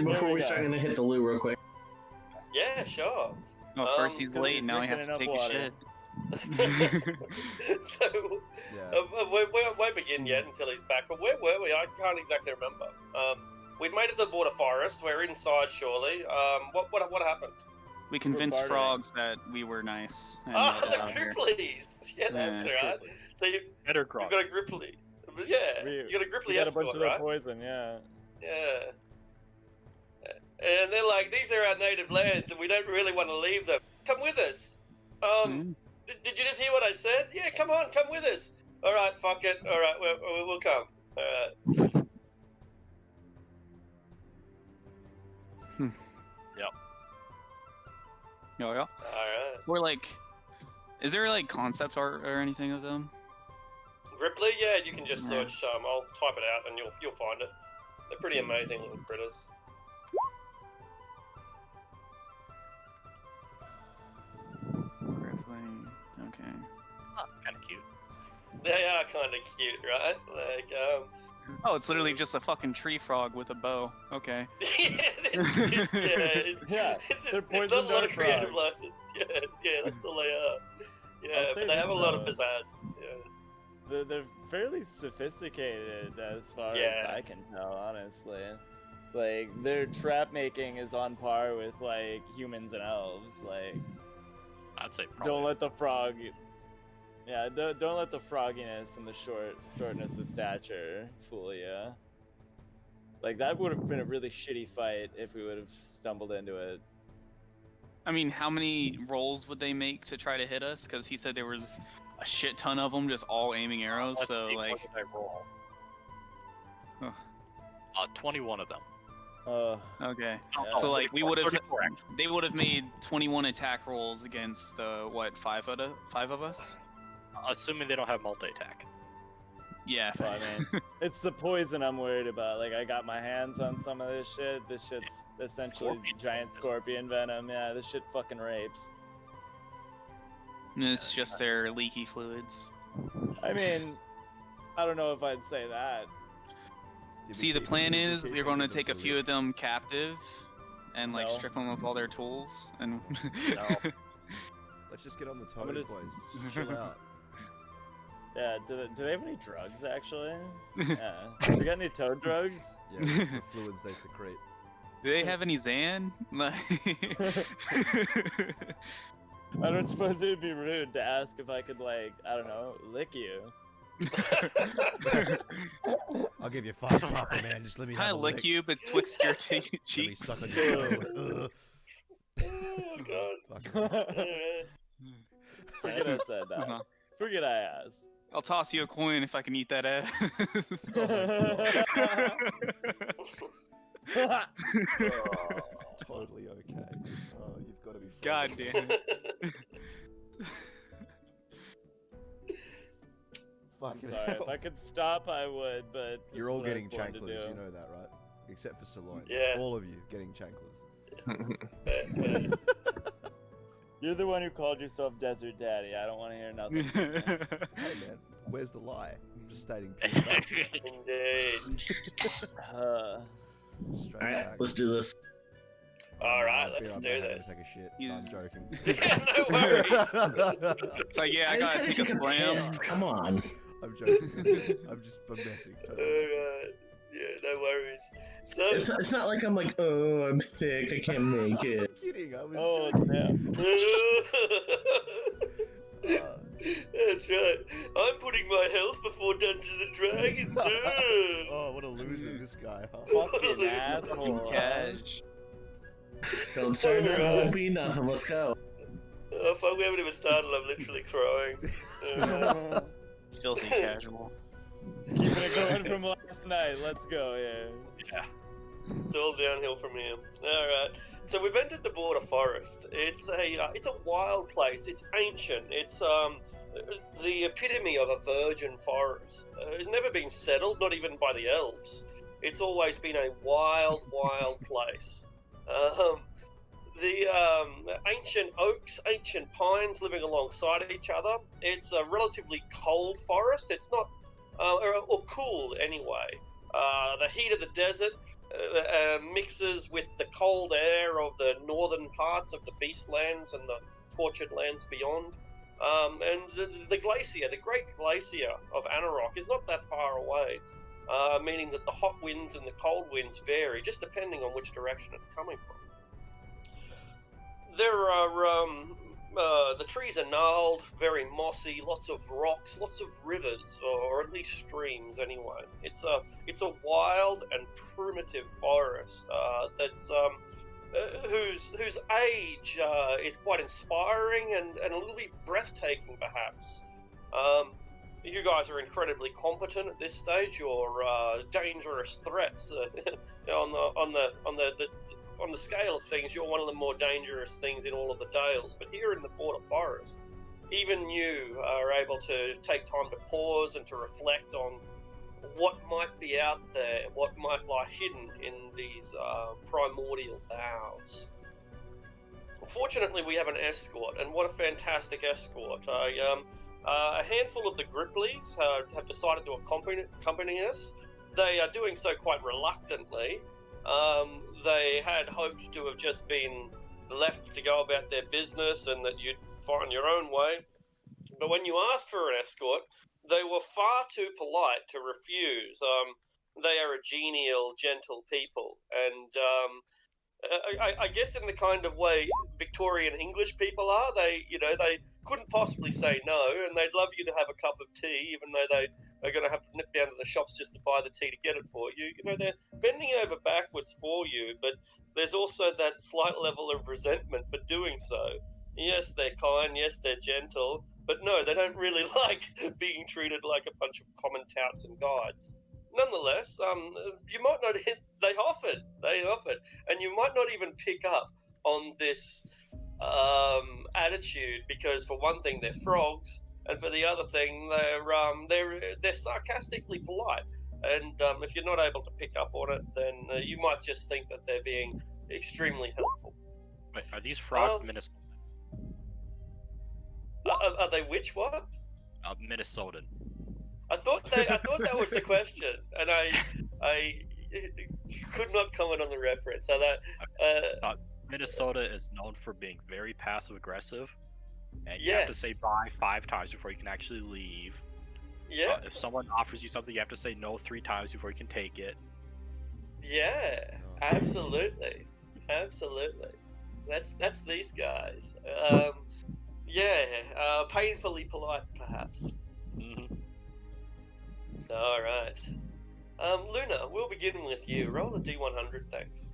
before we start, I'm gonna hit the loo real quick. Yeah, sure. Well, first he's late, now he has to take a shit. So, we won't begin yet until he's back. But where were we? I can't exactly remember. We'd made it to the border forest. We're inside, surely. What happened? We convinced frogs that we were nice. The Gripplies! Yeah, that's right. So you've got a Gripply. Yeah, you got a Gripply escort, right? a bunch of their poison, yeah. Yeah. And they're like, these are our native lands, and we don't really want to leave them. Come with us. Did you just hear what I said? Yeah, come on, come with us. All right, fuck it. All right, we'll come. All right. Yep. Yeah. Alright. We're like, is there like concept art or anything of them? Ripley? Yeah, you can just search. I'll type it out and you'll find it. They're pretty amazing little critters. Ripley. Okay. Oh, kind of cute. They are kind of cute, right? Like, Oh, it's literally just a fucking tree frog with a bow. Okay. Yeah, they're there's not a lot of creative license. Yeah, that's all they are. Yeah, but they have a lot of pizzazz. Yeah. They're fairly sophisticated as far as I can tell, honestly. Like, their trap making is on par with, like, humans and elves. Like, I'd say probably. Don't let the frog... Yeah, don't let the frogginess and the shortness of stature fool you. Like, that would have been a really shitty fight if we would have stumbled into it. I mean, how many rolls would they make to try to hit us? Because he said there was a shit ton of them, just all aiming arrows. So like, 21 of them. Okay. So like, they would have made 21 attack rolls against what, five of us? Assuming they don't have multi-attack. Yeah. Well, I mean, it's the poison I'm worried about. Like, I got my hands on some of this shit. This shit's essentially giant scorpion venom. Yeah, this shit fucking rapes. And it's just their leaky fluids. I mean, I don't know if I'd say that. See, the plan is we're going to take a few of them captive and like strip them of all their tools and. Let's just get on the toad, boys. Chill out. Yeah, do they have any drugs, actually? Yeah. They got any toad drugs? Yeah, the fluids they secrete. Do they have any Zan? I don't suppose it would be rude to ask if I could, like, I don't know, lick you. I'll give you 5 copper, man. Just let me have a lick. Lick you betwixt your cheeks. Let me suck on your toe. Oh, God. Forget I said that. Forget I asked. I'll toss you a coin if I can eat that ass. Totally okay. Oh, you've got to be. God damn it. I'm sorry. If I could stop, I would, but you're all getting chanclers. You know that, right? Except for Saloon. Yeah. All of you getting chanclers. You're the one who called yourself Desert Daddy. I don't want to hear nothing. Hey man, where's the lie? I'm just stating. Indeed. Alright, let's do this. Alright, let's do this. Take a shit. I'm joking. No worries. It's like, yeah, I gotta take a slam. Come on. I'm joking. I'm messing. Alright. Yeah, no worries. So it's not like I'm like, oh, I'm sick, I can't make it. I'm kidding. I was. Oh damn. That's right. I'm putting my health before Dungeons and Dragons. Oh, what a loser this guy, huh? Fucking asshole. Cash. Don't start now, it won't be nothing, let's go. Oh fuck, we haven't even started, I'm literally crying. Filthy casual. Keeping it going from last night. Let's go, Yeah. It's all downhill from here. Alright. So we've entered the border forest. It's a wild place. It's ancient. It's the epitome of a virgin forest. It's never been settled, not even by the elves. It's always been a wild, wild place. The ancient oaks, ancient pines living alongside each other. It's a relatively cold forest. It's not, or cool anyway. The heat of the desert mixes with the cold air of the northern parts of the Beastlands and the Tortured Lands beyond. And the glacier, the Great Glacier of Anarok, is not that far away, meaning that the hot winds and the cold winds vary, just depending on which direction it's coming from. There are the trees are gnarled, very mossy, lots of rocks, lots of rivers, or at least streams. Anyway, it's a wild and primitive forest that's whose age is quite inspiring and a little bit breathtaking, perhaps. You guys are incredibly competent at this stage. You're dangerous threats on the scale of things. You're one of the more dangerous things in all of the Dales. But here in the Border Forest, even you are able to take time to pause and to reflect on what might be out there, what might lie hidden in these primordial boughs. Fortunately, we have an escort, and what a fantastic escort. A handful of the Grippleys have decided to accompany us. They are doing so quite reluctantly. They had hoped to have just been left to go about their business and that you'd find your own way. But when you asked for an escort, they were far too polite to refuse. They are a genial, gentle people, and I guess in the kind of way Victorian English people are, they couldn't possibly say no, and they'd love you to have a cup of tea, even though they are going to have to nip down to the shops just to buy the tea to get it for you. You know, they're bending over backwards for you, but there's also that slight level of resentment for doing so. Yes, they're kind, yes, they're gentle, but no, they don't really like being treated like a bunch of common touts and guides. Nonetheless, you might not hit, they offered, and you might not even pick up on this attitude, because for one thing, they're frogs, and for the other thing, they're sarcastically polite. And if you're not able to pick up on it, then you might just think that they're being extremely helpful. Wait, are these frogs Minnesotan? Are they which what? Minnesotan. I thought that was the question, and I could not comment on the reference. Minnesota is known for being very passive aggressive, and you Yes. have to say bye 5 times before you can actually leave. Yeah, If someone offers you something, you have to say no 3 times before you can take it. yeah, absolutely. That's these guys. Painfully polite, perhaps. Mm-hmm. All right. Luna, we'll begin with you. Roll a D100, thanks.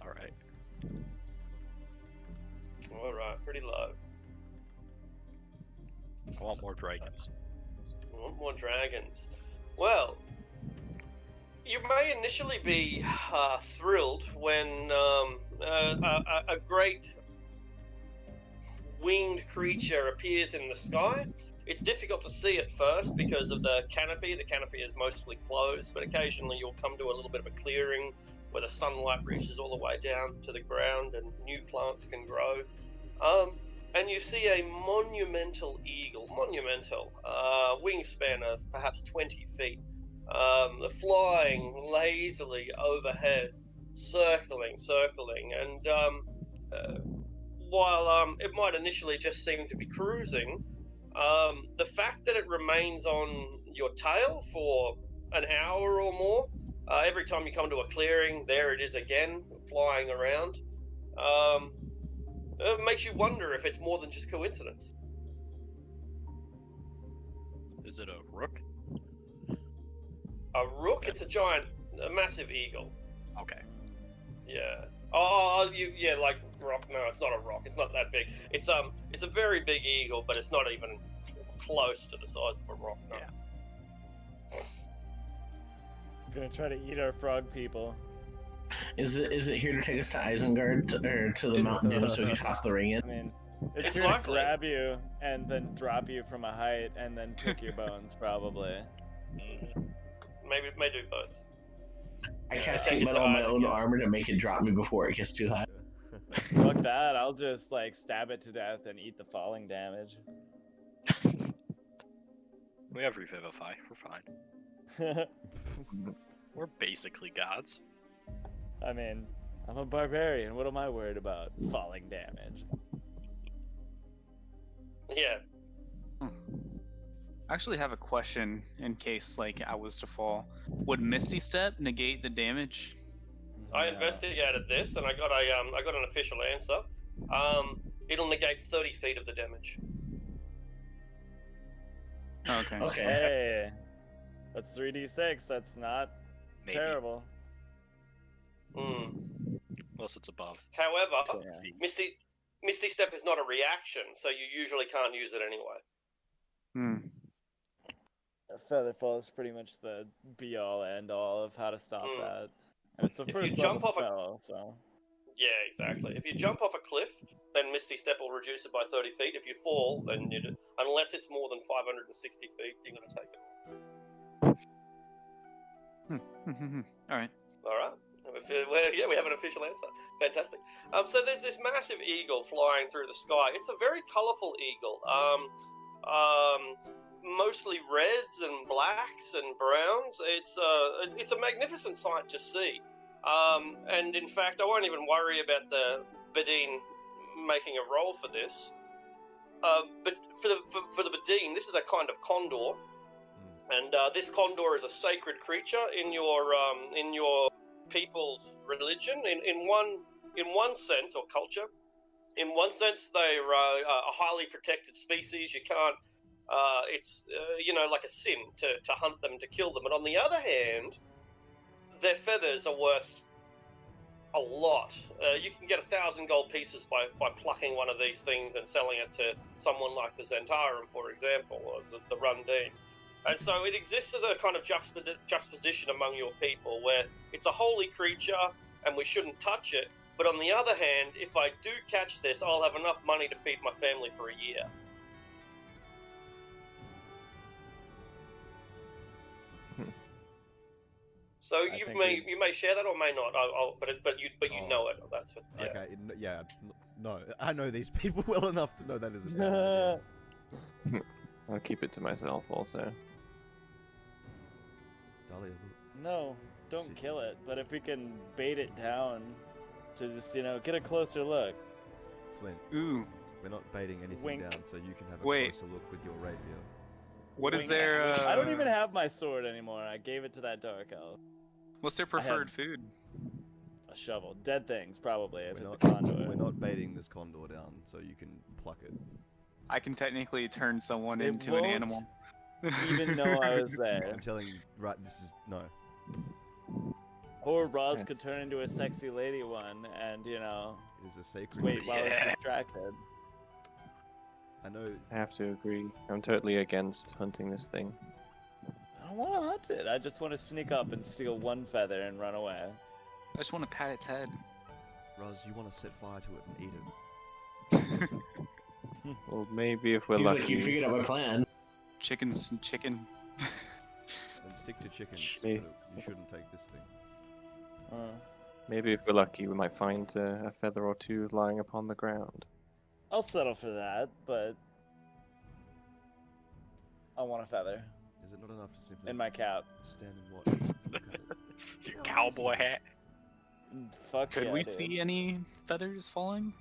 All right. All right, pretty low. I want more dragons. I want more dragons. Well, you may initially be thrilled when a great winged creature appears in the sky. It's difficult to see at first because of the canopy. The canopy is mostly closed, but occasionally you'll come to a little bit of a clearing where the sunlight reaches all the way down to the ground and new plants can grow. And you see a monumental eagle, wingspan of perhaps 20 feet, flying lazily overhead, circling, and while it might initially just seem to be cruising, the fact that it remains on your tail for an hour or more, every time you come to a clearing, there it is again, flying around, it makes you wonder if it's more than just coincidence. Is it a rook? A rook? It's a massive eagle. Okay. Yeah. Like rock. No, it's not a rock. It's not that big. It's a very big eagle, but it's not even close to the size of a rock. No. Yeah. Gonna try to eat our frog people. Is it here to take us to Isengard or to the Mountain Inn so we can toss the ring in? I mean, it's It's here likely. to grab you and then drop you from a height and then pick your bones, probably. Maybe it may do both. I cast take heat his metal on my eyes own again. armor to make it drop me before it gets too high. Fuck that, I'll just like stab it to death and eat the falling damage. We have Revivify. We're fine. We're basically gods. I mean, I'm a barbarian. What am I worried about? Falling damage. Yeah. I actually have a question in case like I was to fall. Would Misty Step negate the damage? I No. investigated this and I got an official answer. It'll negate 30 feet of the damage. Okay. Okay. Hey, that's 3d6. That's not Maybe. terrible. Mm. Unless it's above. However, Yeah. Misty Step is not a reaction, so you usually can't use it anyway. Hmm. Featherfall is pretty much the be-all, end-all of how to stop Mm. that. And it's a If you first jump level off a- spell, so... Yeah, exactly. If you jump off a cliff, then Misty Step will reduce it by 30 feet. If you fall, then unless it's more than 560 feet, you're going to take it. All right. All right. Yeah, we have an official answer. Fantastic. So there's this massive eagle flying through the sky. It's a very colourful eagle. Mostly reds and blacks and browns. It's a magnificent sight to see. And in fact, I won't even worry about the Badine making a roll for this. But for the Badine, this is a kind of condor, and this condor is a sacred creature in your people's religion. In one sense or culture, in one sense they're a highly protected species. You can't. It's like a sin to hunt them, to kill them. And on the other hand, their feathers are worth a lot. You can get 1,000 gold pieces by plucking one of these things and selling it to someone like the Zentarum, for example, or the Rundine. And so it exists as a kind of juxtaposition among your people, where it's a holy creature and we shouldn't touch it. But on the other hand, if I do catch this, I'll have enough money to feed my family for a year. So you may share that or may not. But you know it. That's for, yeah. Okay, yeah, no. I know these people well enough to know that is a bad idea. I'll keep it to myself also. Dahlia, look. No, don't See. kill it. But if we can bait it down to just, get a closer look. Flint, Ooh. we're not baiting anything Wink. down, so you can have a Wait. closer look with your rapier. What is Wink. their? I don't even have my sword anymore. I gave it to that dark elf. What's their preferred food? A shovel. Dead things, probably, if We're it's not, a condor. We're not baiting this condor down, so you can pluck it. I can technically turn someone It into an won't animal. Even though I was there. I'm telling you, right, this is, no. Or Roz could turn into a sexy lady one and, It is a sacred wait while creature. it's distracted. I know, I have to agree. I'm totally against hunting this thing. I don't want to hunt it. I just want to sneak up and steal one feather and run away. I just want to pat its head. Roz, you want to set fire to it and eat it. Well, maybe if we're He's like, lucky. you figured out my plan. Chicken. And stick to chickens. Me. You shouldn't take this thing. Maybe if we're lucky, we might find a feather or two lying upon the ground. I'll settle for that, but I want a feather Is it not enough to simply in my cap. stand and watch? Look at it. Your cowboy hat. Fuck Could yeah, we dude. see any feathers falling?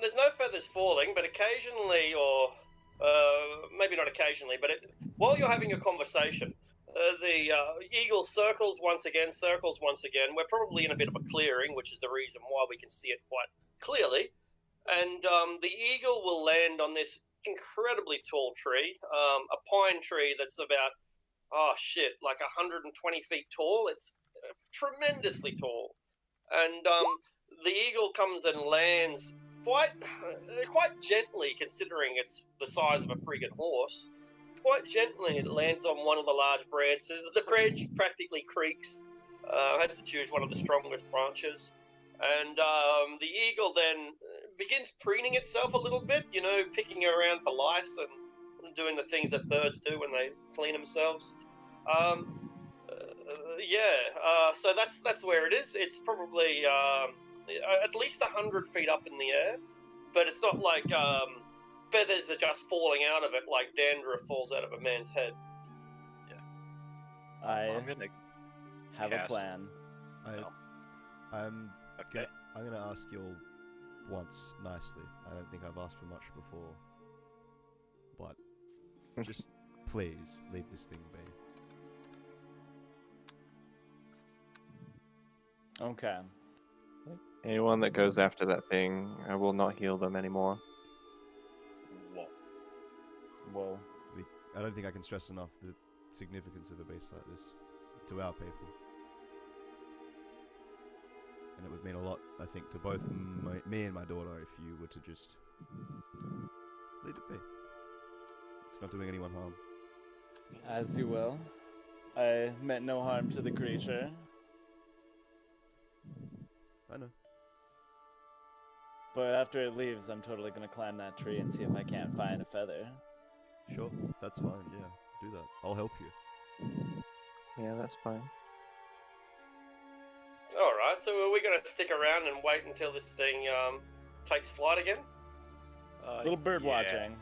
There's no feathers falling, but occasionally, or maybe not occasionally, but while you're having a conversation, the eagle circles once again. We're probably in a bit of a clearing, which is the reason why we can see it quite clearly. And the eagle will land on this incredibly tall tree, a pine tree that's about, like 120 feet tall. It's tremendously tall. And the eagle comes and lands quite gently, considering it's the size of a friggin' horse. Quite gently, it lands on one of the large branches. The branch practically creaks, has to choose one of the strongest branches. And the eagle then begins preening itself a little bit, picking around for lice and doing the things that birds do when they clean themselves. So that's where it is. It's probably at least 100 feet up in the air, but it's not like feathers are just falling out of it like dandruff falls out of a man's head. I I'm gonna have a cast- plan. I'm Okay. I'm gonna ask you all once nicely. I don't think I've asked for much before, but just please leave this thing be. Okay. Anyone that goes after that thing, I will not heal them anymore. Whoa. Whoa. I don't think I can stress enough the significance of a beast like this to our people. And it would mean a lot, I think, to both me and my daughter if you were to just leave it be. It's not doing anyone harm. As you will. I meant no harm to the creature. I know. But after it leaves, I'm totally gonna climb that tree and see if I can't find a feather. Sure, that's fine, yeah. Do that. I'll help you. Yeah, that's fine. Alright, so are we going to stick around and wait until this thing takes flight again? Little bird yeah. watching.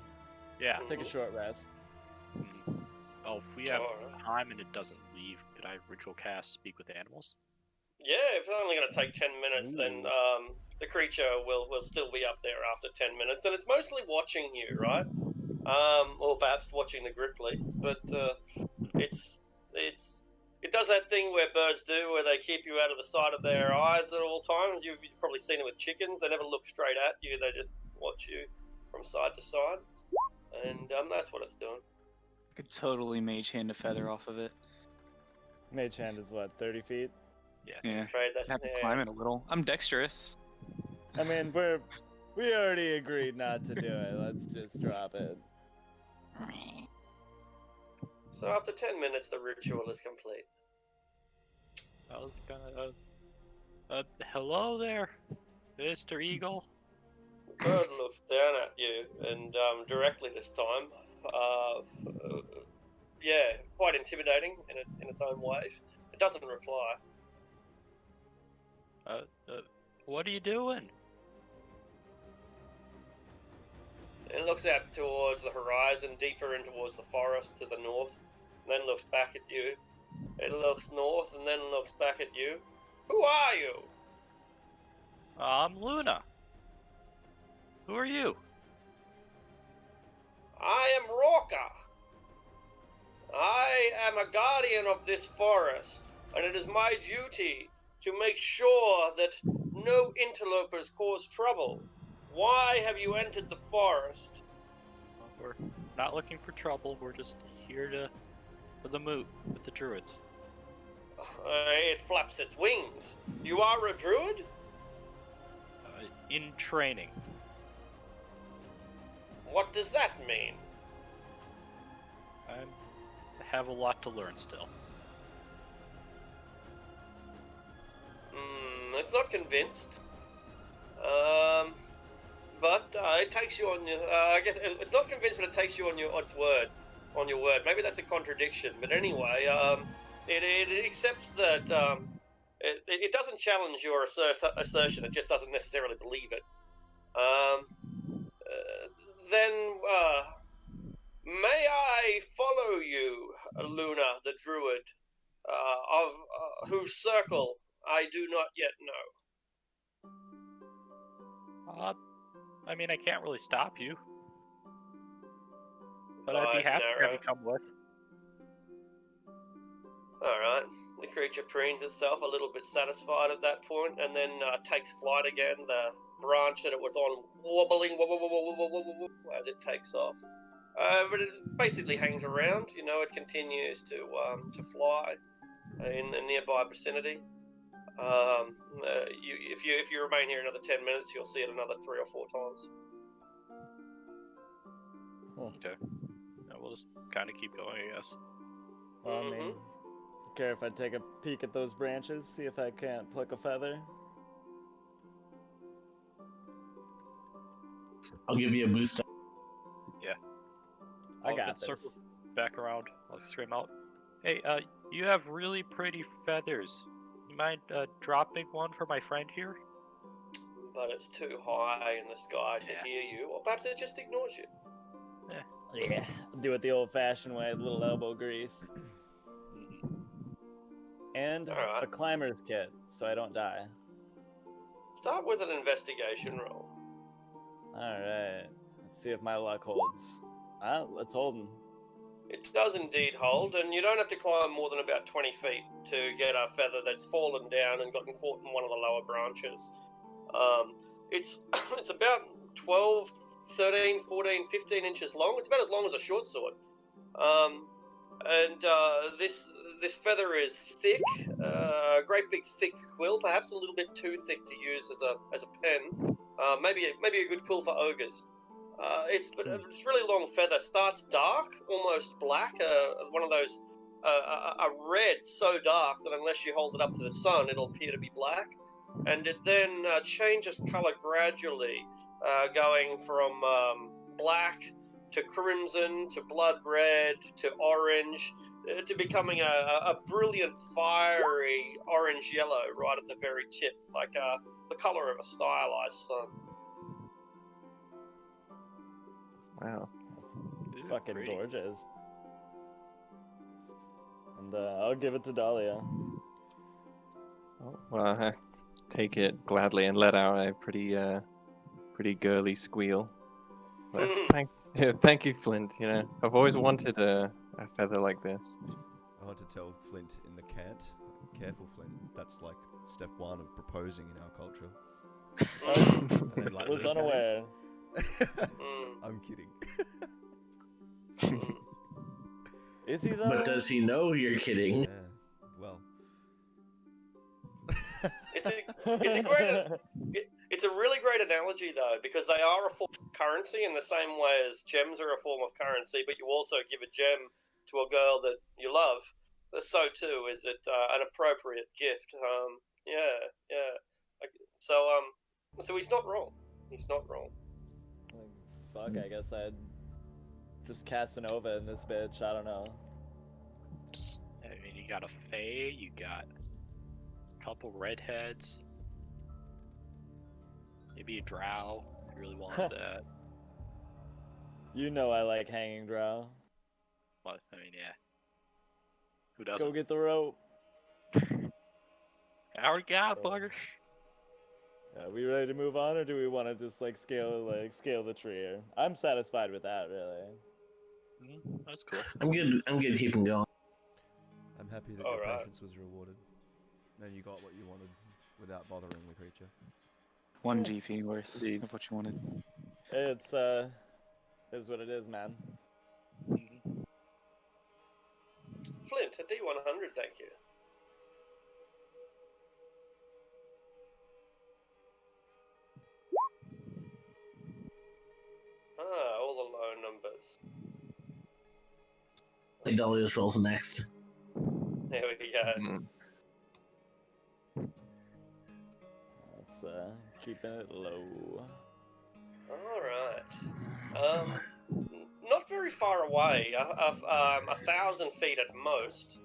Yeah. Take a short rest. Mhm. Oh, if we have Alright. time and it doesn't leave, could I ritual cast Speak with Animals? Yeah, if it's only going to take 10 minutes, then the creature will still be up there after 10 minutes, and it's mostly watching you, right? Or perhaps watching the Grippleys, but it does that thing where birds do, where they keep you out of the sight of their eyes at all times. You've probably seen it with chickens. They never look straight at you. They just watch you from side to side, and that's what it's doing. I could totally mage hand a feather off of it. Mage hand is what, 30 feet? Yeah. I'm afraid that's I have to climb it a little. I'm dexterous. I mean, we already agreed not to do it. Let's just drop it. So after 10 minutes, the ritual is complete. I was gonna. Hello there, Mr. Eagle. Bird looks down at you, and directly this time. Yeah, quite intimidating in its own way. It doesn't reply. What are you doing? It looks out towards the horizon, deeper in towards the forest to the north, and then looks back at you. It looks north and then looks back at you. Who are you? I'm Luna. Who are you? I am Roka. I am a guardian of this forest, and it is my duty to make sure that no interlopers cause trouble. Why have you entered the forest? We're not looking for trouble. We're just here for the moot with the druids. It flaps its wings. You are a druid? In training. What does that mean? I have a lot to learn still. It's not convinced. But it takes you on your. I guess it's not convinced, but it takes you on your word. On your word. Maybe that's a contradiction. But anyway, it accepts that. It doesn't challenge your assertion. It just doesn't necessarily believe it. Then may I follow you, Luna, the druid, of whose circle I do not yet know. I mean, I can't really stop you, but His I'd be eyes happy to have narrow. you come with. Alright, the creature preens itself, a little bit satisfied at that point, and then takes flight again. The branch that it was on wobbling as it takes off. But it basically hangs around, you know, it continues to fly in the nearby vicinity. If you remain here another 10 minutes, you'll see it another 3 or 4 times. Okay. Yeah, we'll just kind of keep going, I guess. Well, I mean, care if I take a peek at those branches, see if I can't pluck a feather? I'll give you a boost. I I'll got circle this. back around. I'll scream out, "Hey, you have really pretty feathers. You mind dropping one for my friend here?" But it's too high in the sky to hear you, or perhaps it just ignores you. Yeah, do it the old-fashioned way, a little elbow grease. And Alright. a climber's kit, so I don't die. Start with an investigation roll. Alright. Let's see if my luck holds. Let's hold him. It does indeed hold, and you don't have to climb more than about 20 feet to get a feather that's fallen down and gotten caught in one of the lower branches. It's it's about 12, 13, 14, 15 inches long. It's about as long as a short sword. This feather is thick, a great big thick quill, perhaps a little bit too thick to use as a pen. Maybe a good quill for ogres. It's really long feather. Starts dark, almost black. One of those a red so dark that unless you hold it up to the sun, it'll appear to be black. And it then changes color gradually, going from black to crimson to blood red to orange to becoming a brilliant fiery orange yellow right at the very tip, like the color of a stylized sun. Wow. Fucking pretty. gorgeous. And I'll give it to Dahlia. Oh, well, I take it gladly and let out a pretty girly squeal. Well, thank you, Flint. You know, I've always wanted a feather like this. I want to tell Flint in the cant, careful Flint, that's like step one of proposing in our culture. And then, like, Was unaware. I'm kidding. Is he though? But does he know you're kidding? Yeah, well. It's a really great analogy though, because they are a form of currency in the same way as gems are a form of currency, but you also give a gem to a girl that you love. So too is it an appropriate gift. So he's not wrong. He's not wrong. Fuck, I guess I'd just cast an Nova in this bitch. I don't know. I mean, you got a Fae, you got a couple redheads, maybe a Drow. If you really wanted that. You know I like hanging drow. But I mean, yeah. Who Let's doesn't? go get the rope. I already got it, bugger. Are we ready to move on, or do we want to just scale the tree here? I'm satisfied with that, really. That's cool. I'm good keeping going. I'm happy that All your right. patience was rewarded. And you got what you wanted without bothering the creature. 1 GP worth of what you wanted. It's is what it is, man. Flint, a D100, thank you. All the low numbers. Dahlia's rolls next. There we go. Let's keeping it low. All right. Not very far away. 1,000 feet at most,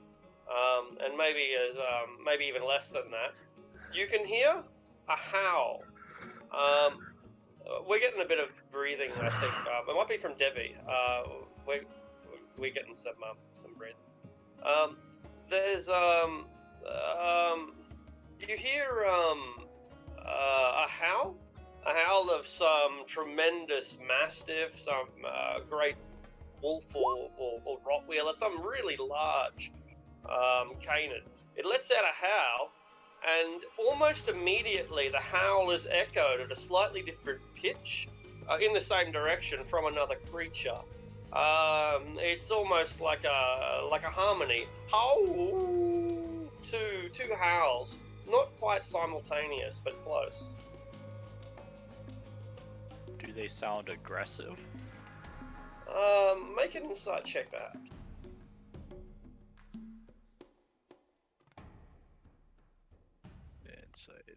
and maybe even less than that. You can hear a howl. We're getting a bit of breathing, I think. It might be from Devi. We're getting some breathing. There's you hear a howl of some tremendous mastiff, some great wolf or rottweiler, some really large canid. It lets out a howl, and almost immediately the howl is echoed at a slightly different pitch in the same direction from another creature. It's almost like a harmony. Howl! Two howls, not quite simultaneous, but close. Do they sound aggressive? Make an insight check, perhaps. Insight is...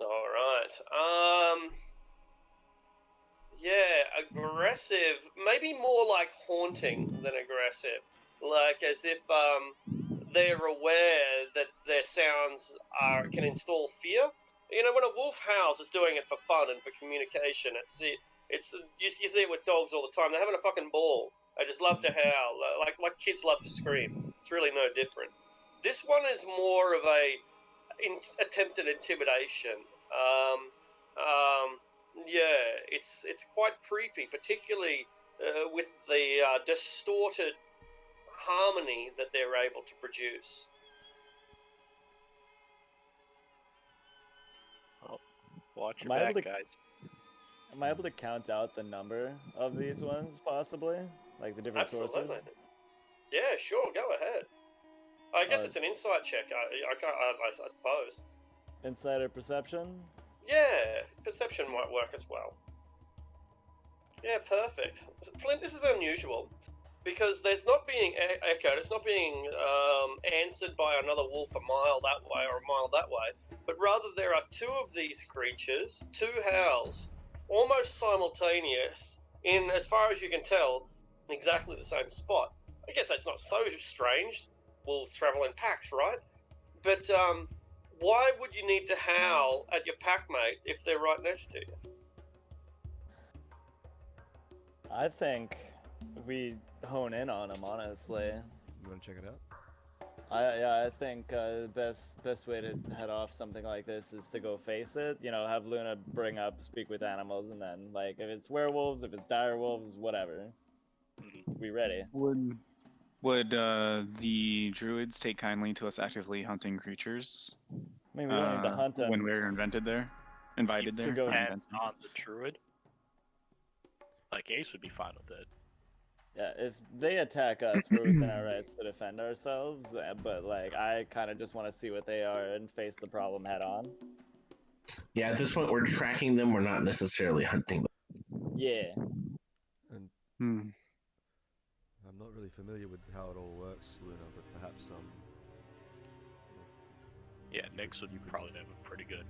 All right. Yeah, aggressive. Maybe more like haunting than aggressive. Like as if they're aware that their sounds can install fear. You know, when a wolf howls, it's doing it for fun and for communication. You see it with dogs all the time. They're having a fucking ball. They just love to howl, like kids love to scream. It's really no different. This one is more of a attempted intimidation. Yeah, it's quite creepy, particularly with the distorted harmony that they're able to produce. Watch Am your I able back, to- guys. Am I able to count out the number of these ones, possibly? Like the different Absolutely. sources? Yeah, sure, go ahead. I guess Uh, it's an insight check, I suppose. Insider perception? Yeah, perception might work as well. Yeah, perfect. Flint, this is unusual because there's not being echoed, it's not being answered by another wolf a mile that way or a mile that way, but rather there are two of these creatures, two howls, almost simultaneous, in, as far as you can tell, in exactly the same spot. I guess that's not so strange. Wolves travel in packs, right? But why would you need to howl at your packmate if they're right next to you? I think we hone in on them, honestly. You want to check it out? I think the best way to head off something like this is to go face it. You know, have Luna bring up, speak with animals, and then, like, if it's werewolves, if it's dire wolves, whatever. We ready. Would the druids take kindly to us actively hunting creatures? I mean, we don't need to hunt them. When we were invited there. To go- Depends on the druid. Like Ace would be fine with it. Yeah, if they attack us, we're within our rights to defend ourselves. But, like, I kind of just want to see what they are and face the problem head on. Yeah, at this point, we're tracking them. We're not necessarily hunting them. Yeah. And Hmm. I'm not really familiar with how it all works, Luna, but perhaps Yeah, Nyx would You could- probably have a pretty good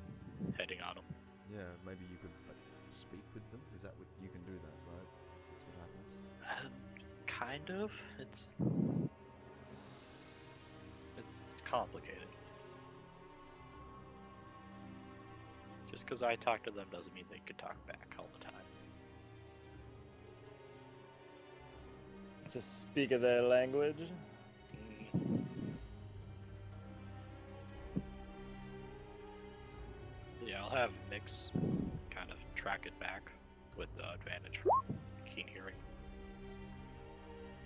heading on him. yeah, maybe you could like speak with them. Is that what you can do that, right? That's what happens. Kind of. It's complicated. Just because I talk to them doesn't mean they could talk back all the time. Just speak of their language. Yeah, I'll have Nyx kind of track it back with the advantage from keen hearing.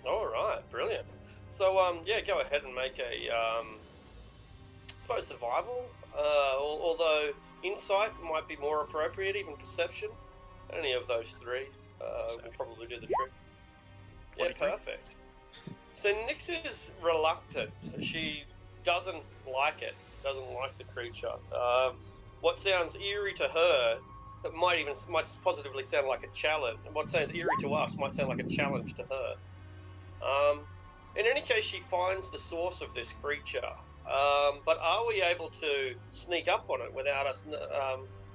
All right, brilliant. So, yeah, go ahead and make a, I suppose survival. Although insight might be more appropriate, even perception. Any of those three will probably do the trick. Yeah, 23. perfect. So Nyx is reluctant. She doesn't like it. Doesn't like the creature. What sounds eerie to her, it might positively sound like a challenge. What sounds eerie to us might sound like a challenge to her. In any case, she finds the source of this creature. But are we able to sneak up on it without us,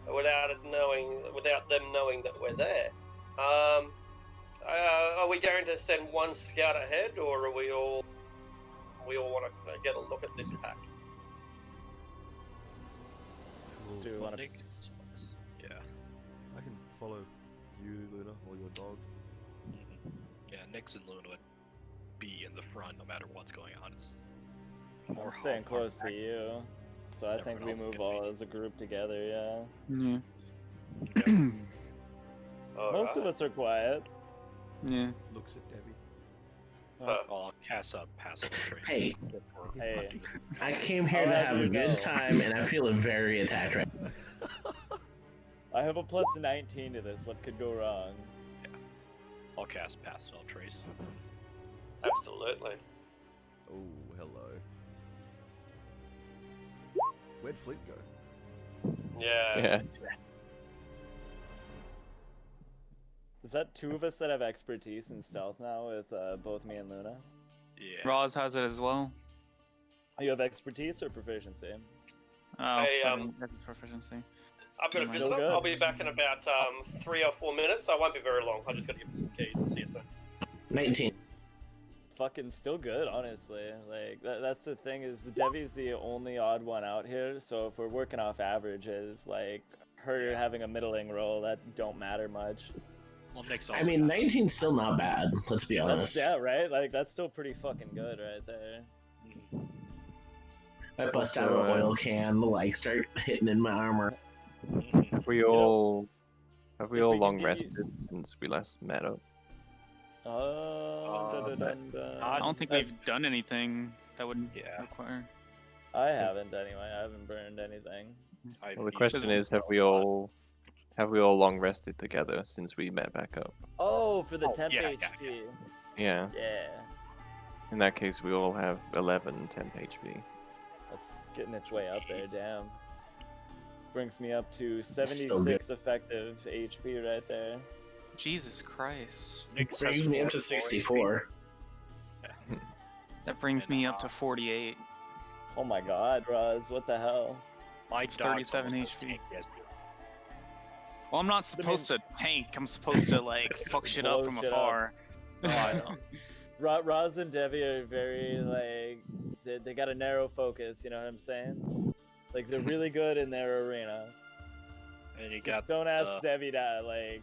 without them knowing that we're there? Are we going to send one scout ahead, or are we all want to get a look at this pack? Well, Do we want to? Nyx, yeah. I can follow you, Luna, or your dog. Yeah, Nyx and Luna would be in the front no matter what's going on. It's I'm more staying how far close to back- you, so I think Everyone we else move can all be. as a group together. Yeah. Yeah. Okay. Most of us are quiet. Yeah. Looks at Debbie. I'll cast up passive trace. Hey. Hey. I came here I'll to have have you a good know. time, and I'm feeling very attacked right now. I have a plus 19 to this. What could go wrong? I'll cast passive trace. Absolutely. Oh, hello. Where'd Flint go? Yeah. Yeah. Is that two of us that have expertise in stealth now with both me and Luna? Yeah. Roz has it as well. You have expertise or proficiency? Oh, Hey, I think that's his proficiency. I've got a Still visitor. good. I'll be back in about 3 or 4 minutes. I won't be very long. I just got to give him some keys. See you soon. 19. Fucking still good, honestly. Like that's the thing is Devi's the only odd one out here. So if we're working off averages, like her having a middling roll, that don't matter much. Well, Nyx also I mean, has- 19's still not bad. Let's be honest. That's yeah, right. Like that's still pretty fucking good right there. Mhm. I bust out an Also, oil can, like start hitting in my armor. Have we You know, all have we if all we could long get you- rested since we last met up? I don't think we've done anything that would Yeah. require. I haven't anyway. I haven't burned anything. I've Well, the used question it is, have we a lot. all long rested together since we met back up? Oh, for the Oh, temp yeah, HP. Yeah. Yeah. In that case, we all have 11 temp HP. That's getting its way up there, damn. Brings me up to Still 76 effective HP right there. Jesus Christ. Nyx Brings has me up to 44 HP. 64. That brings And, me up to 48. Oh my god, Roz, what the hell? My It's dog's 37 almost as HP. tanky as you. Well, I'm not supposed to tank. I'm supposed to like fuck shit up Blow from shit up. afar. No, I know. Roz and Devi are very, like, they got a narrow focus, you know what I'm saying? Like, they're really good in their arena. And you Just got don't ask Devi to, like,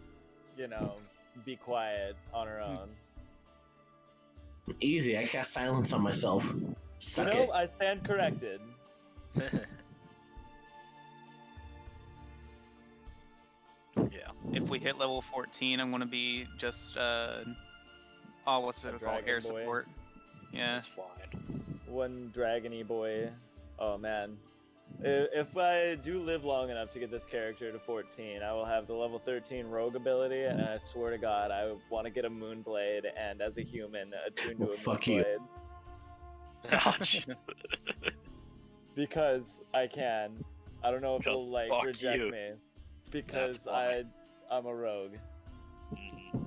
you know, be quiet on her own. Easy, I cast silence on myself. Suck You know, it. I stand corrected. yeah. If we hit level 14, I'm gonna be just what's A it called? dragon Air boy. support. Yeah. It's flying. One dragony boy. Oh man. If I do live long enough to get this character to 14, I will have the level 13 rogue ability, and I swear to God, I want to get a moonblade, and as a human, attune to a Fuck you. moonblade. Oh, jeez. Because I can. I don't know if Just it'll like fuck reject you. me. Because why. I'm a rogue. Mhm.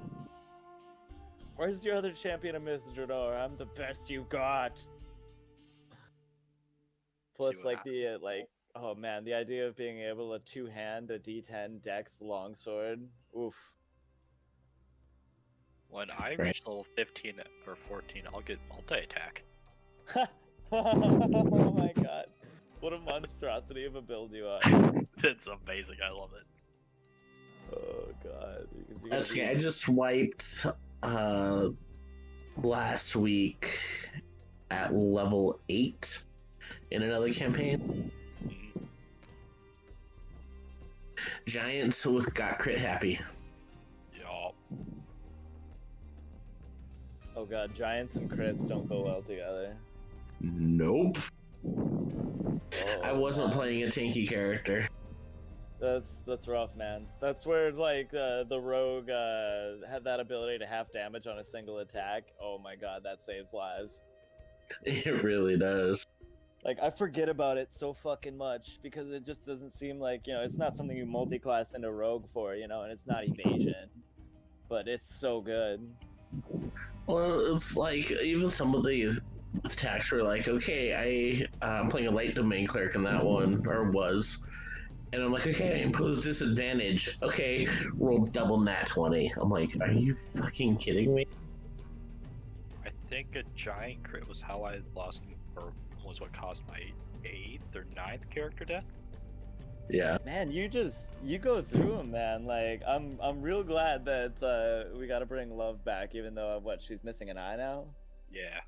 Where's your other champion of Myth Draenor? I'm the best you got. Plus, what like the like, oh man, the idea of being able to two-hand a D10 Dex longsword. Oof. When I Right. reach level 15 or 14, I'll get multi-attack. Oh my god, what a monstrosity of a build you are. It's amazing. I love it. Oh god, because you That's gotta okay. I be... just wiped last week at level 8 in another campaign. Mhm. Giants with got crit happy. Yeah. Oh god, giants and crits don't go well together. Nope. Oh, I wasn't man. playing a tanky character. That's rough, man. That's where like the rogue had that ability to half damage on a single attack. Oh my god, that saves lives. It really does. Like I forget about it so fucking much because it just doesn't seem like, you know, it's not something you multi-class into rogue for, you know, and it's not evasion. But it's so good. Well, it's like even some of the attacks were like, okay, I'm playing a light domain cleric in that one, or was, and I'm like, okay, I impose disadvantage. Okay, roll double nat 20. I'm like, are you fucking kidding me? I think a giant crit was how I lost, or was what caused my 8th or 9th character death. Yeah. Man, you go through them, man. Like I'm real glad that we got to bring Love back, even though she's missing an eye now. Yeah.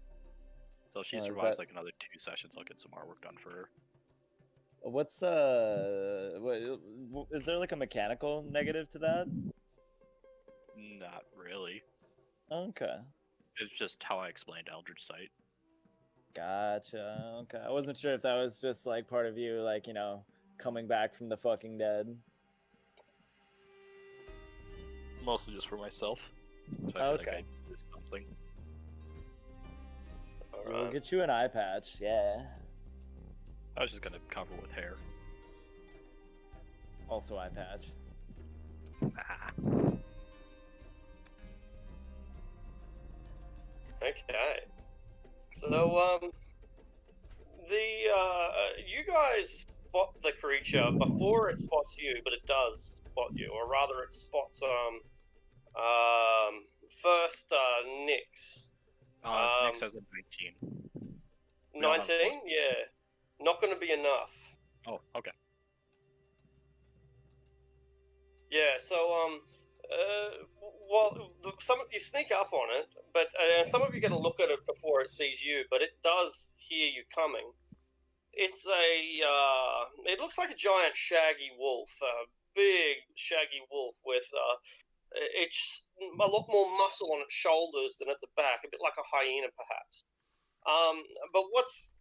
So if she Is survives that- like another 2 sessions, I'll get some artwork done for her. What's is there like a mechanical negative to that? Not really. Okay, It's just how I explained Eldritch Sight. gotcha. Okay, I wasn't sure if that was just like part of you, like, you know, coming back from the fucking dead. Mostly just for myself. So I feel like Okay. I did something. We'll get you an eye patch. Yeah. I was just gonna cover with hair. Also eye patch. Okay. So, you guys spot the creature before it spots you, but it does spot you, or rather, it spots first Nyx. Nyx has a 19. We don't have 19, yeah, not going to be enough. Oh, okay. Yeah, so you sneak up on it, but some of you get a look at it before it sees you, but it does hear you coming. it's it looks like a giant shaggy wolf, a big shaggy wolf with it's a lot more muscle on its shoulders than at the back, a bit like a hyena perhaps. But what's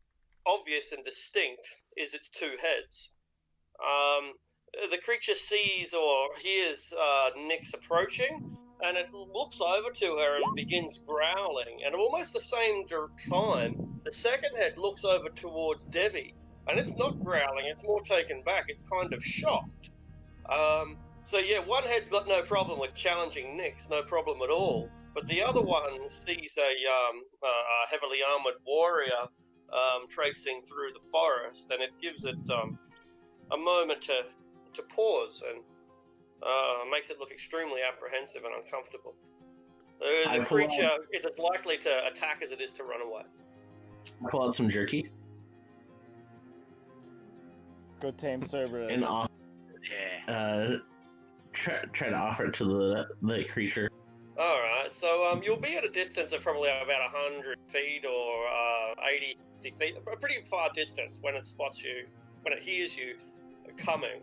obvious and distinct is its two heads. The creature sees or hears Nyx approaching, and it looks over to her and begins growling. And at almost the same time, the second head looks over towards Devi, and it's not growling, it's more taken back, it's kind of shocked. So yeah, one head's got no problem with challenging Nyx, no problem at all. But the other one sees a heavily armored warrior traipsing through the forest, and it gives it a moment to pause and makes it look extremely apprehensive and uncomfortable. The creature is as likely to attack as it is to run away. Pull out some jerky Go tame Cerberus. and try to offer it to the creature. All right, so you'll be at a distance of probably about 100 feet or 80 feet, a pretty far distance when it spots you, when it hears you coming.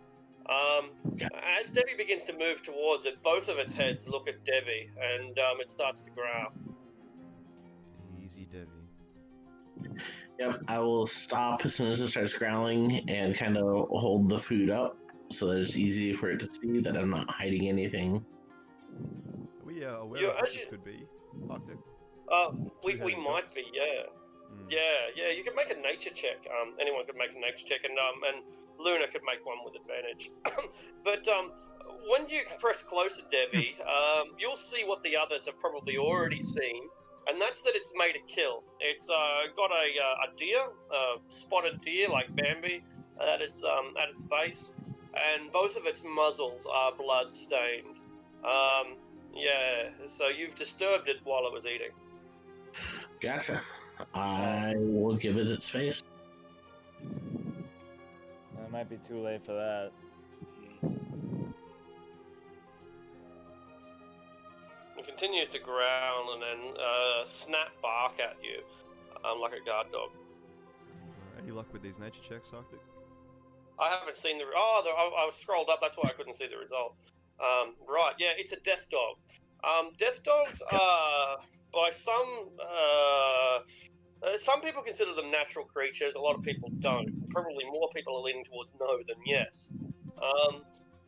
As Devi begins to move towards it, both of its heads look at Devi, and it starts to growl. Easy, Devi. Yep, I will stop as soon as it starts growling and kind of hold the food up so that it's easy for it to see that I'm not hiding anything. Are we aware of what this could be, Arctic? We might be, yeah. Yeah, you can make a nature check. Anyone could make a nature check, and Luna could make one with advantage. But when you press closer, Devi, you'll see what the others have probably already seen, and that's that it's made a kill. It's got a deer, a spotted deer like Bambi, at its base, and both of its muzzles are blood stained. Yeah, so you've disturbed it while it was eating. Gotcha. I will give it its face. It might be too late for that. It continues to growl and then snap bark at you, like a guard dog. Any luck with these nature checks, Arctic? I haven't seen the. I was scrolled up. That's why I couldn't see the result. Right, yeah, it's a death dog. Death dogs are by some people consider them natural creatures. A lot of people don't. Probably more people are leaning towards no than yes.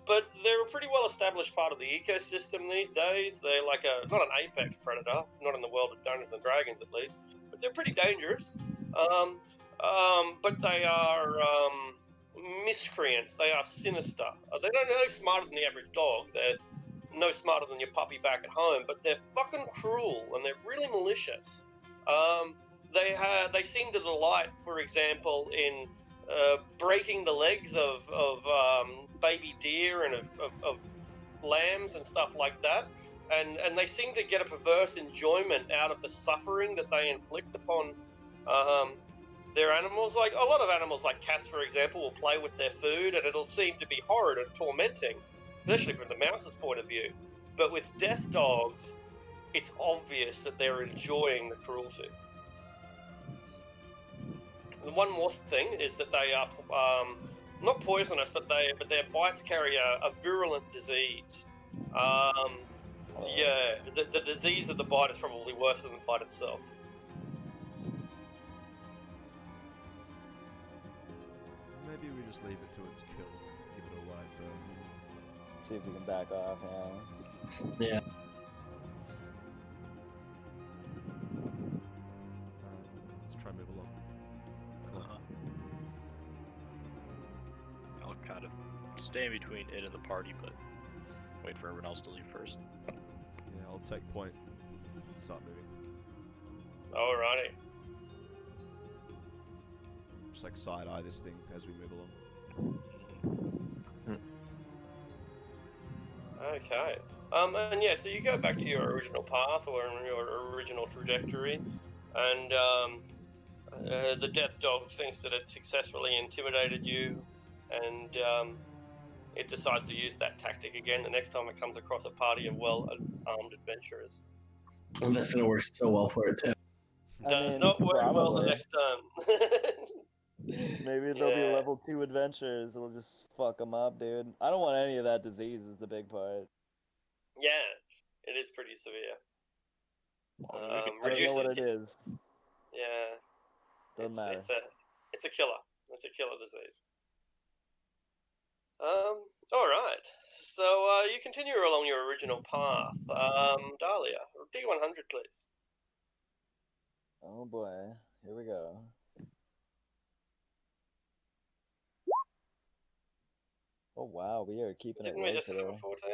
But they're a pretty well-established part of the ecosystem these days. They're like not an apex predator, not in the world of Dungeons and Dragons at least, but they're pretty dangerous. But they are miscreants. They are sinister. They're no smarter than the average dog. They're no smarter than your puppy back at home, but they're fucking cruel and they're really malicious. They seem to delight, for example, in breaking the legs of baby deer and of lambs and stuff like that, and they seem to get a perverse enjoyment out of the suffering that they inflict upon their animals. Like a lot of animals, like cats, for example, will play with their food, and it'll seem to be horrid and tormenting, especially from the mouse's point of view. But with death dogs, it's obvious that they're enjoying the cruelty. And one more thing is that they are not poisonous, but their bites carry a virulent disease. Yeah, the disease of the bite is probably worse than the bite itself. Maybe we just leave it to its kill. Give it a wide berth. Let's see if we can back off, yeah. Yeah. Let's try and move along. Cool. I'll kind of stay in between it and the party, but wait for everyone else to leave first. Yeah, I'll take point and start moving. Alrighty. Just like side eye this thing as we move along. Okay. And yeah, so you go back to your original path or your original trajectory, and the death dog thinks that it successfully intimidated you, and it decides to use that tactic again the next time it comes across a party of well-armed adventurers. And that's going to work so well for it, too. Does not work well the next time. Maybe there'll be Yeah. level 2 adventures. It'll just fuck them up, dude. I don't want any of that disease. Is the big part. Yeah, it is pretty severe. Well, we could I don't know what Reduces. it is. Yeah, Doesn't matter. it's a killer. It's a killer disease. All right. So you continue along your original path. Dahlia, D100, please. Oh boy, here we go. Oh wow, we are keeping Didn't it we low just have today. a 14?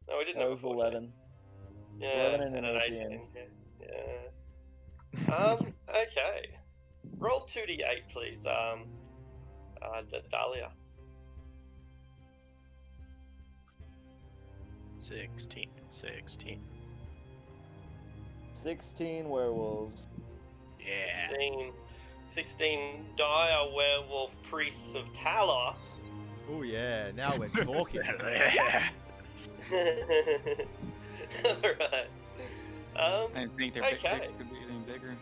No, we didn't That have a was 14. 11. Yeah, 11 and an 18. Yeah. Okay. Roll 2d8, please. Dahlia. 16. 16 werewolves. Yeah. 16 dire werewolf priests of Talos. Oh yeah, now we're talking. Alright. I think their Okay. dicks could be getting bigger.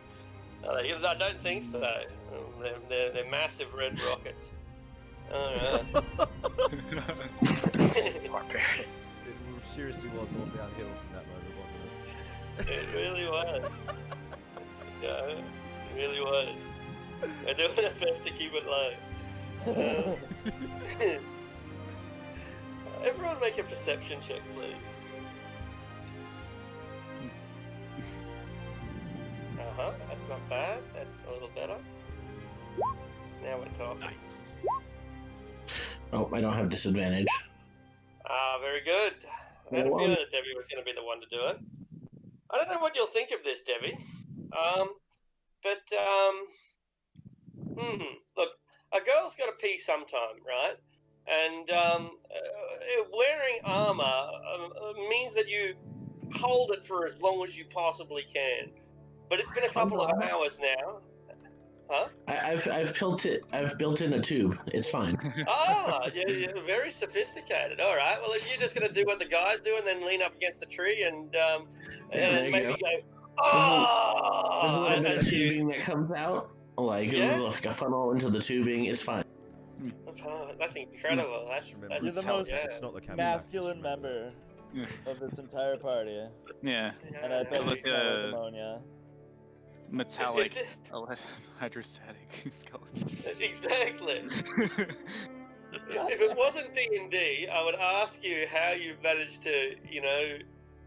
I don't think so. They're massive red rockets. Alright. Barbarian. It seriously was all downhill from that moment, wasn't it? It really was. Yeah, it really was. We're doing our best to keep it low. Everyone make a perception check, please. That's not bad. That's a little better. Now we're talking. Nice. Oh, I don't have disadvantage. Very good. I had a feeling that Debbie was going to be the one to do it. I don't know what you'll think of this, Debbie. Look, a girl's got to pee sometime, right? And wearing armor means that you hold it for as long as you possibly can. But it's been a couple of hours now. Huh? I've built in a tube. It's fine. Yeah, very sophisticated. All right. Well, if you're just gonna do what the guys do and then lean up against the tree and there you maybe go. go. There's a little bit of as you- tubing that comes out, like Yeah? it's like a funnel into the tubing. It's fine. Oh, that's incredible. That's Just remember, You're the it's most it's not the camelback, masculine just remember. member Yeah. of this entire party. Yeah. And I bet you Like, smell like ammonia. Metallic hydrostatic skeleton. Exactly. If it wasn't D&D, I would ask you how you've managed to,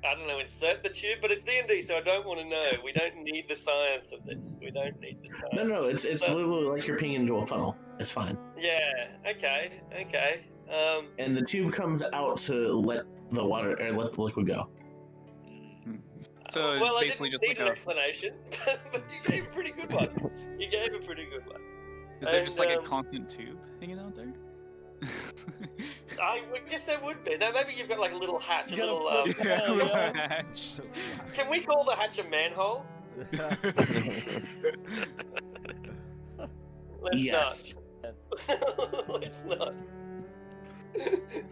I don't know, insert the tube, but it's D&D, so I don't want to know. We don't need the science of this. We don't need the science. No, it's So- literally like you're peeing into a funnel. It's fine. Yeah. Okay. And the tube comes out to let the water or let the liquid go. So it's well, basically I just didn't like need an a. explanation, but you gave a pretty good one. You gave a pretty good one. Is there just like a And, constant tube hanging out there? I guess there would be. Now maybe you've got like a little hatch, a You gotta little. put- Yeah, Oh, little yeah. hatch. Can we call the hatch a manhole? Let's Yes. not. Let's not.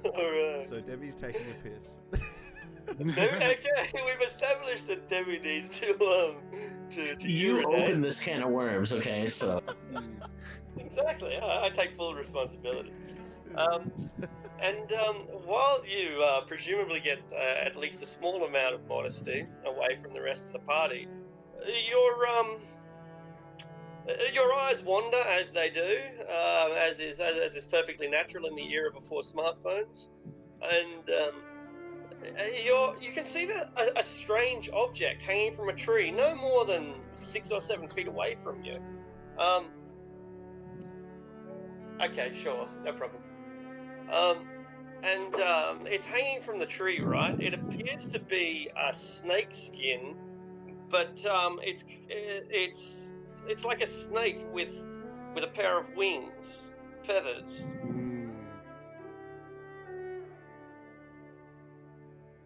Alright. So Debbie's taking a piss. Okay, we've established that Debbie needs to You urinate. open this can of worms, okay? So Exactly. I take full responsibility. While you presumably get at least a small amount of modesty away from the rest of the party, your eyes wander as they do, as is perfectly natural in the era before smartphones, and you can see a strange object hanging from a tree, no more than 6 or 7 feet away from you. Okay, sure, no problem. It's hanging from the tree, right? It appears to be a snake skin, but it's like a snake with a pair of wings, feathers.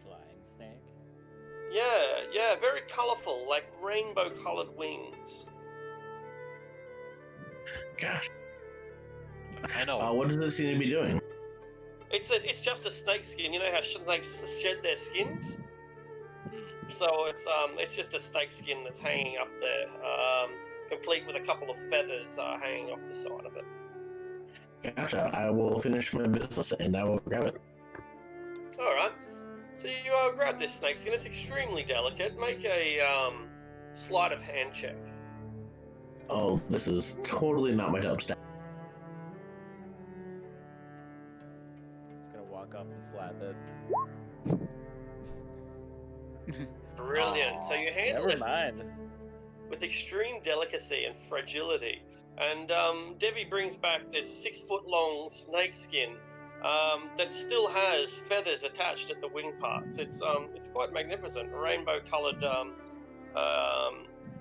Flying snake. Yeah, very colourful, like rainbow-coloured wings. gosh, I know. what does this seem to be doing? It's just a snake skin. You know how snakes shed their skins? So it's just a snake skin that's hanging up there, complete with a couple of feathers hanging off the side of it. Gotcha. I will finish my business and I will grab it. All right. So you grab this snake skin. It's extremely delicate. Make a sleight of hand check. Oh, this is totally not my dubstep. Just gonna walk up and slap it. Brilliant. So you handle Never it mind. with extreme delicacy and fragility. And Debbie brings back this 6-foot-long snake skin that still has feathers attached at the wing parts. It's quite magnificent. Rainbow-coloured,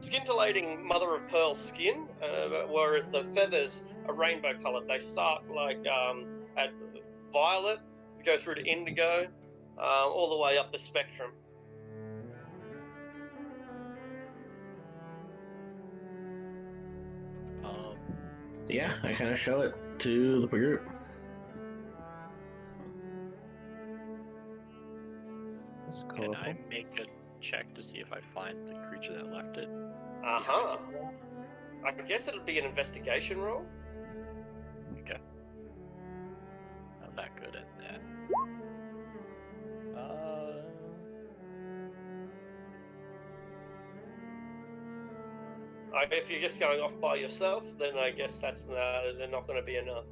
scintillating mother-of-pearl skin, whereas the feathers are rainbow-coloured. They start like at violet, go through to indigo, all the way up the spectrum. Yeah, I kind of show it to the group. That's Can colorful. I make a check to see if I find the creature that left it? Uh-huh. I guess it'll be an investigation roll. Okay. I'm not good at that. If you're just going off by yourself, then I guess that's not going to be enough.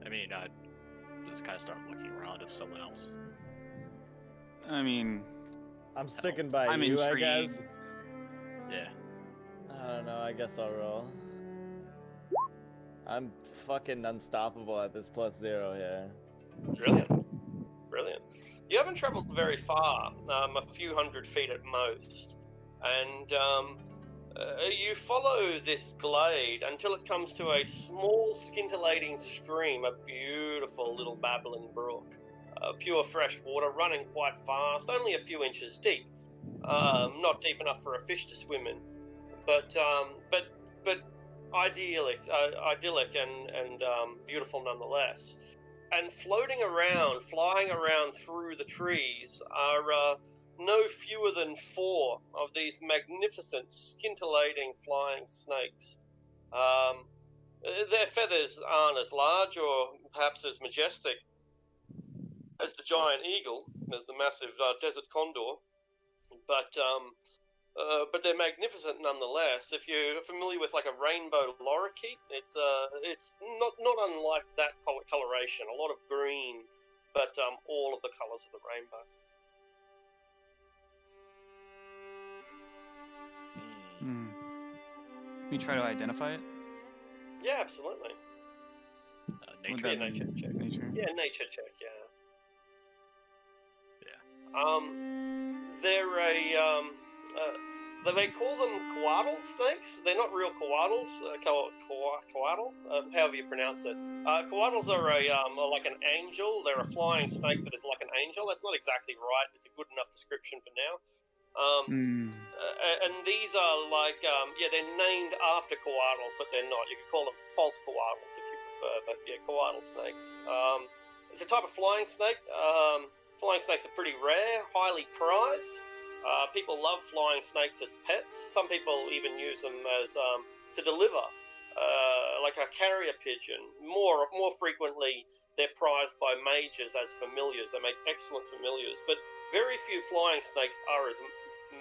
I mean, I just kind of start looking around if someone else. I mean, I'm sticking by I'm you, intrigued. I guess. Yeah. I don't know, I guess I'll roll. I'm fucking unstoppable at this +0 here. Brilliant. Brilliant. You haven't traveled very far, a few hundred feet at most, and you follow this glade until it comes to a small, scintillating stream, a beautiful little babbling brook. Pure fresh water running quite fast, only a few inches deep. Not deep enough for a fish to swim in, but idyllic and beautiful nonetheless. And floating around, flying around through the trees are no fewer than 4 of these magnificent, scintillating flying snakes. Their feathers aren't as large or perhaps as majestic as the giant eagle, as the massive desert condor, but they're magnificent nonetheless. If you're familiar with like a rainbow lorikeet, it's not unlike that coloration. A lot of green, but all of the colors of the rainbow. Can we try to identify it? Yeah, absolutely. Would Nature, that nature be check. nature? Yeah, nature check. Yeah. Yeah. They're they call them coatl snakes. They're not real coatls. Coatl, however you pronounce it. Coatls are like an angel. They're a flying snake that is like an angel. That's not exactly right. It's a good enough description for now. And these are like they're named after coatls, but they're not. You could call them false coatls if you prefer. But yeah, coatl snakes. It's a type of flying snake. Flying snakes are pretty rare, highly prized. People love flying snakes as pets. Some people even use them as to deliver, like a carrier pigeon. More frequently, they're prized by mages as familiars. They make excellent familiars, but very few flying snakes are as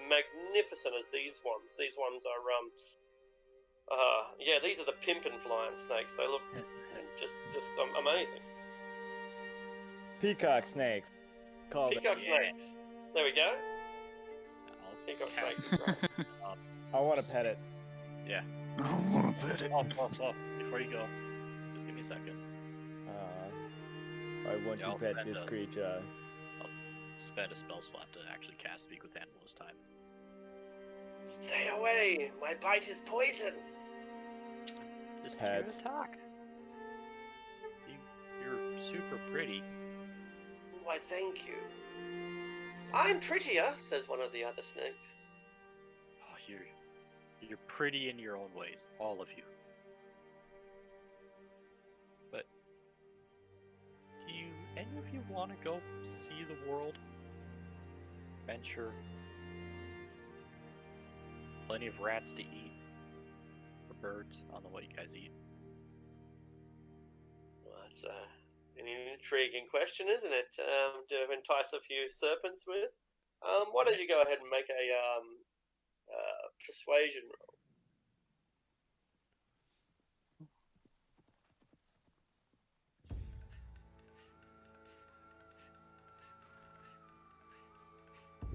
magnificent as these ones. These ones are these are the pimpin' flying snakes. They look just amazing. Peacock snakes. Peacock snakes. There we go. Peacock snakes is great. I want to pet it. Yeah. I want to pet it. Oh, before you go, just give me a second. I want Yeah, to pet I'll this spend creature. I'll spend a spell slot to actually cast Speak with Animal this time. Stay away! My bite is poison! Just Pets. hear it talk. You're super pretty. Why, thank you. I'm prettier, says one of the other snakes. Oh, you're pretty in your own ways, all of you. But do any of you want to go see the world? Venture? Plenty of rats to eat. birds. I don't know what you guys eat. Well, that's an intriguing question, isn't it? To entice a few serpents with. Why don't you go ahead and make a persuasion roll?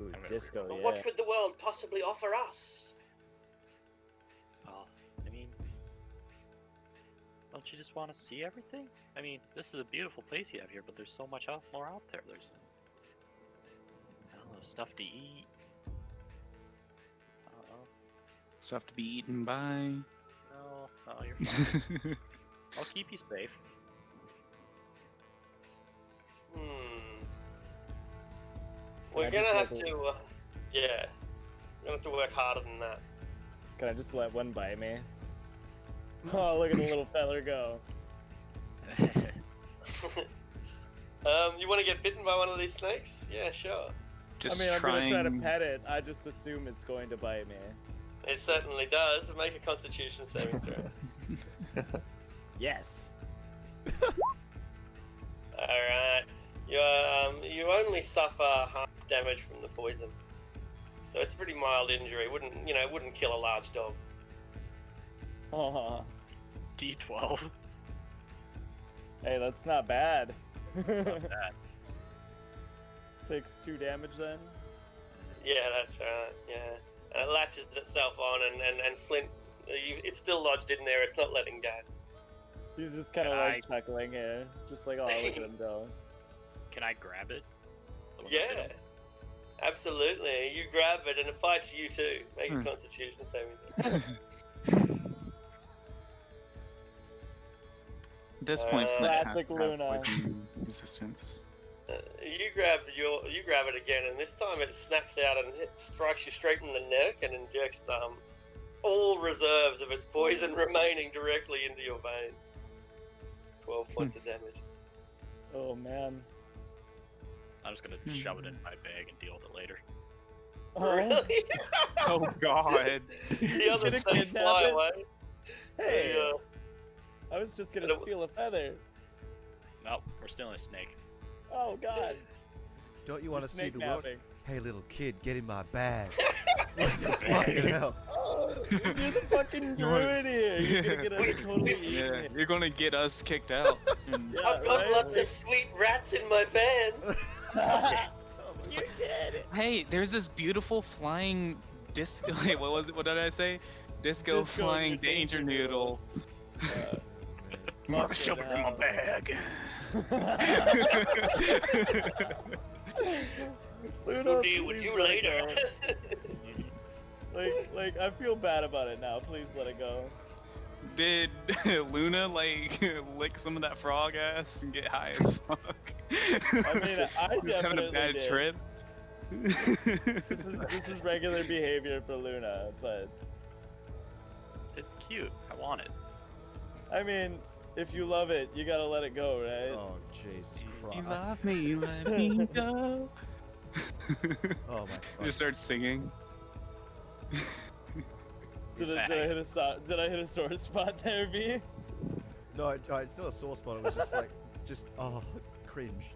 Ooh, I'm gonna disco, But yeah. what could the world possibly offer us? Oh, I mean, don't you just want to see everything? I mean, this is a beautiful place you have here, but there's so much more out there. There's, I don't know, stuff to eat. I don't know. Stuff to be eaten by. No, you're fine. I'll keep you safe. We're I gonna just have let to, yeah, we're gonna have to work harder than that. Can I just let one bite me? Oh, look at the little feller go. You want to get bitten by one of these snakes? Yeah, sure. Just I mean, I'm trying. gonna try to pet it. I just assume it's going to bite me. It certainly does. Make a Constitution saving throw. Yes. All right. You only suffer half damage from the poison, so it's a pretty mild injury. Wouldn't kill a large dog. Oh, D12. hey, that's not bad. Not bad. Takes 2 damage then. Yeah, that's right. Yeah, and it latches itself on, and Flint, it's still lodged in there. It's not letting go. He's just kind of Can like chuckling here, just like, oh, look at him go. Can I grab it? Yeah, absolutely. You grab it, and it bites you too. Make a Constitution saving throw. At this point, Flint has Classic to have Luna. poison resistance. You grab it again, and this time it snaps out and strikes you straight in the neck and injects all reserves of its poison remaining directly into your veins. 12 points of damage. Oh man. I'm just gonna shove it in my bag and deal with it later. Oh. Really? Oh God! The other Gonna things kidnap fly it? away. Hey, I was just gonna And it- steal a feather. Nope, we're still in a snake. Oh god. Don't you want to You're see snake the world? napping. Hey, little kid, get in my bag. Bag. hell? Oh, you're the fucking You wanna- druid here. You're gonna get us totally eaten. Yeah, here. you're gonna get us kicked out. Yeah, I've got right? lots of sweet rats in my van. You did it. Hey, there's this beautiful flying disco. Wait, what was it? What did I say? Disco, Disco flying danger danger noodle. Uh, I'm gonna fucking shove it in my hell. bag. Luna, We'll deal with please you let it later. go. Like, I feel bad about it now. Please let it go. Did Luna like lick some of that frog ass and get high as fuck? I mean, I Just having a definitely bad did. trip. This is regular behavior for Luna, but It's cute. I want it. I mean, if you love it, you gotta let it go, right? Oh, Jesus You Christ. love me, let me go. Oh, my Just start singing. Did I hit a sore spot there, V? No, it's not a sore spot. It was just like, oh, cringe.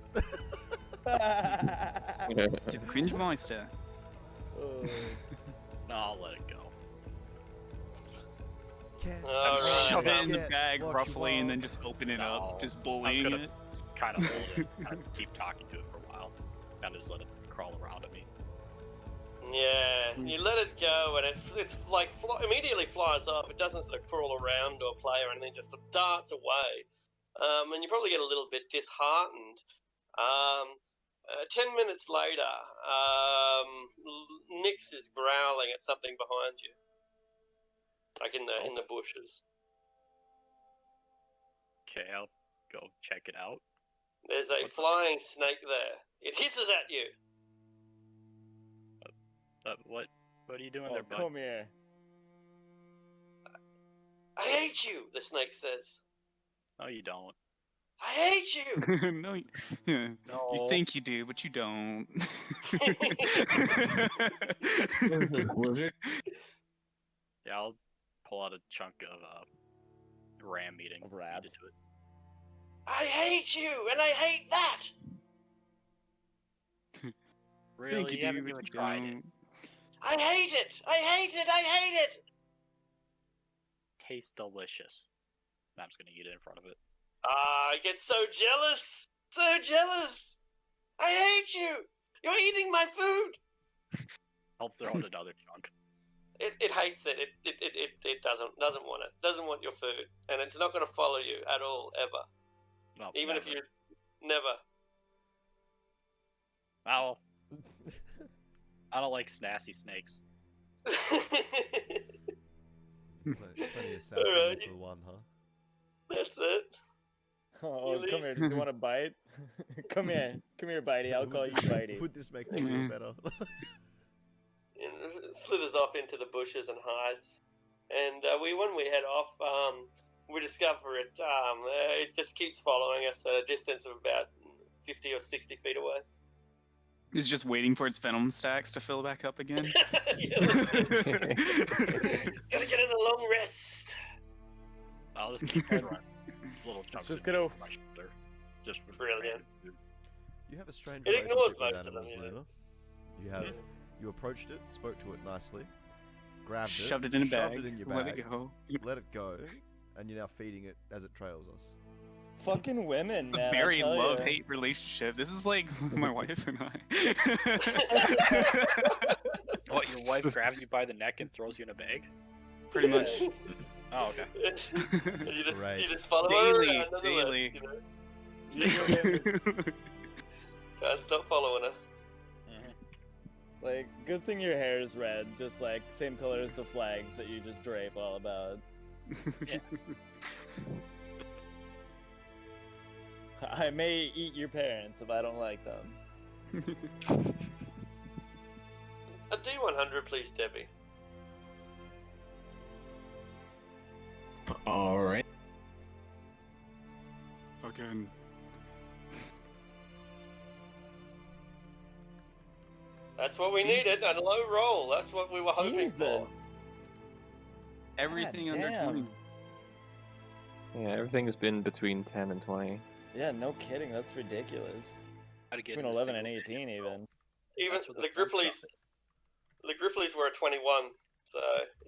To cringe monster. Oh. No, I'll let it go. Can't All right. Shove it in the Get bag what you roughly and then want. just open it No, up, just bullying gonna- it. Kind of hold it. Kind of keep talking to it for a while. Kind of just let it crawl around at me. Yeah, you let it go, and it's like immediately flies off. It doesn't sort of crawl around or play or anything; just darts away. And you probably get a little bit disheartened. 10 minutes later, Nyx is growling at something behind you, like in the bushes. Okay, I'll go check it out. There's a flying snake there. It hisses at you. What are you doing Oh, there, bud? come here. I hate you, the snake says. No, you don't. I hate you. No, you No. think you do, but you don't. Blizzard. Yeah, I'll pull out a chunk of ram meeting. Of feed rab. it to it. I hate you, and I hate that. Really? You haven't even tried it. I hate it. I hate it. I hate it. Tastes delicious. And I'm just gonna eat it in front of it. I get so jealous. So jealous. I hate you. You're eating my food. I'll throw in another chunk. It hates it. It doesn't want it. Doesn't want your food, and it's not going to follow you at all ever. No, Even if never. you never. Oh, I don't like snassy snakes. Plenty of sassy Alright. for one, huh? That's it. Oh, You come here. Do you want a bite? Come here, Bitey. I'll call you Bitey. Would this make me feel better? And slithers off into the bushes and hides. And when we head off, we discover it just keeps following us at a distance of about 50 or 60 feet away. It's just waiting for its venom stacks to fill back up again. Yeah, that's it. Gotta get in a long rest. I'll just keep on running. Little chunks. just of gonna- meat on my shoulder. Just for Brilliant. random food. You have a strange It ignores relationship with most of them, animals, yeah. Luna. You approached it, spoke to it nicely, grabbed Shoved it in a bag. shoved it in your Let bag, it go. let it go, and you're now feeding it as it trails us. Fucking women, It's a man. very I tell ya. love-hate relationship. This is like my wife and I. What, your wife grabs you by the neck and throws you in a bag? Pretty much. Oh, okay. Great. You just follow Daily, her around daily. You know? Can't stop following her. Like, good thing your hair is red, just like same color as the flags that you just drape all about. Yeah. I may eat your parents if I don't like them. A D100, please, Debbie. All right. Again. That's what we Jesus. needed, a low roll. That's what we were hoping Jesus. for. Everything God under damn. 20. Yeah, everything's been between 10 and 20. Yeah, no kidding. That's ridiculous. Gotta get Between into 11 and single 18 digit even. roll. Even That's what the fun Gripplies, stuff is. the Gripplies were a 21, so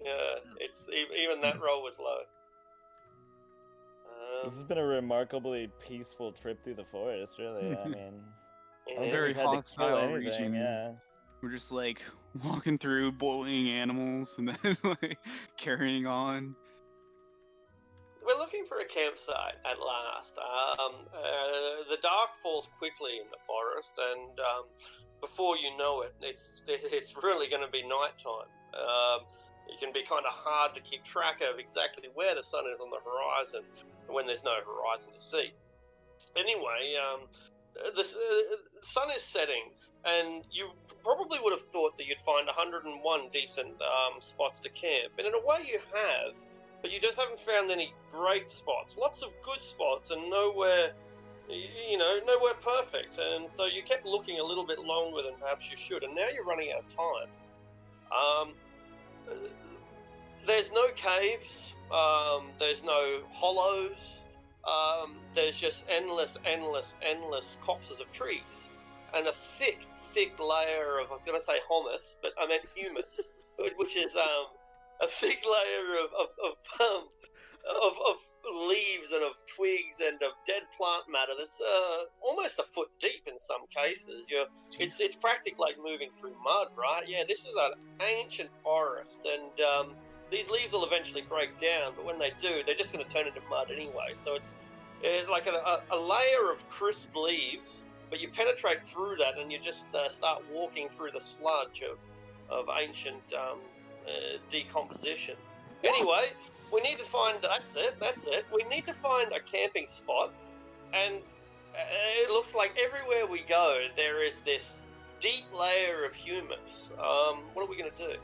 yeah, it's even that roll was low. This has been a remarkably peaceful trip through the forest, really. I mean, I don't think Very we've had to kill hostile anything, region. yeah. We're just like walking through, bullying animals, and then like carrying on. We're looking for a campsite at last. The dark falls quickly in the forest, and before you know it, it's really going to be nighttime. It can be kind of hard to keep track of exactly where the sun is on the horizon when there's no horizon to see. Anyway, the sun is setting, and you probably would have thought that you'd find 101 decent spots to camp, and in a way you have. But you just haven't found any great spots. Lots of good spots and nowhere perfect. And so you kept looking a little bit longer than perhaps you should. And now you're running out of time. There's no caves. There's no hollows. There's just endless copses of trees. And a thick layer of, I was going to say humus, but I meant humus, which is... a thick layer of leaves and of twigs and of dead plant matter that's almost a foot deep in some cases. It's practically like moving through mud, right? Yeah, this is an ancient forest, and these leaves will eventually break down, but when they do, they're just going to turn into mud anyway. So it's like a layer of crisp leaves, but you penetrate through that and you just start walking through the sludge of ancient... decomposition. Anyway, we need to find... That's it. We need to find a camping spot, and it looks like everywhere we go, there is this deep layer of humus. What are we going to do?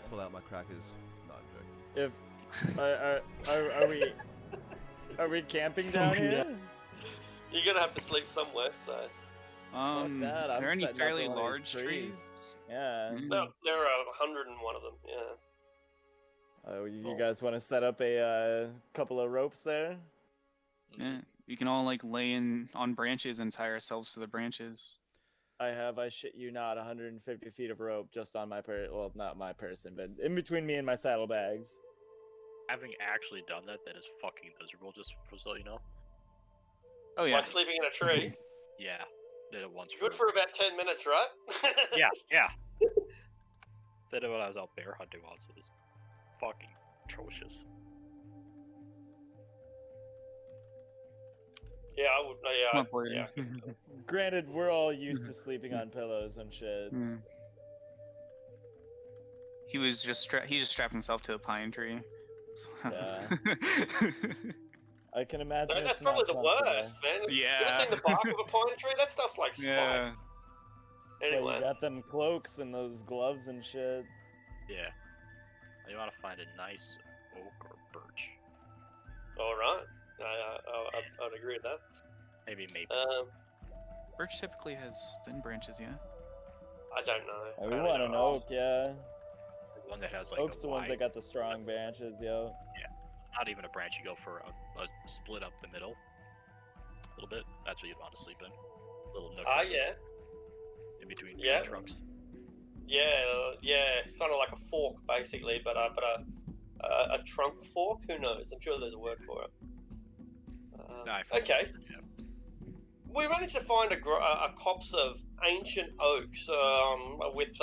Pull out my crackers. No, I'm joking. If are we camping down here? You're going to have to sleep somewhere, so... that. I'm Are there any setting up fairly in one of these large trees? Yeah. Mm. No, there are 101 of them. Yeah. You guys want to set up a couple of ropes there? Yeah, we can all like lay in on branches and tie ourselves to the branches. I shit you not, 150 feet of rope just on my well, not my person, but in between me and my saddlebags. Having actually done that, that is fucking miserable. Just so you know. Oh yeah. Like sleeping in a tree. Yeah, did it once. Good for about 10 minutes, right? Yeah. Did it when I was out bear hunting once. It was fucking atrocious. Yeah, I would. Come on, boy. Yeah. Granted, we're all used to sleeping on pillows and shit. Mm. He was just he just strapped himself to a pine tree. Yeah. I can imagine That's it's probably not the comfortable. worst, man. You Yeah. ever seen the bark of a pine tree? That stuff's like spikes. Yeah. That's why Anyway. you got them cloaks and those gloves and shit. Yeah. You want to find a nice oak or birch. All right. I'd agree with that. Maybe. Birch typically has thin branches, yeah. I don't know. We want an oak, yeah. One that has like Oak's a the ones that wide- got the strong branches, yo. not even a branch. You go for a split up the middle, a little bit. That's what you'd want to sleep in. Little nook. Yeah. In between Yeah. tree trunks. Yeah. It's kind of like a fork, basically, but a trunk fork. Who knows? I'm sure there's a word for it. Okay. Yeah. We managed to find a copse of ancient oaks with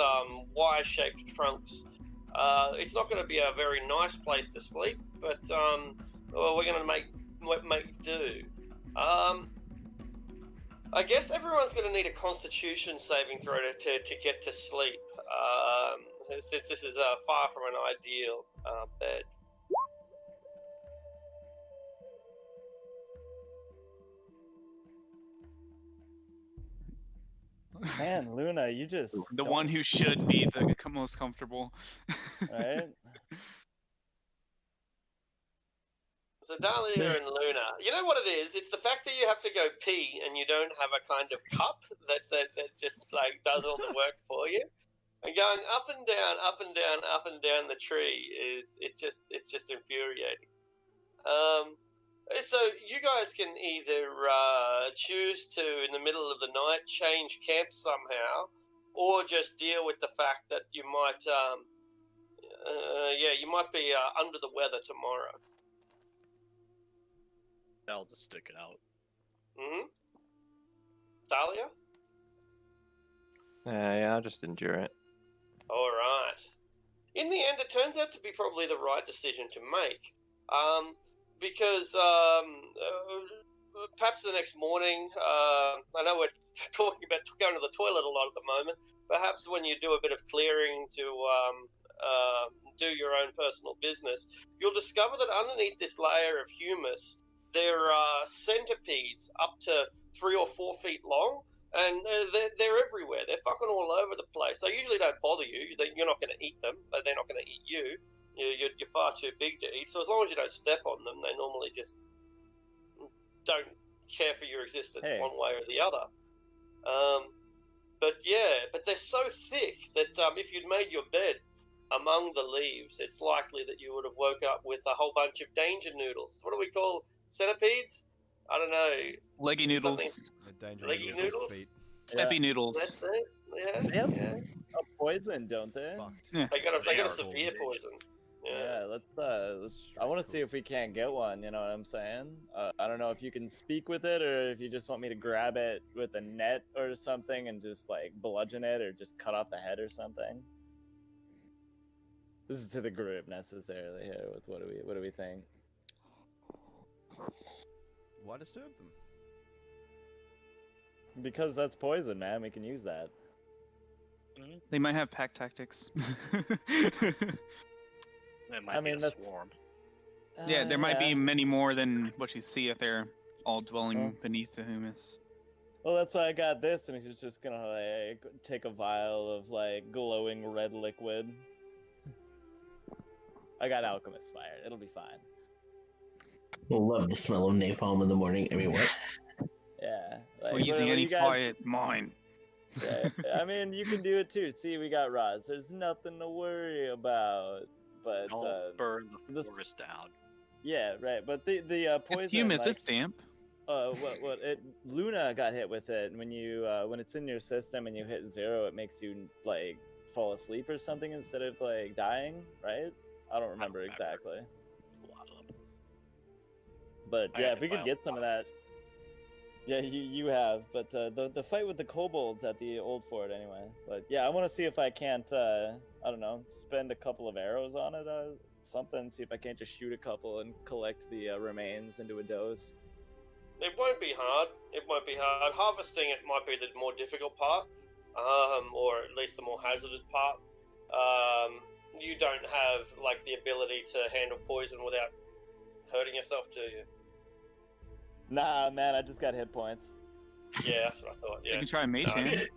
wire-shaped trunks. It's not going to be a very nice place to sleep, but we're going to make do. I guess everyone's going to need a Constitution saving throw to get to sleep, since this is far from an ideal bed. Man, Luna, you just The don't- one who should be the most comfortable. right? So Dahlia and Luna, you know what it is? It's the fact that you have to go pee and you don't have a kind of cup that just like does all the work for you. And going up and down, up and down, up and down the tree it's just infuriating. So you guys can either choose to, in the middle of the night, change camps somehow, or just deal with the fact that you might, you might be under the weather tomorrow. I'll just stick it out. Mm-hmm. Dahlia? Yeah, I'll just endure it. All right. In the end, it turns out to be probably the right decision to make. Because perhaps the next morning, I know we're talking about going to the toilet a lot at the moment. Perhaps when you do a bit of clearing to do your own personal business, you'll discover that underneath this layer of humus, there are centipedes up to 3 or 4 feet long, and they're everywhere. They're fucking all over the place. They usually don't bother you. You're not going to eat them. They're not going to eat you. You're far too big to eat. So as long as you don't step on them, they normally just don't care for your existence one way or the other. But they're so thick that if you'd made your bed among the leaves, it's likely that you would have woke up with a whole bunch of danger noodles. What do we call centipedes? I don't know. Leggy noodles. The danger Leggy noodles noodles? feet. Steppy noodles. That's it. Yeah. Yep. Yeah. A poison, don't they? Fucked. Yeah. They got a They are severe poison. Yeah, let's I want to see if we can't get one, you know what I'm saying? I don't know if you can speak with it or if you just want me to grab it with a net or something and just like bludgeon it or just cut off the head or something. This is to the group necessarily here with what do we think? Why disturb them? Because that's poison, man. We can use that. They might have pack tactics. It might I be mean, a that's- swarm. Yeah, there might be Yeah. many more than what you see if they're all dwelling beneath the humus. Well, that's why I got this, and he's just gonna like take a vial of like glowing red liquid. I got alchemist fire. It'll be fine. Love the smell of napalm in the morning. I mean, what? Yeah. Freeze what do any you guys? fire, it's mine. Yeah, I mean, you can do it too. See, we got rods. There's nothing to worry about. But Don't burn the this- forest down. yeah, right. But the poison. It's humus, like, it's damp. Luna got hit with it, and when it's in your system and you hit 0, it makes you like fall asleep or something instead of like dying, right? I don't remember exactly. A lot of them. But I yeah, got if we hit by could a get some of that. Yeah, you have, but the fight with the kobolds at the old fort anyway. But yeah, I want to see if I can't I don't know, spend a couple of arrows on it, something. See if I can't just shoot a couple and collect the remains into a dose. It won't be hard. It won't be hard. Harvesting it might be the more difficult part, or at least the more hazardous part. You don't have like the ability to handle poison without hurting yourself, do you? Nah, man, I just got hit points. Yeah, that's what I thought. You Yeah. can try Mage No, Hand.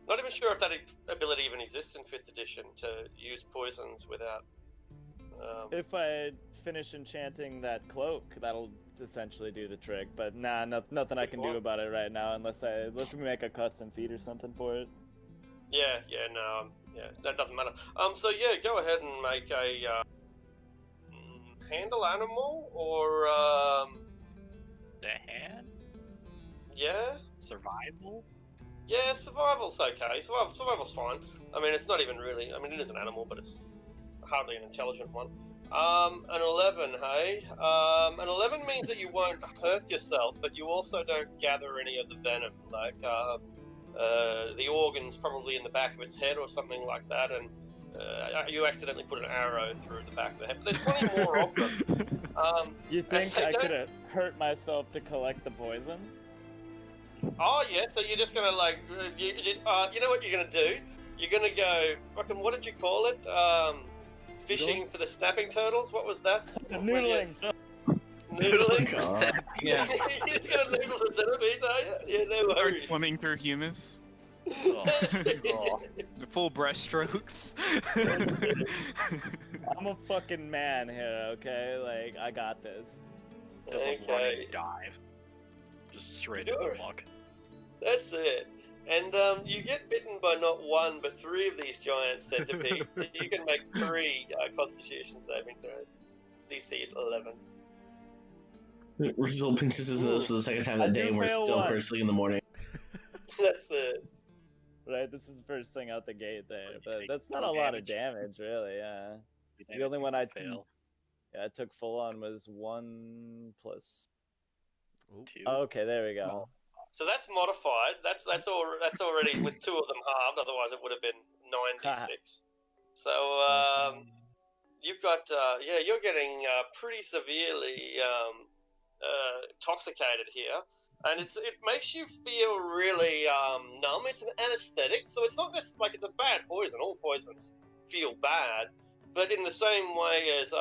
Not even sure if that ability even exists in 5th edition to use poisons without. If I finish enchanting that cloak, that'll essentially do the trick. But nah, nothing I can do about it right now unless we make a custom feat or something for it. Yeah, that doesn't matter. So yeah, go ahead and make a handle animal or The hand? yeah. Survival? Yeah, survival's okay. Survival's fine. I mean, it's not even really. I mean, it is an animal, but it's hardly an intelligent one. An 11, hey? An 11 means that you won't hurt yourself, but you also don't gather any of the venom. Like, the organ's probably in the back of its head or something like that, and you accidentally put an arrow through the back of the head. But there's plenty more of them. You think I don't- could have hurt myself to collect the poison? Oh yeah, so you're just gonna like, you know what you're gonna do? You're gonna go, fucking, what did you call it? Fishing for the snapping turtles? What was that? Noodling. Noodling? Yeah. You're just gonna noodle the centipedes, are you? Yeah, no Start worries. swimming through humus. That's it. The full breaststrokes. I'm a fucking man here, okay? Like, I got this. Doesn't run Okay. and dive. Just straight Sure. into the muck. That's it. And you get bitten by not one, but 3 of these giant centipedes. So you can make 3 Constitution saving throws. DC 11. We're still pinches this is the second time I that do day, and we're fail still one. first thing in the morning. That's it. Right, this is the first thing out the gate there, You but take that's not full a lot of damage. damage, really. Yeah, You the only one I fail. yeah I took full on was 1 plus. Ooh. 2. Oh, okay, there we go. So that's modified. That's already with 2 of them halved. Otherwise, it would have been 9d6. So you've got you're getting pretty severely intoxicated here, and it makes you feel really numb. It's an anesthetic, so it's not just like it's a bad poison. All poisons feel bad, but in the same way as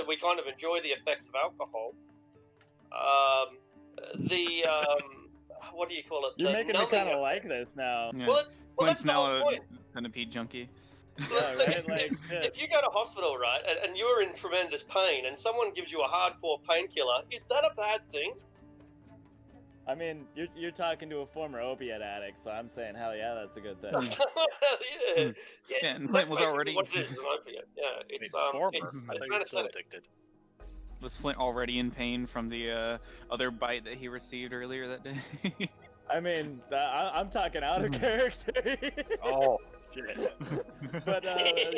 we kind of enjoy the effects of alcohol. What do you call it? You're The making me numbing kind of effect. like this now. Yeah. Well, Clint's that's the now whole a point. centipede junkie. Yeah, right. Like, If you go to hospital, right, and you're in tremendous pain, and someone gives you a hardcore painkiller, is that a bad thing? I mean, you're talking to a former opiate addict, so I'm saying, hell yeah, that's a good thing. Yeah, Yeah, and that's Clint was basically already- what it is, an opiate. Yeah, it's former. it's I thought you were still anesthetic. addicted. Was Flint already in pain from the other bite that he received earlier that day? I mean, I'm talking out of character. Oh, shit. But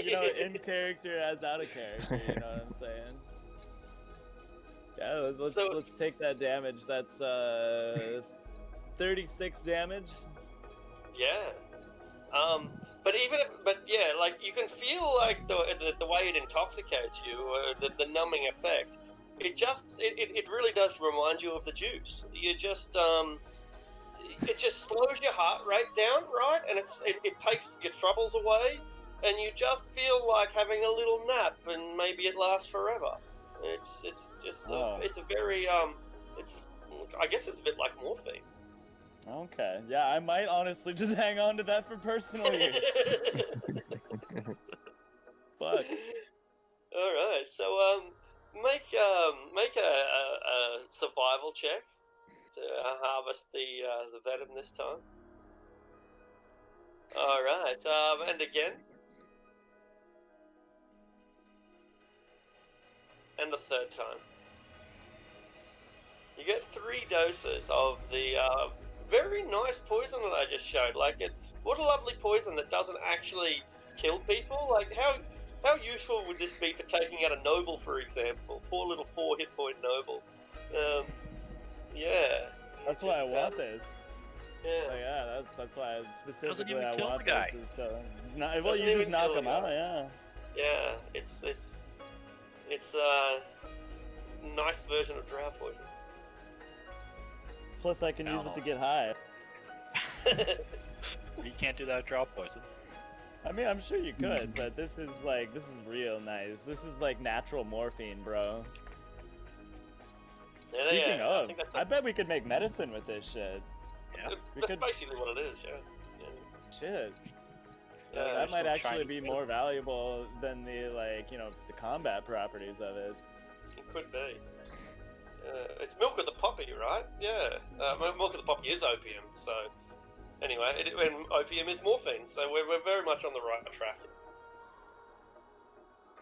you know, in character as out of character. You know what I'm saying? Yeah, let's take that damage. That's 36 damage. Yeah. But yeah, like you can feel like the way it intoxicates you, the numbing effect. It really does remind you of the juice. You just it just slows your heart rate down, right? And it takes your troubles away, and you just feel like having a little nap, and maybe it lasts forever. It's just it's a very I guess it's a bit like morphine. Okay. Yeah, I might honestly just hang on to that for personal use. Fuck. All right, so make a survival check to harvest the venom this time. All right, and again, and the third time. You get 3 doses of the very nice poison that I just showed. What a lovely poison that doesn't actually kill people. Like, how useful would this be for taking out a noble, for example? Poor little 4 hit point noble. Yeah. That's why I want this. Yeah. Like, yeah, that's why specifically even I kill want the guy. this. So, well, Doesn't you just even knock kill him the out, guy. yeah. Yeah. It's nice version of drought poison. Plus, I can use it to get high. You can't do that with drought poison. I mean, I'm sure you could, but this is real nice. This is like natural morphine, bro. Yeah, Speaking I of, think that's I bet we could make medicine with this shit. Yeah. We that's could- basically what it is. Yeah. Shit. Yeah, that there's might no actually shiny be poison. more valuable than the the combat properties of it. It could be. It's milk of the poppy, right? Yeah. Milk of the poppy is opium, so anyway, and opium is morphine, so we're very much on the right track.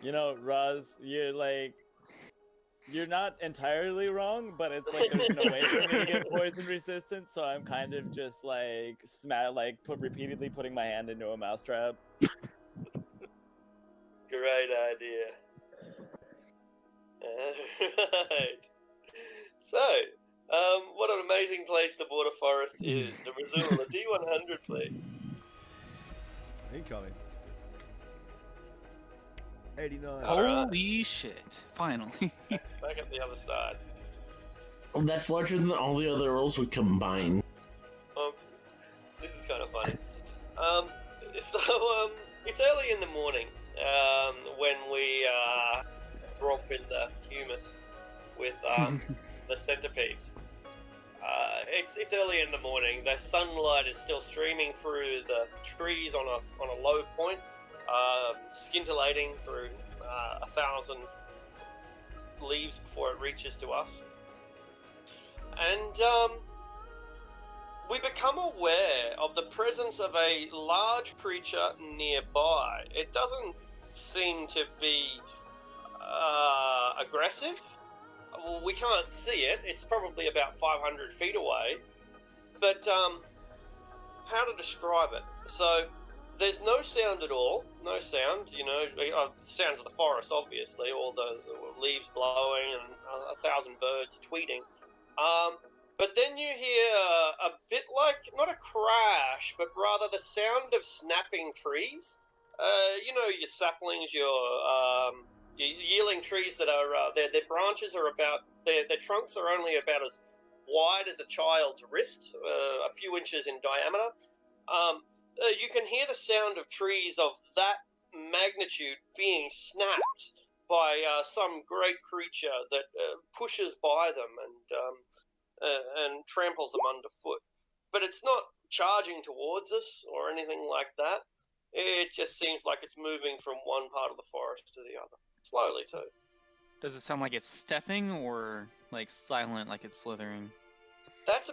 You know, Roz, you're not entirely wrong, but it's like there's no way for me to get poison resistant, so I'm kind of just like repeatedly putting my hand into a mousetrap. Great idea. Right. So, what an amazing place the Border Forest is. The Razul, a D100, please. Incoming. 89. Holy shit! Finally. Back up the other side. That's larger than all the other rolls would combine. This is kind of funny. It's early in the morning when we romp in the humus with the centipedes. It's early in the morning. The sunlight is still streaming through the trees on a low point, scintillating through 1,000 leaves before it reaches to us. And we become aware of the presence of a large creature nearby. It doesn't seem to be aggressive. Well, we can't see it. It's probably about 500 feet away. But how to describe it? So there's no sound at all. No sound. Sounds of the forest, obviously. All the leaves blowing and 1,000 birds tweeting. But then you hear a bit like, not a crash, but rather the sound of snapping trees. Your saplings, your yearling trees that are, their branches are about, their trunks are only about as wide as a child's wrist, a few inches in diameter. You can hear the sound of trees of that magnitude being snapped by some great creature that pushes by them and tramples them underfoot. But it's not charging towards us or anything like that. It just seems like it's moving from one part of the forest to the other. Slowly, too. Does it sound like it's stepping or like silent, like it's slithering? That's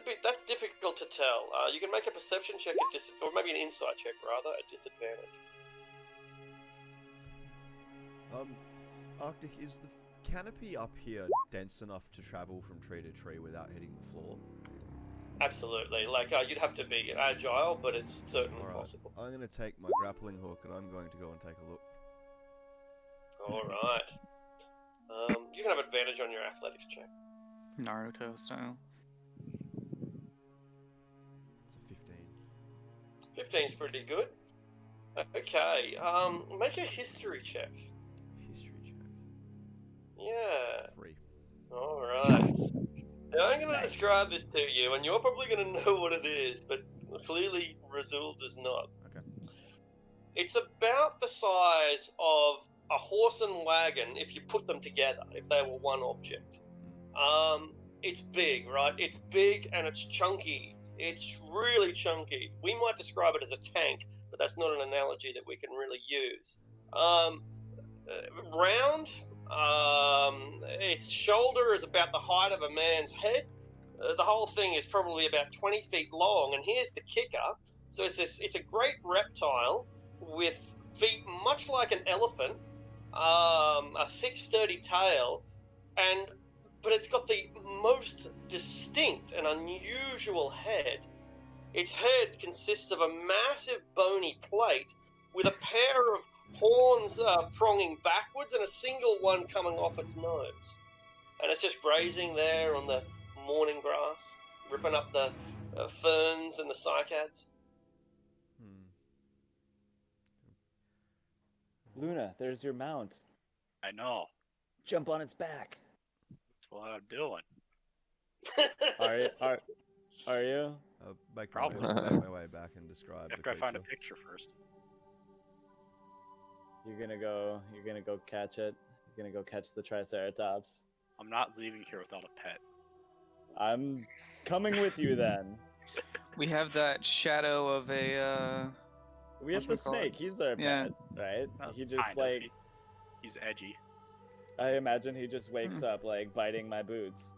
difficult to tell. You can make a perception check or maybe an insight check, rather, at disadvantage. Arctic, is the canopy up here dense enough to travel from tree to tree without hitting the floor? Absolutely. You'd have to be agile, but it's certainly possible. I'm going to take my grappling hook and I'm going to go and take a look. Alright. You can have advantage on your athletics check. Naruto style. It's a 15. 15's pretty good. Okay, make a history check. History check. Yeah. 3. Alright. Now I'm going to describe this to you, and you're probably going to know what it is, but clearly Razul does not. Okay. It's about the size of a horse and wagon if you put them together, if they were one object. It's big, right? It's big and it's chunky. It's really chunky. We might describe it as a tank, but that's not an analogy that we can really use. Round. Its shoulder is about the height of a man's head. The whole thing is probably about 20 feet long, and here's the kicker. So it's a great reptile with feet much like an elephant, a thick, sturdy tail, but it's got the most distinct and unusual head. Its head consists of a massive bony plate with a pair of horns pronging backwards and a single one coming off its nose. And it's just grazing there on the morning grass, ripping up the ferns and the cycads. Hmm. Luna, there's your mount. I know. Jump on its back. That's what I'm doing. Are you? I'll make Probably. my way back and describe the After I creature. find a picture first. You're gonna go catch it. You're gonna go catch the Triceratops. I'm not leaving here without a pet. I'm coming with you then. We have that shadow of a. We have the snake. He's our Yeah. pet, right? He just Kind of. like He's edgy. I imagine he just wakes up like biting my boots.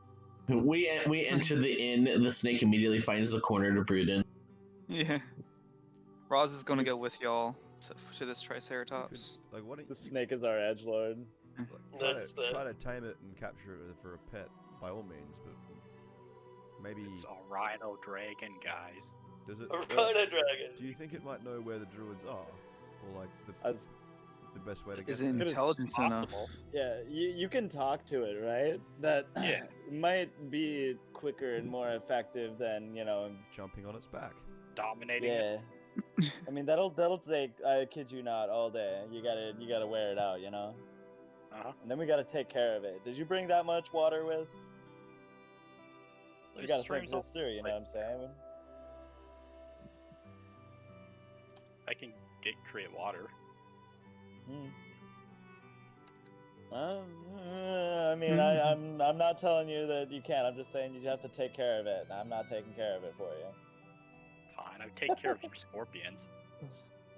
We enter the inn. The snake immediately finds the corner to brood in. Yeah. Roz is gonna go He's- with y'all to this Triceratops. Like, what? The snake is our edgelord. Try to tame it and capture it for a pet, by all means. But maybe It's a rhino dragon, guys. does it? A rhino dragon. Do you think it might know where the druids are, or like As the best way to get Is there? it Good as intelligence enough? possible. yeah, you can talk to it, right? That Yeah. might be quicker and more effective than Jumping on its back. Dominating it. Yeah. I mean that'll take, I kid you not, all day. You gotta wear it out, Uh-huh. And then we gotta take care of it. Did you bring that much water with? You There's gotta think streams this through, you know what I'm saying? I can create water. Hmm. I mean, I'm not telling you that you can't. I'm just saying you have to take care of it. I'm not taking care of it for you. Fine, I take care of your scorpions.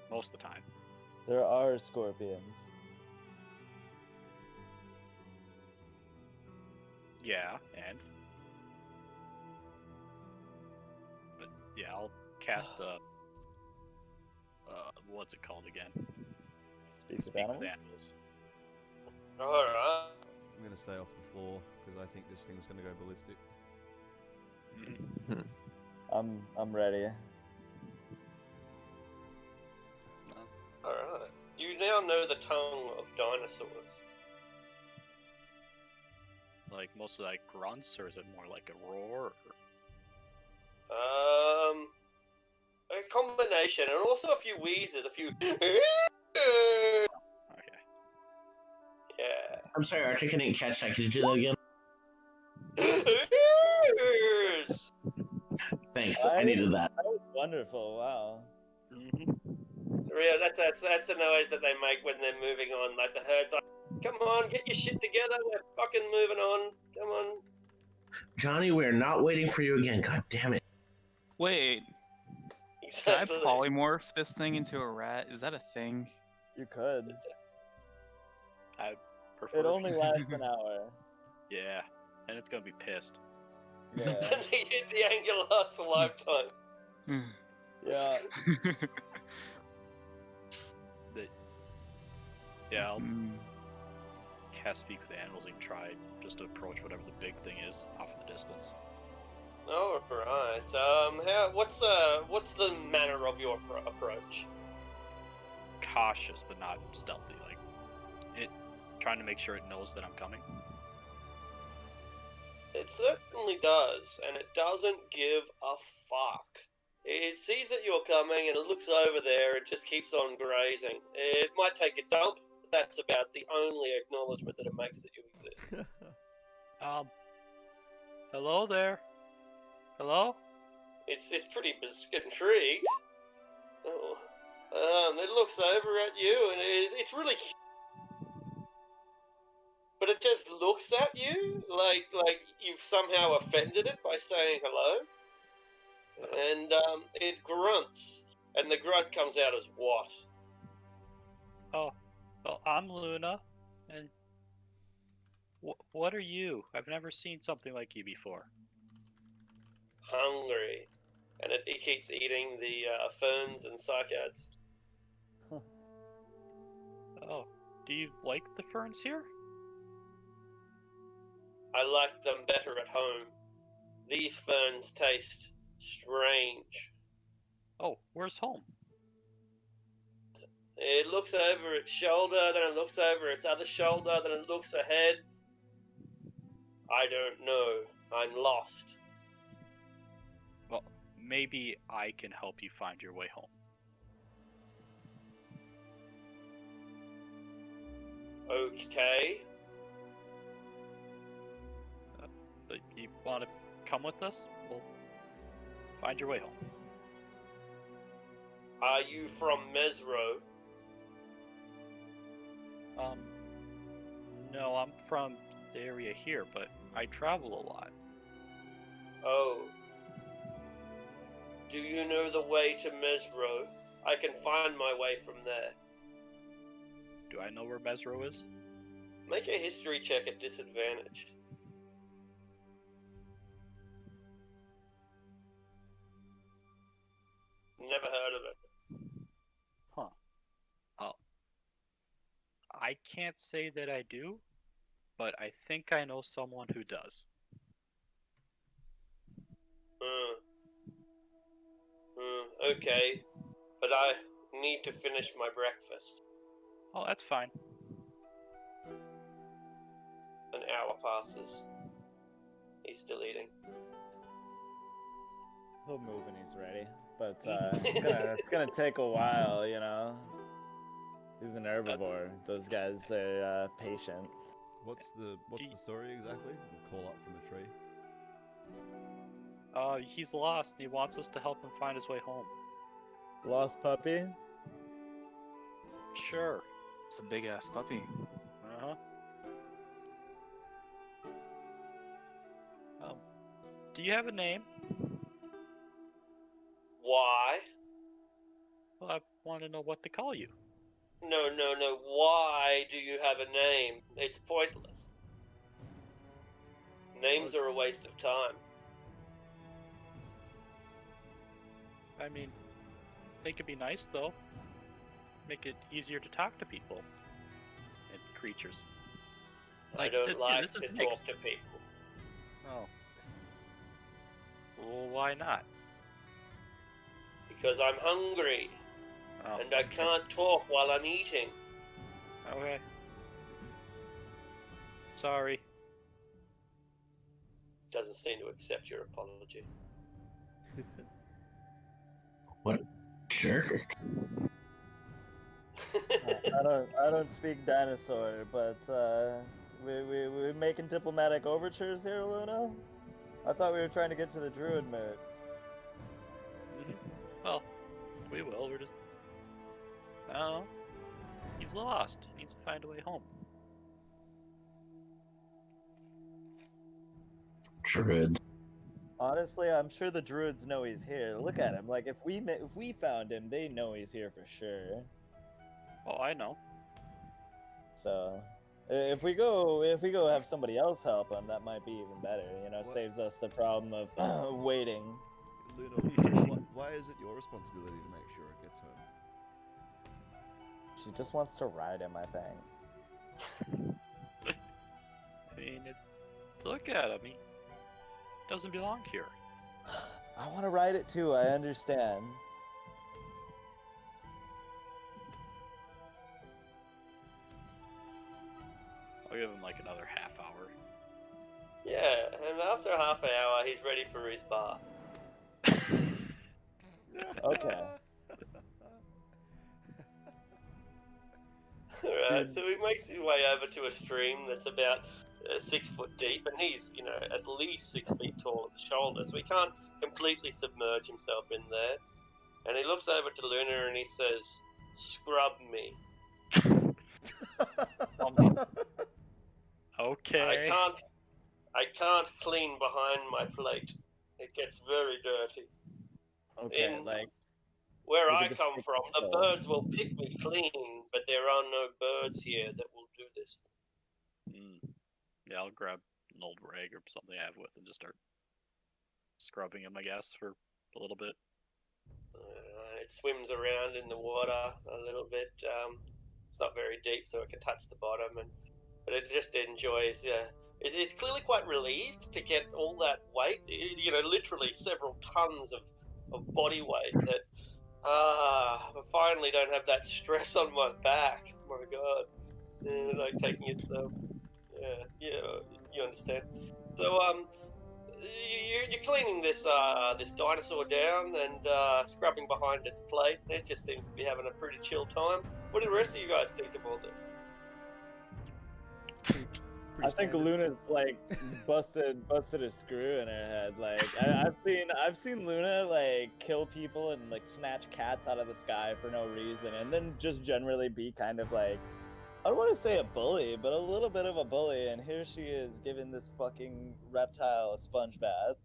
Most of the time. There are scorpions. Yeah, and? But yeah, I'll cast the... what's it called again? Speak with Speak animals. with animals. Alright. I'm gonna stay off the floor because I think this thing's gonna go ballistic. Mhm. I'm ready. Alright. You now know the tongue of dinosaurs. Like, mostly like grunts, or is it more like a roar? A combination, and also a few wheezes, a few. Okay. Yeah. I'm sorry, Archie, I didn't catch that. Could you do that again? Thanks. I needed that. That was wonderful. Wow. Mm-hmm. So yeah, that's the noise that they make when they're moving on. Like the herd's like, "Come on, get your shit together. We're fucking moving on. Come on." Johnny, we're not waiting for you again. God damn it. Wait, Exactly. can I polymorph this thing into a rat? Is that a thing? You could. I prefer. It only lasts an hour. Yeah, and it's gonna be pissed. Yeah. the anger lasts a lifetime. Yeah. Yeah, I'll Mm. cast Speak with Animals and try just to approach whatever the big thing is off in the distance. All right. What's the manner of your approach? Cautious, but not stealthy. Like, it trying to make sure it knows that I'm coming. It certainly does, and it doesn't give a fuck. It sees that you're coming, and it looks over there and just keeps on grazing. It might take a dump, but that's about the only acknowledgement that it makes that you exist. Hello there. Hello? It's pretty intrigued. Oh. It looks over at you, and it's really cute. But it just looks at you like you've somehow offended it by saying hello. And it grunts, and the grunt comes out as what? Oh, well, I'm Luna, and what are you? I've never seen something like you before. hungry. And it keeps eating the ferns and cycads. Oh, do you like the ferns here? I like them better at home. These ferns taste strange. Oh, where's home? It looks over its shoulder, then it looks over its other shoulder, then it looks ahead. I don't know. I'm lost. Well, maybe I can help you find your way home. Okay. But you want to come with us? We'll find your way home. Are you from Mesro? No, I'm from the area here, but I travel a lot. Oh. Do you know the way to Mesro? I can find my way from there. Do I know where Mesro is? Make a history check at disadvantage. Never heard of it. Huh. Oh. I can't say that I do, but I think I know someone who does. Okay, but I need to finish my breakfast. Oh, that's fine. An hour passes. He's still eating. He'll move when he's ready, but it's gonna take a while, you know. He's an herbivore. Those guys are patient. What's the story exactly? We'll call up from a tree. He's lost and he wants us to help him find his way home. Lost puppy? Sure. It's a big ass puppy. Uh-huh. Do you have a name? Why? Well, I want to know what to call you. No. Why do you have a name? It's pointless. Names are a waste of time. I mean, they could be nice, though. Make it easier to talk to people and creatures. I don't this like is to mixed. talk to people. Oh. Well, why not? Because I'm hungry. Oh. And I can't talk while I'm eating. Okay. Sorry. Doesn't seem to accept your apology. What jerk? I don't speak dinosaur, but we making diplomatic overtures here, Luna? I thought we were trying to get to the druid moot. Well, we will. We're just. I don't know. He's lost. He needs to find a way home. Druid. Honestly, I'm sure the druids know he's here. Look at him. Like if we found him, they know he's here for sure. Oh, I know. So, if we go have somebody else help him, that might be even better. You know, saves us the problem of waiting. Luna, why is it your responsibility to make sure it gets home? She just wants to ride him, I think. I mean, look at him. He doesn't belong here. I want to ride it too. I understand. I'll give him like another half hour. Yeah, and after half an hour, he's ready for his bath. Okay. Alright, so he makes his way over to a stream that's about 6 foot deep, and he's, you know, at least 6 feet tall at the shoulder, so he can't completely submerge himself in there. And he looks over to Luna and he says, "Scrub me." Okay. I can't clean behind my plate. It gets very dirty. Okay, like Where we I could just come take from, this the pill. birds will pick me clean, but there are no birds here that will do this. Yeah, I'll grab an old rag or something I have with and just start scrubbing him, I guess, for a little bit. It swims around in the water a little bit. It's not very deep, so it can touch the bottom, but it just enjoys. It's clearly quite relieved to get all that weight. Literally several tons of body weight. That I finally don't have that stress on my back. My God, like taking it. Yeah, you understand. So you're cleaning this dinosaur down and scrubbing behind its plate. It just seems to be having a pretty chill time. What do the rest of you guys think of all this? I think Luna's like busted a screw in her head. Like I've seen Luna like kill people and like snatch cats out of the sky for no reason, and then just generally be kind of like, I don't want to say a bully, but a little bit of a bully. And here she is giving this fucking reptile a sponge bath.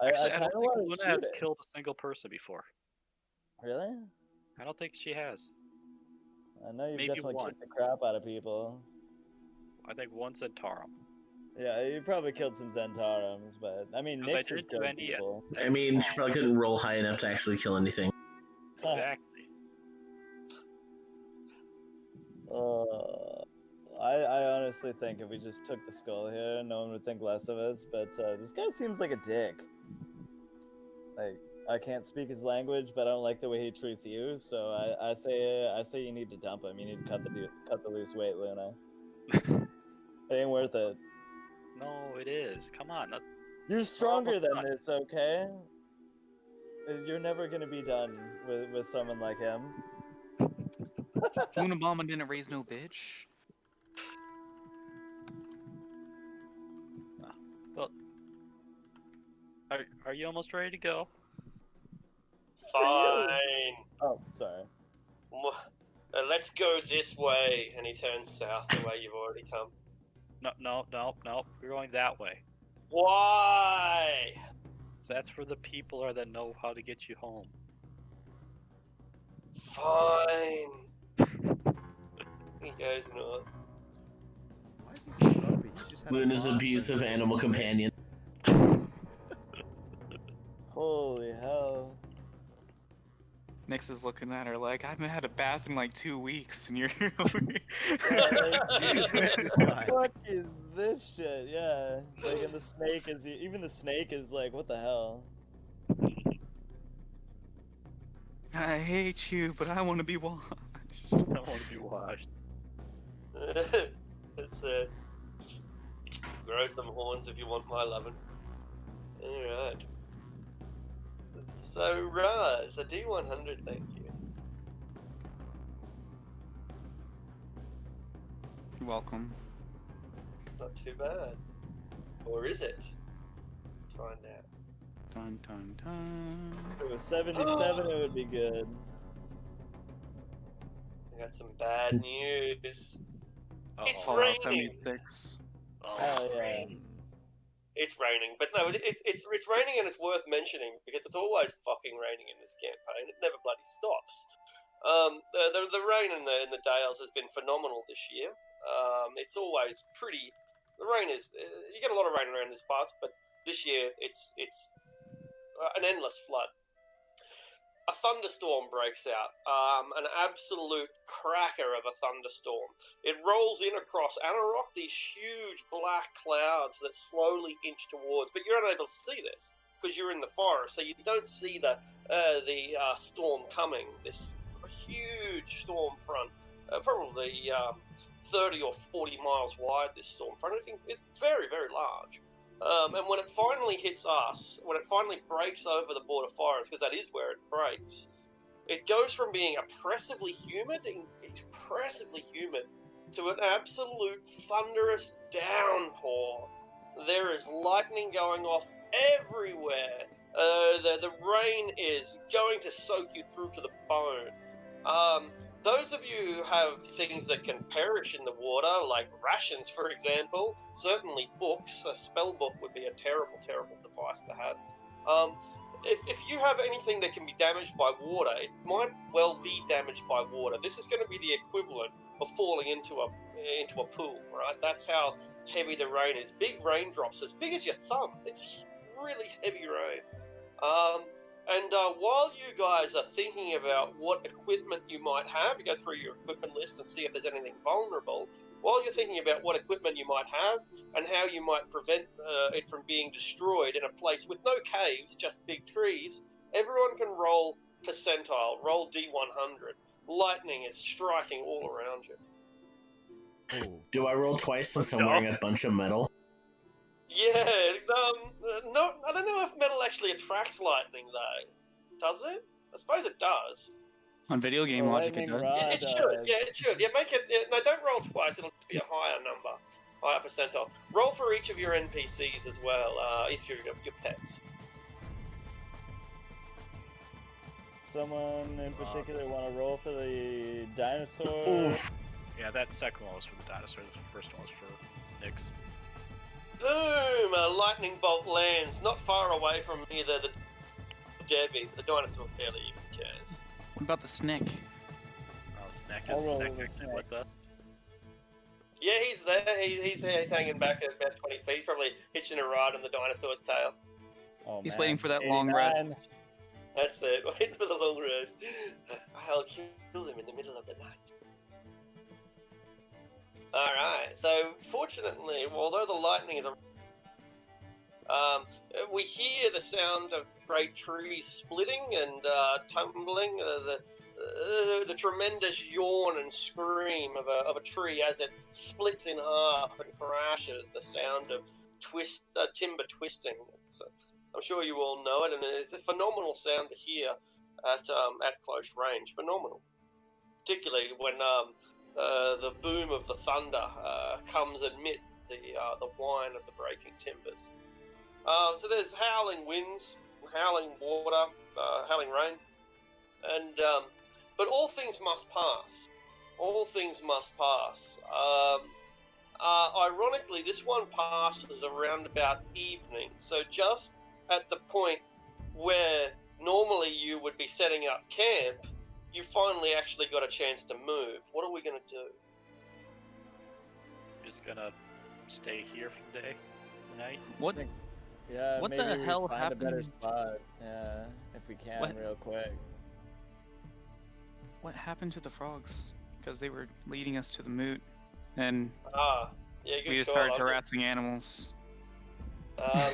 Actually, I I kind don't of think want to Luna shoot has it. killed a single person before. Really? I don't think she has. I know you've Maybe definitely one. kicked the crap out of people. I think one Zentarum. Yeah, you probably killed some Zentarums, but I mean, 'Cause I Nyx has didn't do killed any people. I mean, she probably couldn't roll high enough to actually kill anything. Exactly. I honestly think if we just took the skull here, no one would think less of us. But this guy seems like a dick. Like, I can't speak his language, but I don't like the way he treats you. So I say you need to dump him. You need to cut the loose weight, Luna. It ain't worth it. No, it is. Come on. You're stronger almost than done. this, okay? You're never gonna be done with someone like him. Luna Mama didn't raise no bitch. Well, are you almost ready to go? Fine. Oh, sorry. Let's go this way. And he turns south, the way you've already come. No. We're going that way. Why? So that's for the people that know how to get you home. Fine. He goes north. Why is he so grumpy? He's just had a Luna's bath abusive and- animal companion. Holy hell. Nyx is looking at her like, I haven't had a bath in like 2 weeks, and you're over here. You just met this guy. What is this shit? Yeah. Like, and the snake is even the snake is like, what the hell? I hate you, but I want to be washed. I want to be washed. It's grow some horns if you want my lovin'. Alright. So Raz, a D100, thank you. You're welcome. It's not too bad. Or is it? Let's find out. Dun dun dun. If it was 77, it would be good. I got some bad news. It's Fallout raining. 76. Hell yeah. It's raining, but no, it's raining, and it's worth mentioning because it's always fucking raining in this campaign. It never bloody stops. The rain in the Dales has been phenomenal this year. It's always pretty. The rain is you get a lot of rain around these parts, but this year it's an endless flood. A thunderstorm breaks out, an absolute cracker of a thunderstorm. It rolls in across Anarok, these huge black clouds that slowly inch towards, but you're unable to see this because you're in the forest, so you don't see the storm coming. This huge storm front, probably 30 or 40 miles wide, this storm front. It's very, very large. And when it finally hits us, when it finally breaks over the border forest, because that is where it breaks, it goes from being oppressively humid to an absolute thunderous downpour. There is lightning going off everywhere. The rain is going to soak you through to the bone. Those of you who have things that can perish in the water, like rations, for example, certainly books. A spell book would be a terrible, terrible device to have. if you have anything that can be damaged by water, it might well be damaged by water. This is going to be the equivalent of falling into a pool, right? That's how heavy the rain is. Big raindrops, as big as your thumb. It's really heavy rain. And while you guys are thinking about what equipment you might have, you go through your equipment list and see if there's anything vulnerable. While you're thinking about what equipment you might have and how you might prevent it from being destroyed in a place with no caves, just big trees, everyone can roll percentile, roll D100. Lightning is striking all around you. Oh, Do I roll twice since I'm wearing a bunch of metal? Yeah, no, I don't know if metal actually attracts lightning though. Does it? I suppose it does. On video game The logic, it lightning does. rod, It should. Yeah, it should. Yeah, make it. No, don't roll twice. It'll be a higher number, higher percentile. Roll for each of your NPCs as well. Each of your pets. Someone in particular want to roll for the dinosaur? Oof. Yeah, that second one was for the dinosaur. The first one was for Nyx. Boom! A lightning bolt lands not far away from either the Debbie. The dinosaur barely even cares. What about the snake? Oh, Snack I'll roll is with the actually snack. with us. Yeah, he's there. He's hanging back at about 20 feet, probably hitching a ride on the dinosaur's tail. Oh, He's man. waiting for that long 89. rest. That's it. Wait for the long rest. I'll kill him in the middle of the night. Alright, so fortunately, although the lightning is we hear the sound of great trees splitting and tumbling, the tremendous yawn and scream of a tree as it splits in half and crashes, the sound of timber twisting. I'm sure you all know it, and it's a phenomenal sound to hear at close range. Phenomenal. Particularly when the boom of the thunder comes amid the whine of the breaking timbers. So there's howling winds, howling water, howling rain, and but all things must pass. All things must pass. Ironically, this one passes around about evening, so just at the point where normally you would be setting up camp, you finally actually got a chance to move. What are we going to do? Just gonna stay here for the day, night. What? Yeah, What maybe the we hell find a better happened? spot. Yeah, if we can, What? real quick. What happened to the frogs? Because they were leading us to the moot, and Yeah, good we just call. started harassing animals.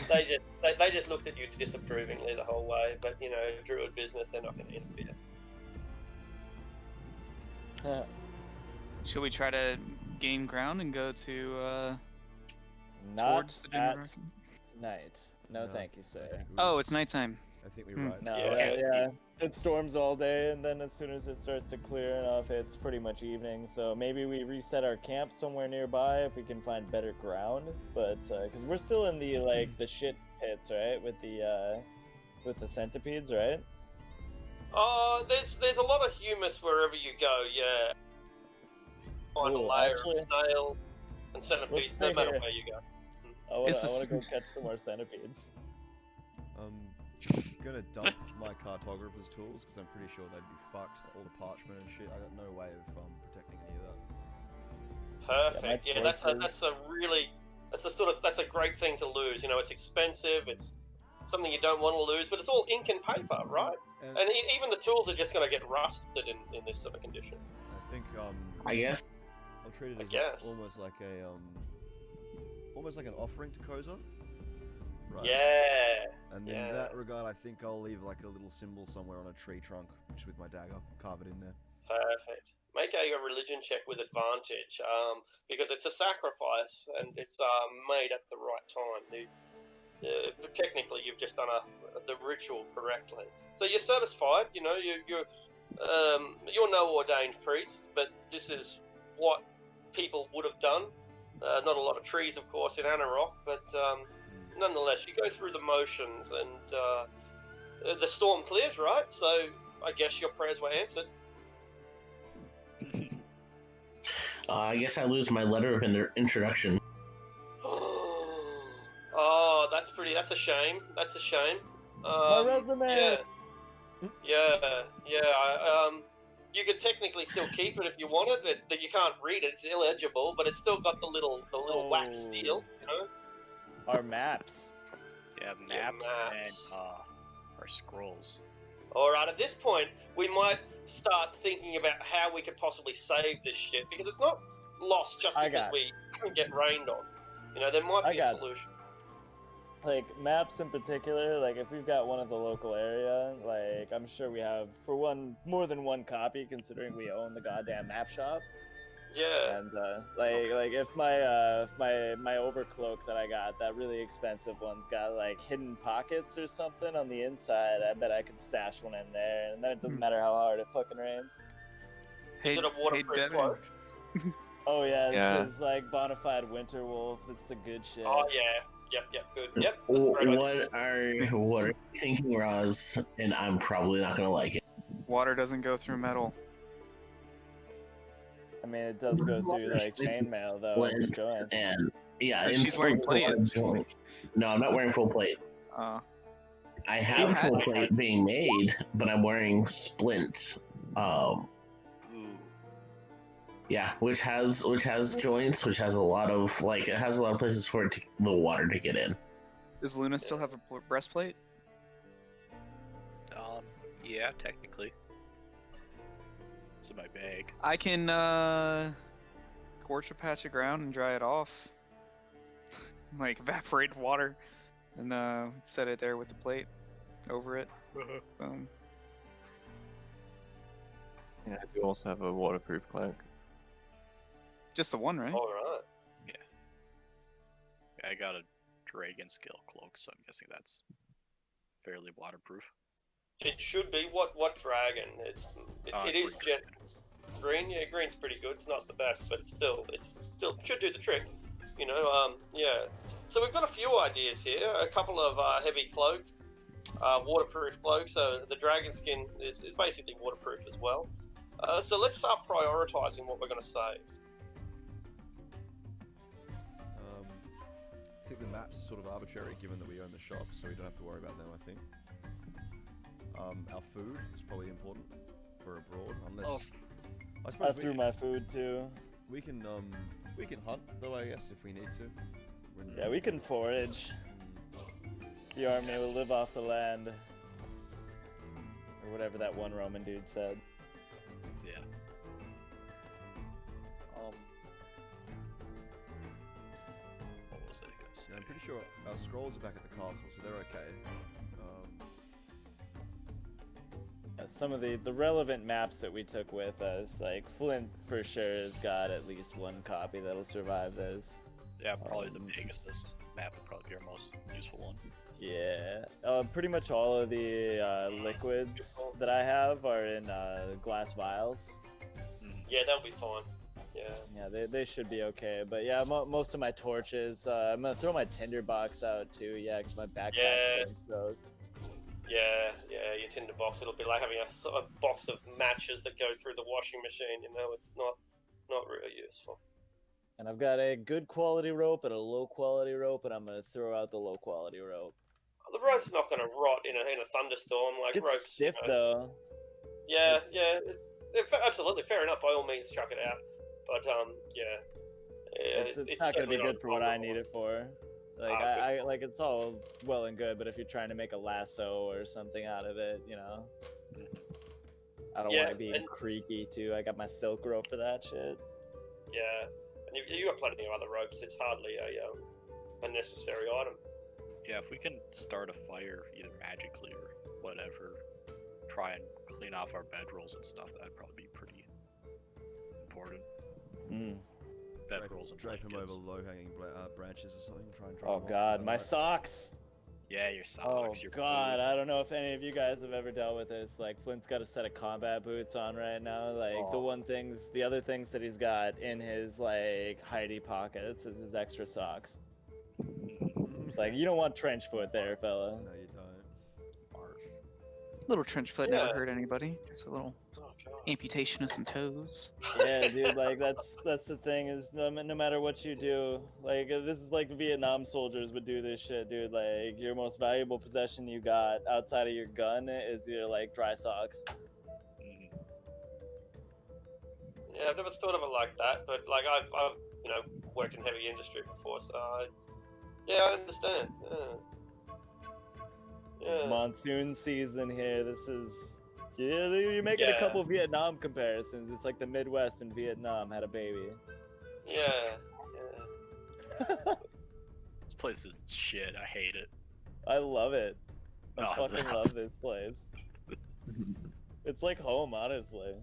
They just looked at you disapprovingly the whole way, but you know, druid business, they're not going to interfere. Should we try to gain ground and go to Not towards the at general? night. No, No, thank you, I sir. think we- Oh, it's nighttime. I think we're Hmm. right. No, Yeah. yeah. It storms all day, and then as soon as it starts to clear enough, it's pretty much evening. So maybe we reset our camp somewhere nearby if we can find better ground. But because we're still in the the shit pits, right? With the centipedes, right? There's a lot of humus wherever you go. Yeah, find a Ooh, layer actually, of snails and centipedes, let's no stay matter here. where you go. I want It's the to go s- catch some more centipedes. I'm gonna dump my cartographer's tools because I'm pretty sure they'd be fucked. All the parchment and shit. I got no way of protecting any of that. Perfect. my Yeah, that's choices. a great thing to lose. You know, it's expensive. It's something you don't want to lose, but it's all ink and paper, right? And even the tools are just going to get rusted in this sort of condition. I think I guess. I'll treat it I as guess. almost like an offering to Koza. Right. Yeah. And yeah. in that regard, I think I'll leave like a little symbol somewhere on a tree trunk, just with my dagger, carve it in there. Perfect. Make a religion check with advantage, because it's a sacrifice and it's made at the right time. Technically, you've just done the ritual correctly, so you're satisfied. You know, you're no ordained priest, but this is what people would have done. Not a lot of trees, of course, in Anarok, but nonetheless, you go through the motions, and the storm clears, right? So I guess your prayers were answered. I guess I lose my letter of introduction. Oh, that's a shame. That's a shame. My resume. Yeah. You could technically still keep it if you wanted, but you can't read it. It's illegible, but it's still got the little wax seal, you know. Our maps. Yeah, maps and our scrolls. All right, at this point, we might start thinking about how we could possibly save this shit, because it's not lost just because we can get rained on. You know, there might be a solution. Like maps in particular, like if we've got one at the local area, like I'm sure we have more than one copy, considering we own the goddamn map shop. Yeah. And like if my overcloak that I got, that really expensive one's got like hidden pockets or something on the inside, I bet I could stash one in there, and then it doesn't matter how hard it fucking rains. Is it a waterproof cloak? Oh yeah, it says like bonafide winter wolf. It's the good shit. Oh yeah. Yep, good. Yep. What are you thinking, Roz? And I'm probably not gonna like it. Water doesn't go through metal. I mean, it does go through like chainmail though. And yeah, But in she's wearing plate. No, I'm not wearing full plate. I have full plate being made, but I'm wearing splint. Yeah, which has joints, which has a lot of it has a lot of places for the water to get in. Does Luna still have a breastplate? Yeah, technically. It's in my bag. I can scorch a patch of ground and dry it off. Like evaporate water and set it there with the plate over it. Boom. Yeah, I do also have a waterproof cloak. Just the one, right? All right. Yeah, I got a dragon scale cloak, so I'm guessing that's fairly waterproof. It should be. What dragon? It is green. Yeah, green's pretty good. It's not the best, but it still should do the trick. You know. Yeah. So we've got a few ideas here. A couple of heavy cloaks, waterproof cloaks. So the dragon skin is basically waterproof as well. So let's start prioritizing what we're going to save. I think the map's sort of arbitrary given that we own the shop, so we don't have to worry about them, I think. Our food is probably important for abroad, unless... I suppose I threw my food too. We can hunt, though, I guess, if we need to. Yeah, we can forage. The army will live off the land. Or whatever that one Roman dude said. Yeah. What was it? Yeah, I'm pretty sure our scrolls are back at the castle, so they're okay. Some of the relevant maps that we took with us, like Flint for sure has got at least one copy that'll survive this. Yeah, probably the Pegasus map would probably be our most useful one. Yeah, pretty much all of the liquids that I have are in glass vials. Yeah, that'll be fine. Yeah, they should be okay. But yeah, most of my torches, I'm gonna throw my tinderbox out too. Yeah, because my backpack's getting soaked. Yeah, your tinderbox. It'll be like having a box of matches that go through the washing machine. You know, it's not really useful. And I've got a good quality rope and a low quality rope, and I'm gonna throw out the low quality rope. The rope's not gonna rot in a thunderstorm. Like it's rope's stiff though. Yeah, it's absolutely fair enough. By all means, chuck it out. But it's not gonna be good for what I need it for. Like I like it's all well and good, but if you're trying to make a lasso or something out of it, you know, I don't want to be creaky too. I got my silk rope for that shit. Yeah, and you got plenty of other ropes. It's hardly a necessary item. Yeah, if we can start a fire either magically or whatever, try and clean off our bedrolls and stuff, that'd probably be pretty important. Bedrolls and drape him blankets. over low-hanging branches or something. Try and dry Oh him off god, for the my night. socks! Yeah, your socks. Oh your god, boot. I don't know if any of you guys have ever dealt with this. Like Flint's got a set of combat boots on right now. Like the other things that he's got in his like hidey pockets is his extra socks. It's like you don't want trench foot there, fella. No, you don't. Little trench foot never hurt anybody. Just a little. Okay. amputation of some toes. Yeah, dude, like that's the thing is no matter what you do, like this is like Vietnam soldiers would do this shit, dude. Like your most valuable possession you got outside of your gun is your like dry socks. Yeah, I've never thought of it like that, but like I've worked in heavy industry before, so I understand. It's monsoon season here. This is you're making a couple Vietnam comparisons. It's like the Midwest and Vietnam had a baby. Yeah. This place is shit. I hate it. I love it. I No, fucking love this place. It's like home, honestly.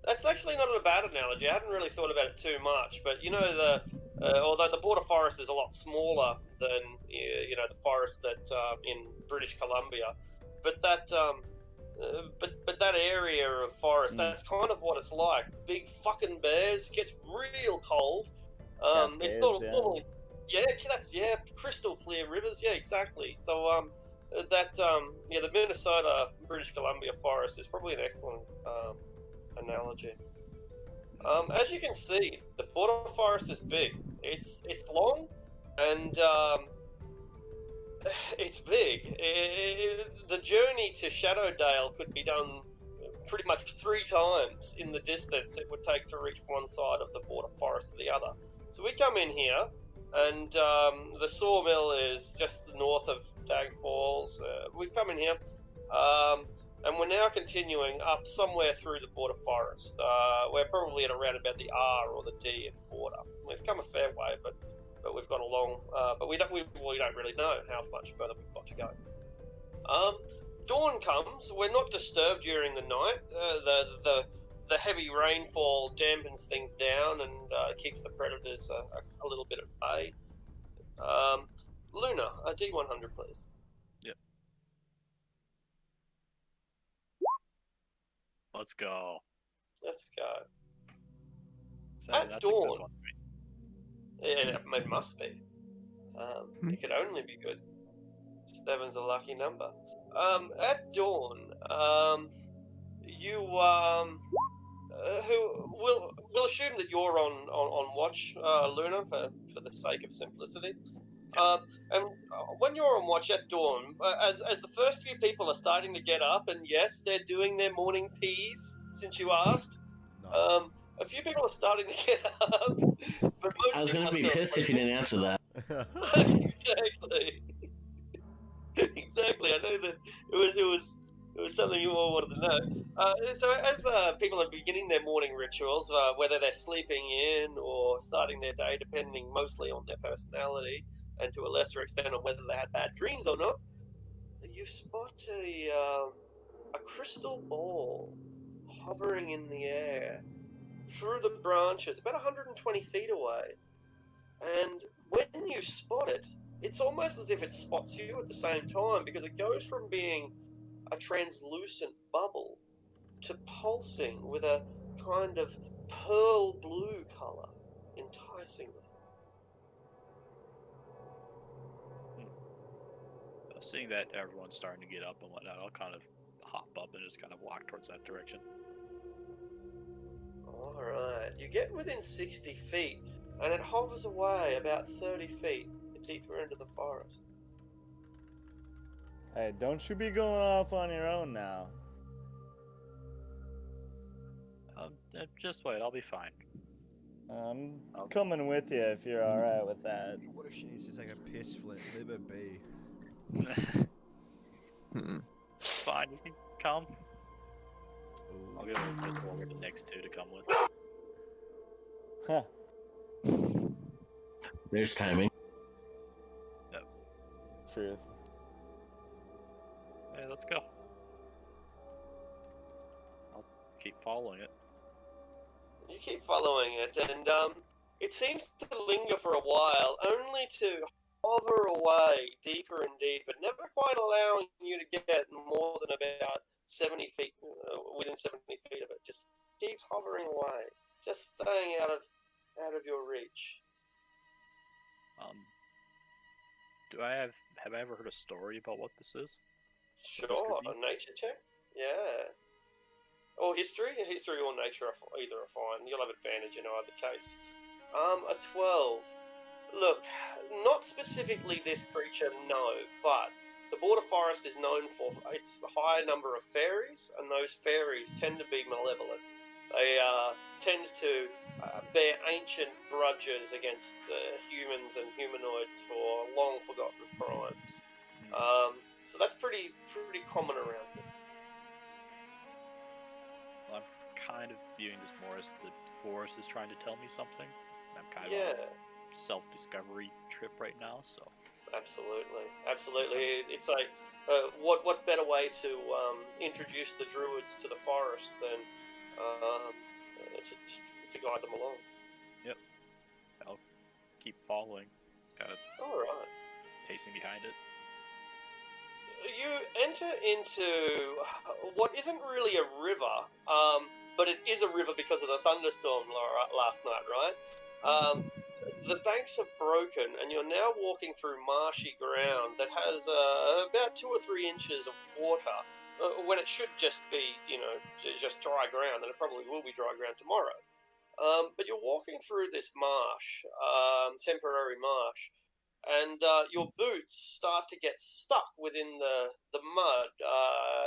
That's actually not a bad analogy. I hadn't really thought about it too much, but you know although the border forest is a lot smaller than the forest that in British Columbia, but that but that area of forest, that's kind of what it's like. Big fucking bears, gets real cold. It's not normally, crystal clear rivers. Yeah, exactly. So the Minnesota British Columbia forest is probably an excellent analogy. As you can see, the border forest is big. It's long, and it's big. The journey to Shadowdale could be done pretty much 3 times in the distance it would take to reach one side of the border forest to the other. So we come in here, and the sawmill is just north of Dag Falls. We've come in here, and we're now continuing up somewhere through the border forest. We're probably at around about the R or the D in border. We've come a fair way, but we've got a long. But we don't really know how much further we've got to go. Dawn comes. We're not disturbed during the night. The heavy rainfall dampens things down and keeps the predators a little bit at bay. Luna, a D100, please. Yep. Let's go. Let's go. So At that's dawn. a good one. Yeah, it must be. It could only be good. 7's a lucky number. At dawn, you we'll assume that you're on watch, Luna, for the sake of simplicity. And when you're on watch at dawn, as the first few people are starting to get up, and yes, they're doing their morning peas, since you asked. Nice. A few people are starting to get up, but most I was people gonna are be still pissed if you sleeping. didn't answer that. Exactly. Exactly. I know that it was something you all wanted to know. So as people are beginning their morning rituals, whether they're sleeping in or starting their day, depending mostly on their personality and to a lesser extent on whether they had bad dreams or not, you spot a crystal ball hovering in the air through the branches, about 120 feet away. And when you spot it, it's almost as if it spots you at the same time, because it goes from being a translucent bubble to pulsing with a kind of pearl blue color, enticingly. Seeing that everyone's starting to get up and whatnot, I'll kind of hop up and just kind of walk towards that direction. Alright, you get within 60 feet, and it hovers away about 30 feet deeper into the forest. Hey, don't you be going off on your own now. Just wait, I'll be fine. I'm coming with you if you're alright with that. What if she needs to take a piss, Flint? Leave her be. Fine, you can come. Ooh. I'll give her just over the next 2 to come with. Huh. There's timing. Truth. Hey, let's go. I'll keep following it. You keep following it, and it seems to linger for a while, only to hover away deeper and deeper, never quite allowing you to get more than about 70 feet, within 70 feet of it. Just keeps hovering away, just staying out of your reach. Have I ever heard a story about what this is? Sure, This could be? a nature check? Yeah. or history. History or nature either are fine. You'll have advantage in either case. A 12. Look, not specifically this creature, no, but the Border Forest is known for its high number of fairies, and those fairies tend to be malevolent. They tend to bear ancient grudges against humans and humanoids for long forgotten crimes. So that's pretty common around here. Well, I'm kind of viewing this more as the forest is trying to tell me something. I'm kind of Yeah. on a self-discovery trip right now, so Absolutely. It's like, what better way to introduce the druids to the forest than to guide them along? yep, I'll keep following. It's kind of All right. pacing behind it. You enter into what isn't really a river, but it is a river because of the thunderstorm last night, right? The banks are broken, and you're now walking through marshy ground that has about 2 or 3 inches of water, when it should just be, just dry ground, and it probably will be dry ground tomorrow. But you're walking through this marsh, temporary marsh, and your boots start to get stuck within the mud.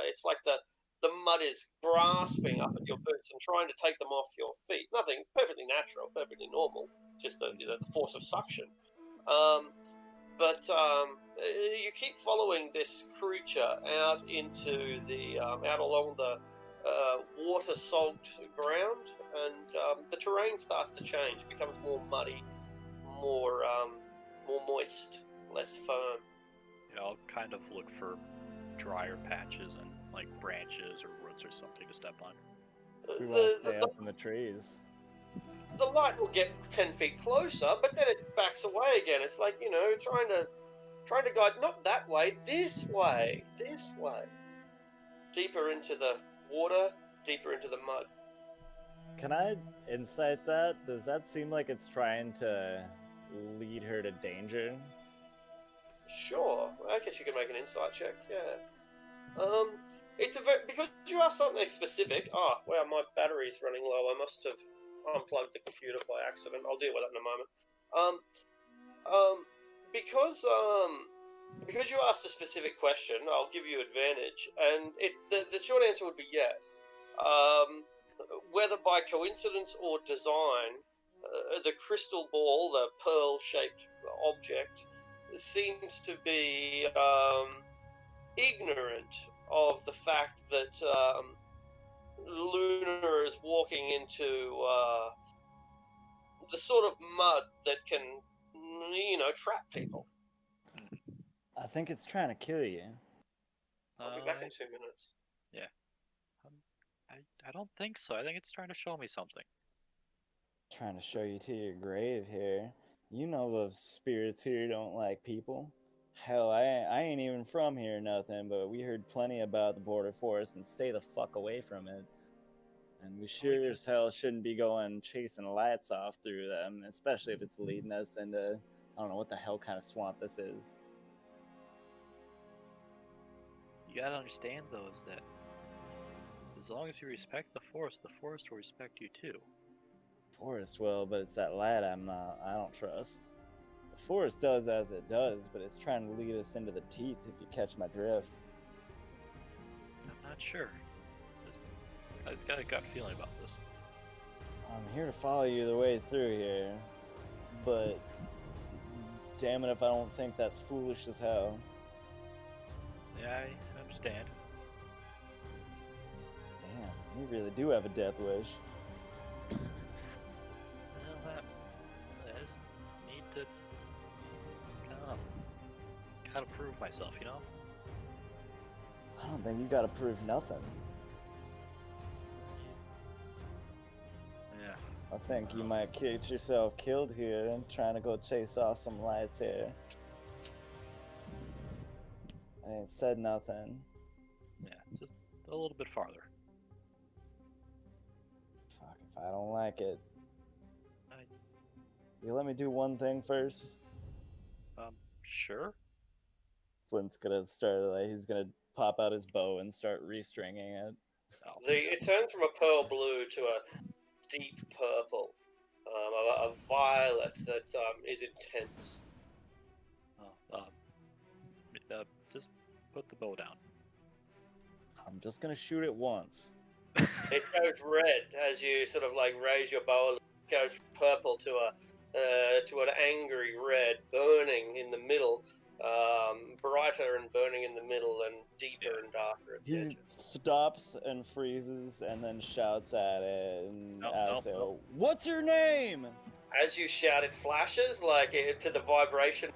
It's like the mud is grasping up at your boots and trying to take them off your feet. Nothing's perfectly natural, perfectly normal, just the force of suction. But you keep following this creature out into out along the water-soaked ground, and the terrain starts to change, becomes more muddy, more moist, less firm. I'll kind of look for drier patches and like branches or roots or something to step on. If we want to stay up in the trees. The light will get 10 feet closer, but then it backs away again. It's like, trying to guide, not that way, this way. Deeper into the water, deeper into the mud. Can I insight that? Does that seem like it's trying to lead her to danger? Sure, I guess you can make an insight check, yeah. It's because you asked something specific. Oh, wow, my battery's running low. I must have unplugged the computer by accident. I'll deal with that in a moment. Because you asked a specific question, I'll give you advantage, and the short answer would be yes. Whether by coincidence or design, the crystal ball, the pearl-shaped object, seems to be ignorant of the fact that Luna is walking into the sort of mud that can, trap people. I think it's trying to kill you. I'll be back in 2 minutes. Yeah. I don't think so. I think it's trying to show me something. Trying to show you to your grave here. You know those spirits here don't like people. Hell, I ain't even from here or nothing, but we heard plenty about the border forest and stay the fuck away from it. And we sure as hell shouldn't be going chasing lights off through them, especially if it's leading us into, I don't know what the hell kind of swamp this is. You gotta understand, though, is that as long as you respect the forest will respect you too. Forest will, but it's that lad I don't trust. The forest does as it does, but it's trying to lead us into the teeth, if you catch my drift. I'm not sure. I just got a gut feeling about this. I'm here to follow you the way through here, but damn it if I don't think that's foolish as hell. Yeah, I understand. Damn, you really do have a death wish. Well, I just need to, gotta prove myself, you know? I don't think you gotta prove nothing. Yeah. I think you might get yourself killed here and trying to go chase off some lights here. I ain't said nothing. Yeah, just a little bit farther. Fuck, if I don't like it. I- You let me do one thing first? Sure. Flint's gonna start, he's gonna pop out his bow and start restringing it. It turns from a pearl blue to a deep purple, a violet that is intense. Just put the bow down. I'm just gonna shoot it once. It goes red as you sort of like raise your bow. It goes from purple to an angry red, burning in the middle, brighter and burning in the middle, and deeper and darker at the He edges. stops and freezes and then shouts at it and No, asks it, no. "What's your name?" As you shout, it flashes to the vibration,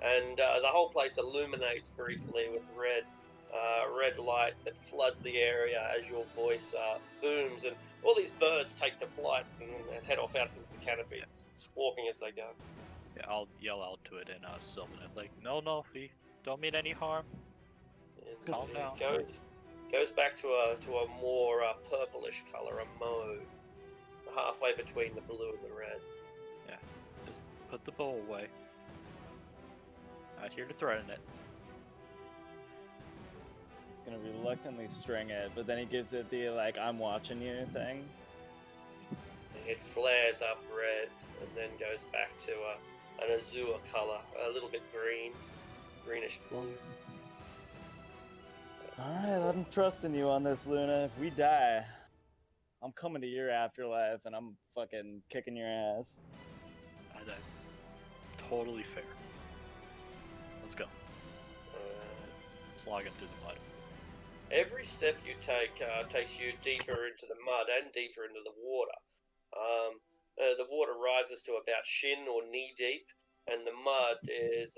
and the whole place illuminates briefly with red light that floods the area as your voice booms, and all these birds take to flight and head off out into the canopy, squawking as they go. Yeah, I'll yell out to it in Sylvan. It's like, no, we don't mean any harm. And Calm down. It goes back to a more purplish color, a mauve, halfway between the blue and the red. Just put the bow away. Not here to threaten it. He's gonna reluctantly string it, but then he gives it the like "I'm watching you" thing. It flares up red and then goes back to an azure color, a little bit greenish blue. Alright, I'm trusting you on this, Luna. If we die, I'm coming to your afterlife and I'm fucking kicking your ass. That's totally fair. Let's go. Slogging through the mud. Every step you take takes you deeper into the mud and deeper into the water. The water rises to about shin or knee deep, and the mud is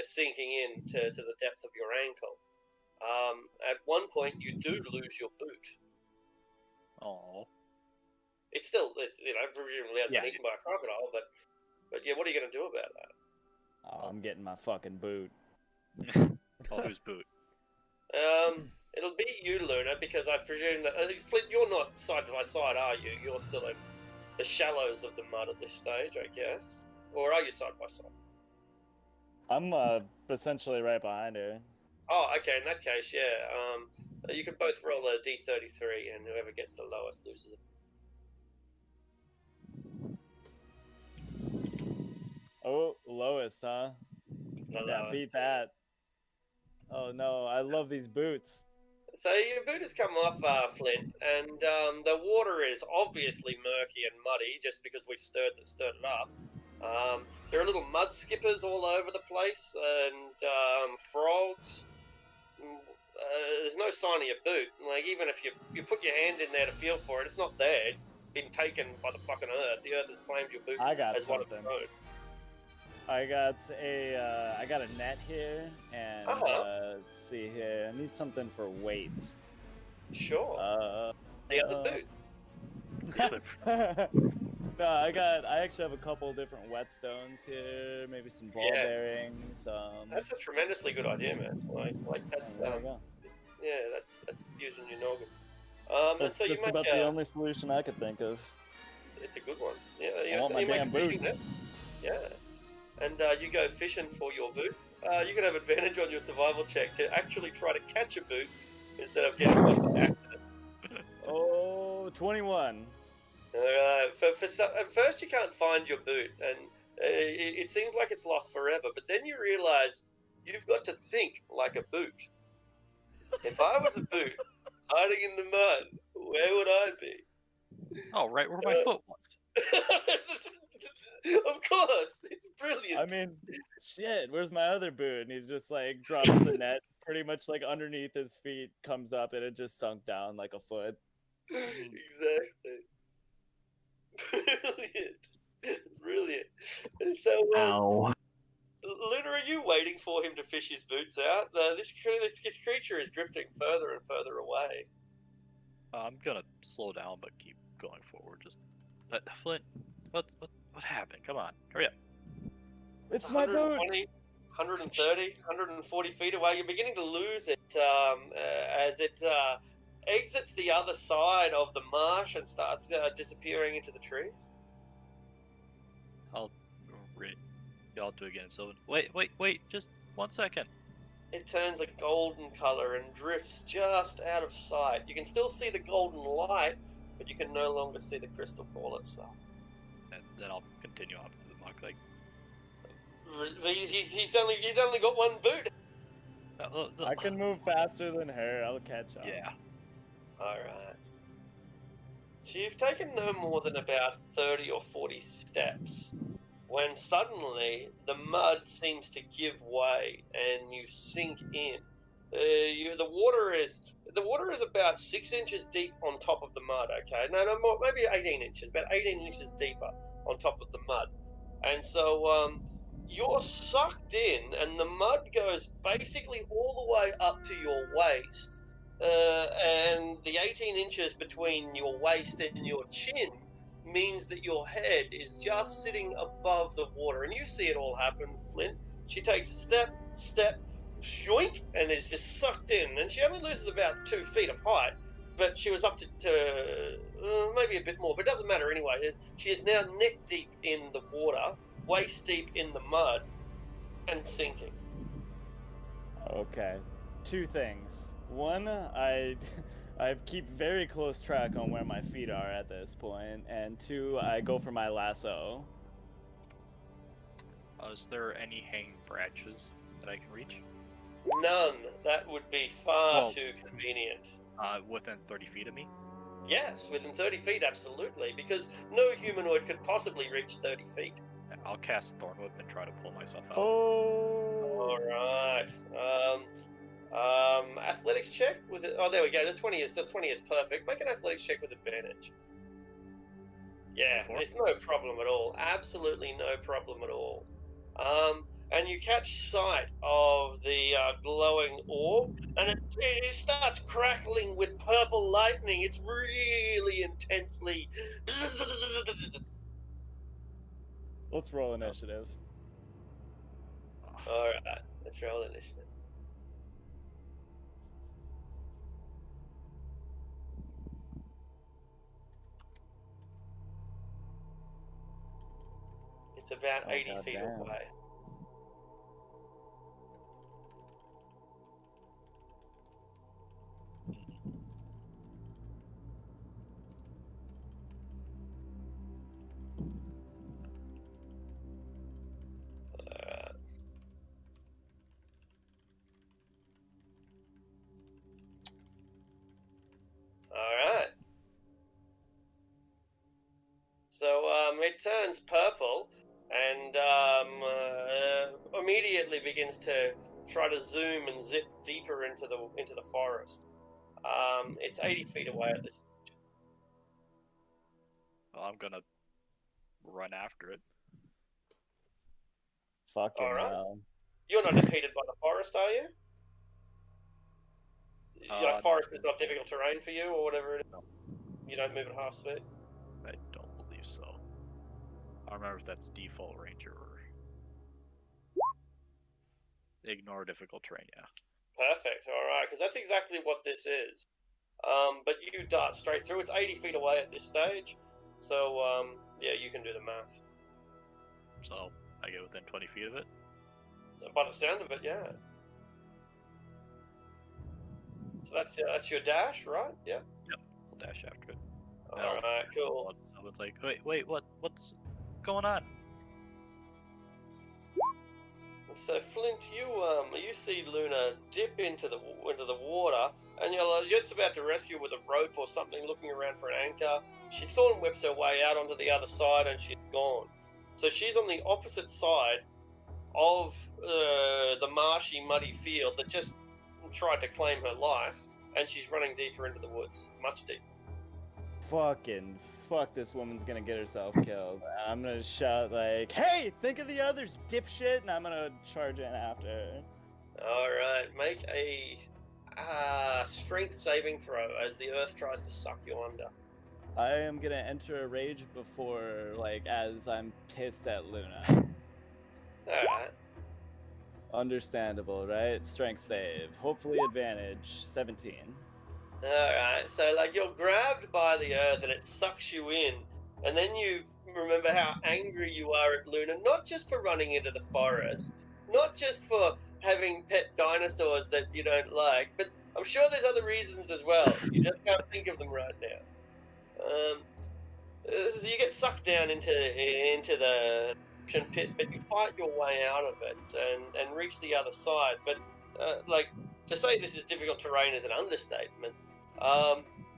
sinking in to the depth of your ankle. At one point, you do lose your boot. Oh. It's presumably has been eaten by a crocodile, but yeah, what are you going to do about that? Oh, I'm getting my fucking boot. Oh, whose boot? It'll be you, Luna, because I presume that Flint, you're not side by side, are you? You're still in the shallows of the mud at this stage, I guess, or are you side by side? I'm essentially right behind her. Oh, okay. In that case, yeah. You can both roll a d33, and whoever gets the lowest loses. Oh, lowest, huh? The Yeah, lowest. beat that. Oh no, I love these boots. So your boot has come off, Flint, and the water is obviously murky and muddy just because we stirred it up. There are little mud skippers all over the place and frogs. There's no sign of your boot. Like, even if you put your hand in there to feel for it, it's not there. It's been taken by the fucking earth. The earth has claimed your boot I got as one of something. its own. I got a net here, and let's see here. I need something for weights. Sure. You got the boot. No, I actually have a couple different whetstones here, maybe some ball bearings. That's a tremendously good idea, man. Like that's there we go. that's using your noggin. That's, so you that's make about the only solution I could think of. It's a good one. Yeah, I want my damn boots. Yeah, and you go fishing for your boot. You can have advantage on your survival check to actually try to catch a boot instead of getting one by accident. Oh, 21. Alright, at first you can't find your boot, and it seems like it's lost forever, but then you realise you've got to think like a boot. If I was a boot, hiding in the mud, where would I be? Oh, right where my foot was. Of course, it's brilliant. I mean, shit, where's my other boot? And he just like drops the net pretty much like underneath his feet, comes up, and it just sunk down like a foot. Exactly. Brilliant. And so, Ow. Luna, are you waiting for him to fish his boots out? This creature is drifting further and further away. I'm gonna slow down, but keep going forward. Just, Flint, what happened? Come on, hurry up. It's my boot. 130, 140 feet away. You're beginning to lose it as it exits the other side of the marsh and starts disappearing into the trees. I'll do it again. So wait, just 1 second. it turns a golden color and drifts just out of sight. You can still see the golden light, but you can no longer see the crystal ball itself. And then I'll continue up to the muck. Like, He's only got one boot. I can move faster than her. I'll catch up. Yeah. Alright. So you've taken no more than about 30 or 40 steps when suddenly the mud seems to give way and you sink in. The water is about 6 inches deep on top of the mud, okay? No, more, maybe 18 inches, about 18 inches deeper on top of the mud. And so you're sucked in, and the mud goes basically all the way up to your waist. And the 18 inches between your waist and your chin means that your head is just sitting above the water. And you see it all happen, Flint. She takes a step, shoink, and is just sucked in. And she only loses about 2 feet of height, but she was up to maybe a bit more, but it doesn't matter anyway. She is now neck deep in the water, waist deep in the mud, and sinking. Okay. 2 things. One, I keep very close track on where my feet are at this point, and 2, I go for my lasso. Is there any hanging branches that I can reach? None. That would be far too convenient. Within 30 feet of me? Yes, within 30 feet, absolutely, because no humanoid could possibly reach 30 feet. I'll cast Thornwhip and try to pull myself out. All right. Athletics check with it. Oh, there we go. The 20 is perfect. Make an athletics check with advantage. Yeah, 24? it's no problem at all. Absolutely no problem at all. And you catch sight of the glowing orb, and it starts crackling with purple lightning. It's really intensely. Let's roll initiative. All right, let's roll initiative. It's about 80 feet goddamn. away. Alright. So it turns purple and immediately begins to try to zoom and zip deeper into the forest. It's 80 feet away at this. Well, I'm gonna run after it. Fucking All right. hell. You're not impeded by the forest, are you? Forest is not difficult terrain for you, or whatever it is. You don't move at half speed. I don't believe so. I don't remember if that's default ranger or ignore difficult terrain. Yeah. Perfect. All right, because that's exactly what this is. But you dart straight through. It's 80 feet away at this stage, so yeah, you can do the math. So I get within 20 feet of it. By the sound of it, yeah. So that's your dash, right? Yeah. Yep. I'll dash after it. All right, cool. So it's like, wait, what's going on? So Flint, you see Luna dip into the water, and you're just about to rescue her with a rope or something, looking around for an anchor. She thorn whips her way out onto the other side, and she's gone. So she's on the opposite side of the marshy, muddy field that just tried to claim her life, and she's running deeper into the woods, much deeper. Fuck, this woman's gonna get herself killed. I'm gonna shout like, hey, think of the others, dipshit, and I'm gonna charge in after her. Alright, make a strength saving throw as the earth tries to suck you under. I am gonna enter a rage before, like, as I'm pissed at Luna. Alright. Understandable, right? Strength save. Hopefully advantage. 17. Alright, so like you're grabbed by the earth and it sucks you in, and then you remember how angry you are at Luna, not just for running into the forest, not just for having pet dinosaurs that you don't like, but I'm sure there's other reasons as well. You just can't think of them right now. So you get sucked down into the ocean pit, but you fight your way out of it and reach the other side. But like to say this is difficult terrain is an understatement.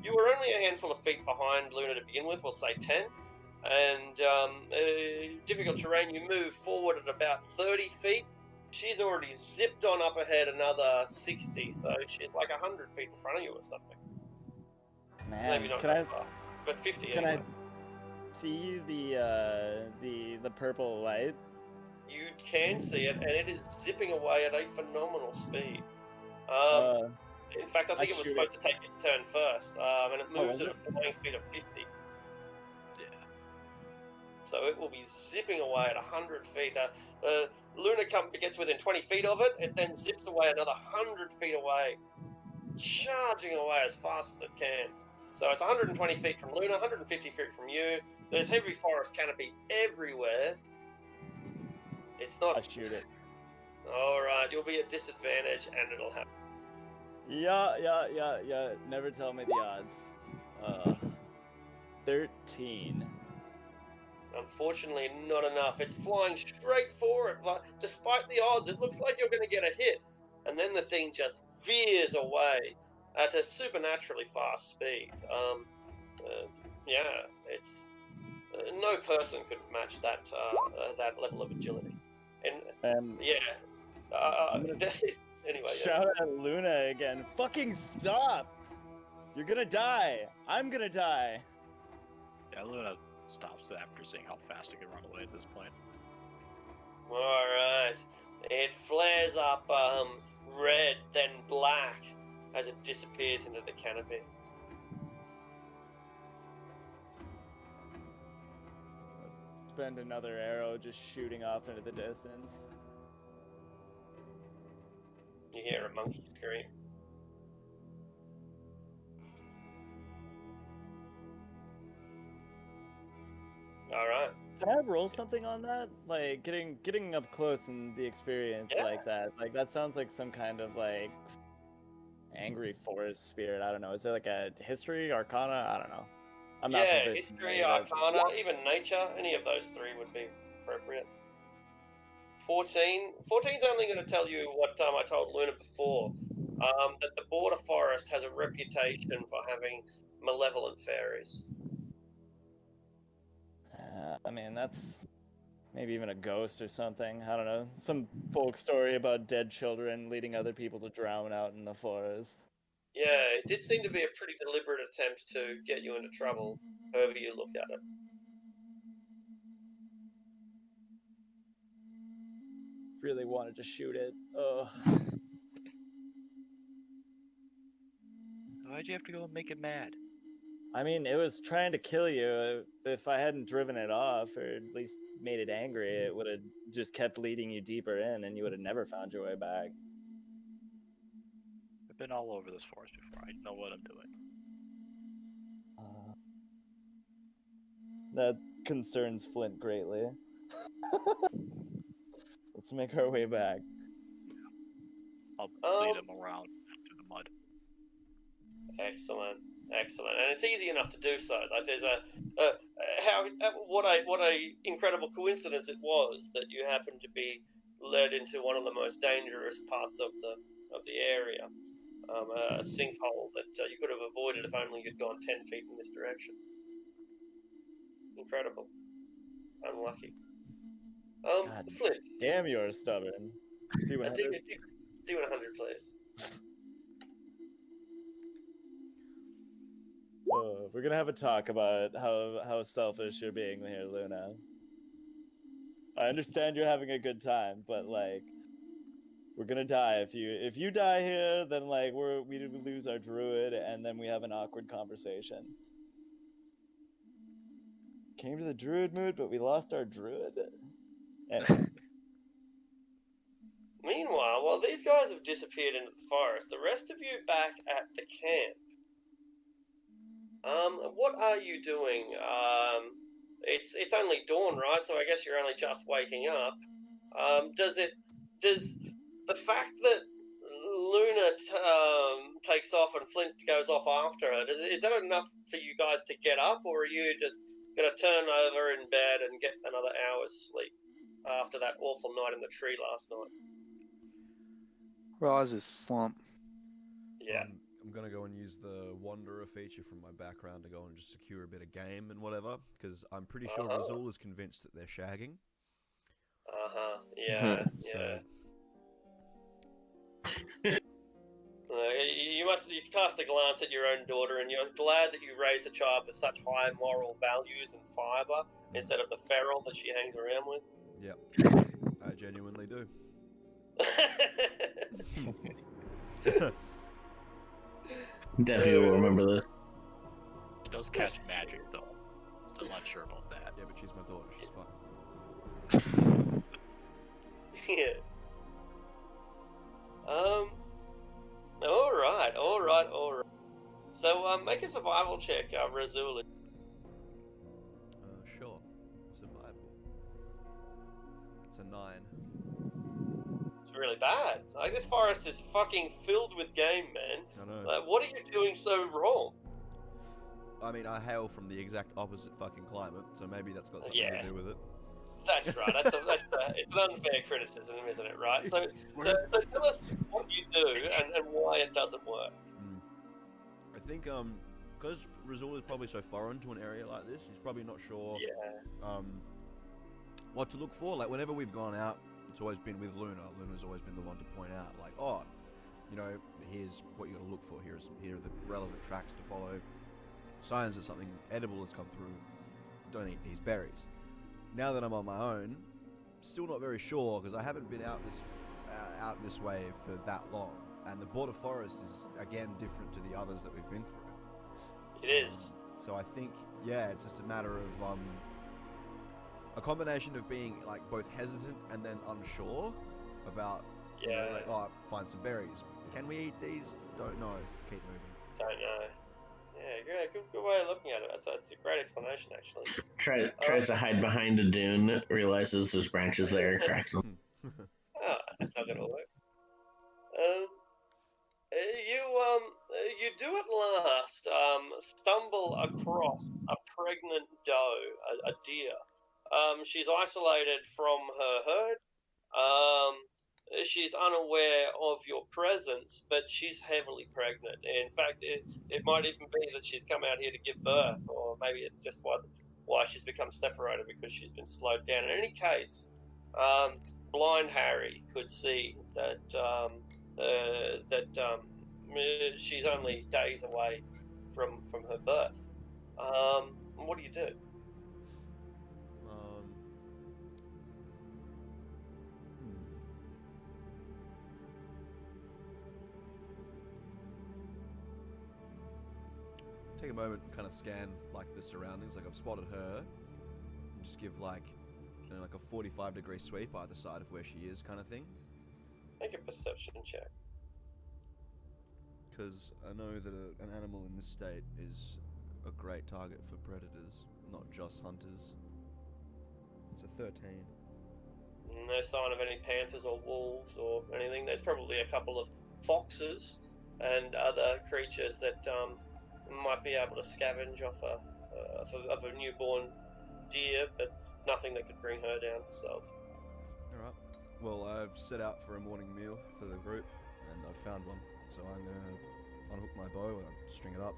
You were only a handful of feet behind Luna to begin with, we'll say 10. And difficult terrain, you move forward at about 30 feet. She's already zipped on up ahead another 60, so she's like 100 feet in front of you or something. Man, Maybe not can that far, but 50 Can anyway. I see the purple light? You can see it, and it is zipping away at a phenomenal speed. In fact, I think it was shoot supposed to take its turn first, and it moves was at a flying speed of 50. Yeah. So it will be zipping away at 100 feet. Luna gets within 20 feet of it, it then zips away another 100 feet away, charging away as fast as it can. So it's 120 feet from Luna, 150 feet from you. There's heavy forest canopy everywhere. It's not. I shoot it. Alright, you'll be at disadvantage and it'll happen. Yeah. Never tell me the odds. 13. Unfortunately, not enough. It's flying straight for it, but despite the odds, it looks like you're going to get a hit. And then the thing just veers away at a supernaturally fast speed. Yeah, it's no person could match that that level of agility. And yeah, anyway. Shout out Luna again. Fucking stop! You're gonna die. I'm gonna die. Yeah, Luna stops after seeing how fast it can run away at this point. Alright. It flares up red, then black as it disappears into the canopy. Spend another arrow just shooting off into the distance. You hear a monkey scream. Alright. Can I roll something on that? Like getting up close and the experience like that. Like that sounds like some kind of like angry forest spirit. I don't know. Is there like a history, arcana? I don't know. I'm not proficient history, in it, arcana, even nature. Any of those three would be appropriate. 14. 14's only going to tell you what I told Luna before. That the border forest has a reputation for having malevolent fairies. I mean, that's maybe even a ghost or something. I don't know. Some folk story about dead children leading other people to drown out in the forest. Yeah, it did seem to be a pretty deliberate attempt to get you into trouble, however you look at it. Really wanted to shoot it. Ugh. Why'd you have to go and make it mad? I mean, it was trying to kill you. If I hadn't driven it off, or at least made it angry, it would have just kept leading you deeper in, and you would have never found your way back. I've been all over this forest before. I know what I'm doing. That concerns Flint greatly. Let's make our way back. I'll lead him around through the mud. Excellent. And it's easy enough to do so. Like there's what a incrediable coincidence it was that you happened to be led into one of the most dangerous parts of the area, a sinkhole that you could have avoided if only you'd gone 10 feet in this direction. Incredible. Unlucky. God Flint. Damn, you're stubborn. D100. D100, please. We're gonna have a talk about how selfish you're being here, Luna. I understand you're having a good time, but like, we're gonna die if you die here. Then like we lose our druid, and then we have an awkward conversation. Came to the druid mood, but we lost our druid. Anyway. Meanwhile, while these guys have disappeared into the forest, the rest of you back at the camp. What are you doing? It's only dawn, right? So I guess you're only just waking up. Does the fact that Luna takes off and Flint goes off after her, is that enough for you guys to get up, or are you just going to turn over in bed and get another hour's sleep after that awful night in the tree last night? Roz is slump. Yeah. I'm gonna go and use the Wanderer feature from my background to go and just secure a bit of game and whatever, because I'm pretty sure Razul is convinced that they're shagging. Yeah. So You cast a glance at your own daughter, and you're glad that you raised a child with such high moral values and fibre instead of the feral that she hangs around with. Yep, I genuinely do. Definitely will remember this. She does cast magic, though. Still not sure about that. Yeah, but she's my daughter. She's fine. Yeah. All right. So, make a survival check, Razul. Sure. Survival. It's a 9. It's really bad. Like, this forest is fucking filled with game, man. I know. Like, what are you doing so wrong? I mean, I hail from the exact opposite fucking climate, so maybe that's got something to do with it. That's right. It's an unfair criticism, isn't it? Right. So tell us what you do and why it doesn't work. I think because Razul is probably so foreign to an area like this, he's probably not sure what to look for. Like whenever we've gone out, it's always been with Luna. Luna's always been the one to point out, like, oh, you know, here's what you got to look for. Here are the relevant tracks to follow. Signs that something edible has come through. Don't eat these berries. Now that I'm on my own, still not very sure because I haven't been out this way for that long, and the border forest is again different to the others that we've been through. It is. So I think it's just a matter of a combination of being like both hesitant and then unsure about you know, like, oh, find some berries. Can we eat these? Don't know. Keep moving. Don't know. Yeah, good way of looking at it. That's a great explanation, actually. Tries to hide behind a dune, realizes there's branches there, cracks them. Oh, that's not gonna work. You do at last stumble across a pregnant doe, a deer. She's isolated from her herd. She's unaware of your presence, but she's heavily pregnant. In fact, it might even be that she's come out here to give birth, or maybe it's just why she's become separated because she's been slowed down. In any case, blind Harry could see that she's only days away from her birth. What do you do? Take a moment and kind of scan like the surroundings. Like I've spotted her, and just give like like a 45-degree sweep either side of where she is, kind of thing. Make a perception check. Because I know that an animal in this state is a great target for predators, not just hunters. It's a 13. No sign of any panthers or wolves or anything. There's probably a couple of foxes and other creatures that might be able to scavenge off a newborn deer, but nothing that could bring her down herself. Alright. Well, I've set out for a morning meal for the group, and I've found one. So I'm going to unhook my bow and string it up,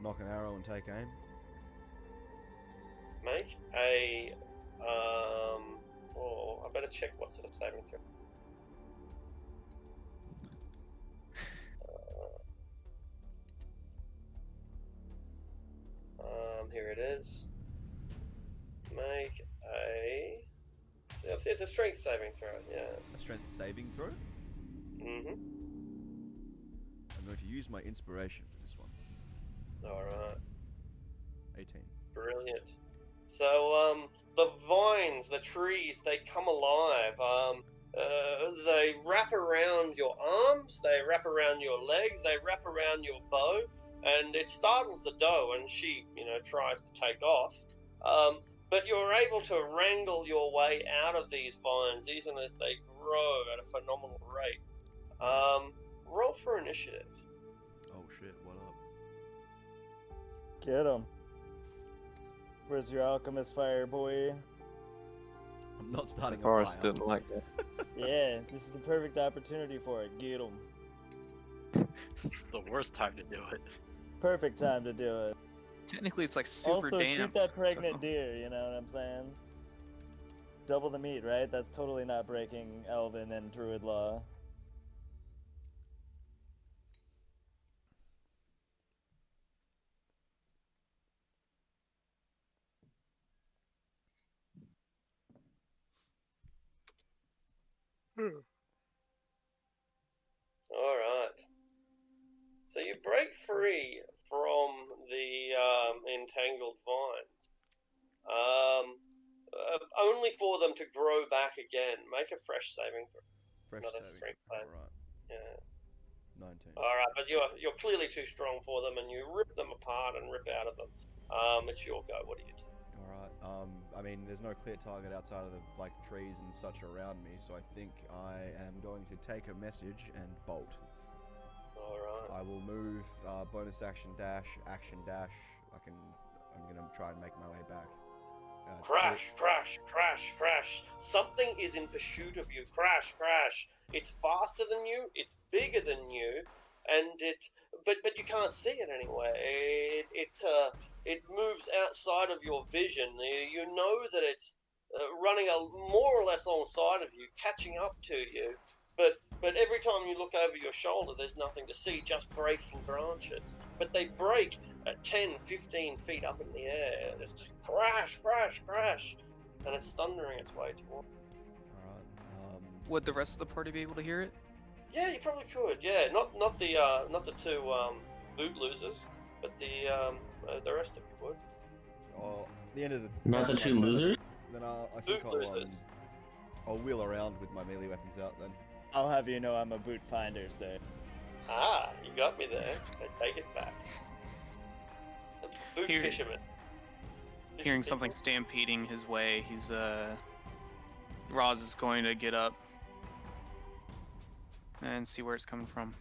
knock an arrow and take aim. Make a... I better check what sort of saving throw. Here it is. Make a... It's a strength saving throw, yeah. A strength saving throw? Mm-hmm. I'm going to use my inspiration for this one. Alright. 18. Brilliant. So, the vines, the trees, they come alive. They wrap around your arms, they wrap around your legs, they wrap around your bow, and it startles the doe, and she, tries to take off. But you're able to wrangle your way out of these vines, even as they grow at a phenomenal rate. Roll for initiative. Oh shit, what up? Get him. Where's your alchemist fire, boy? I'm not starting a Forrest fire. didn't like that. Yeah, this is the perfect opportunity for it. Get him. This is the worst time to do it. Perfect time to do it. Technically, it's like super Also, damp. shoot that pregnant so- deer, you know what I'm saying? Double the meat, right? That's totally not breaking Elven and Druid law. Alright. So you break free from the entangled vines. Only for them to grow back again. Make a fresh saving throw. Fresh Not a saving. strength save. Alright, Yeah. 19. Alright, but you're clearly too strong for them and you rip them apart and rip out of them. It's your go. What do you do? Alright, I mean, there's no clear target outside of the, like, trees and such around me, so I think I am going to take a message and bolt. Alright. I will move, bonus action dash. I'm gonna try and make my way back. It's Crash, crash, crash, crash. Something is in pursuit of you. Crash, crash. It's faster than you, it's bigger than you, and but you can't see it anywhere. It moves outside of your vision. You know that it's running more or less alongside of you, catching up to you. But every time you look over your shoulder, there's nothing to see, just breaking branches. But they break at 10, 15 feet up in the air. Just crash, crash, crash. And it's thundering its way toward. Alright, Would the rest of the party be able to hear it? Yeah, you probably could. Yeah, not the two boot losers, but the rest of you would. at the end of the... Not the my two turn, losers? Then I think Boot losers. I'll wheel around with my melee weapons out then. I'll have you know I'm a boot finder, sir. Ah, you got me there. I take it back. The boot Here- fisherman. Hearing Fish something people. stampeding his way, Roz is going to get up and see where it's coming from.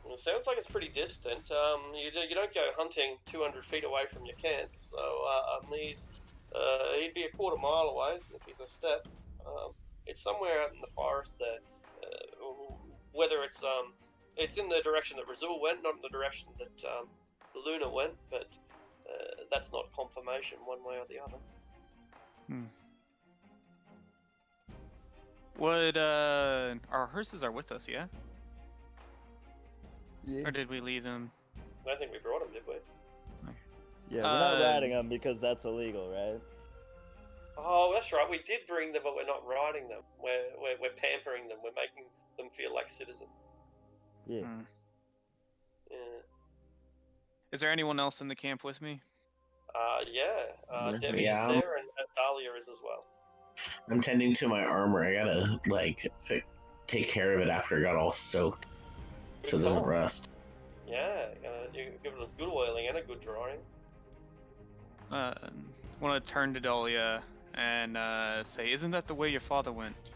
It sounds like it's pretty distant. You don't go hunting 200 feet away from your camp, so he'd be a quarter mile away if he's a step. It's somewhere out in the forest there. Whether it's in the direction that Razul went, not in the direction that Luna went, but that's not confirmation one way or the other. Would our horses are with us, yeah? Yeah. Or did we leave them? I don't think we brought him, did we? Yeah, we're not Uh, riding them because that's illegal, right? Oh, that's right. We did bring them, but we're not riding them. We're pampering them. We're making them feel like citizens. Yeah. Hmm. Yeah. Is there anyone else in the camp with me? Yeah. Yeah. Debbie Yeah. is there, and Dahlia is as well. I'm tending to my armor. I gotta take care of it after it got all soaked, so it Good doesn't call. rust. Yeah, you give it a good oiling and a good drying. Want to turn to Dahlia and say, "Isn't that the way your father went?"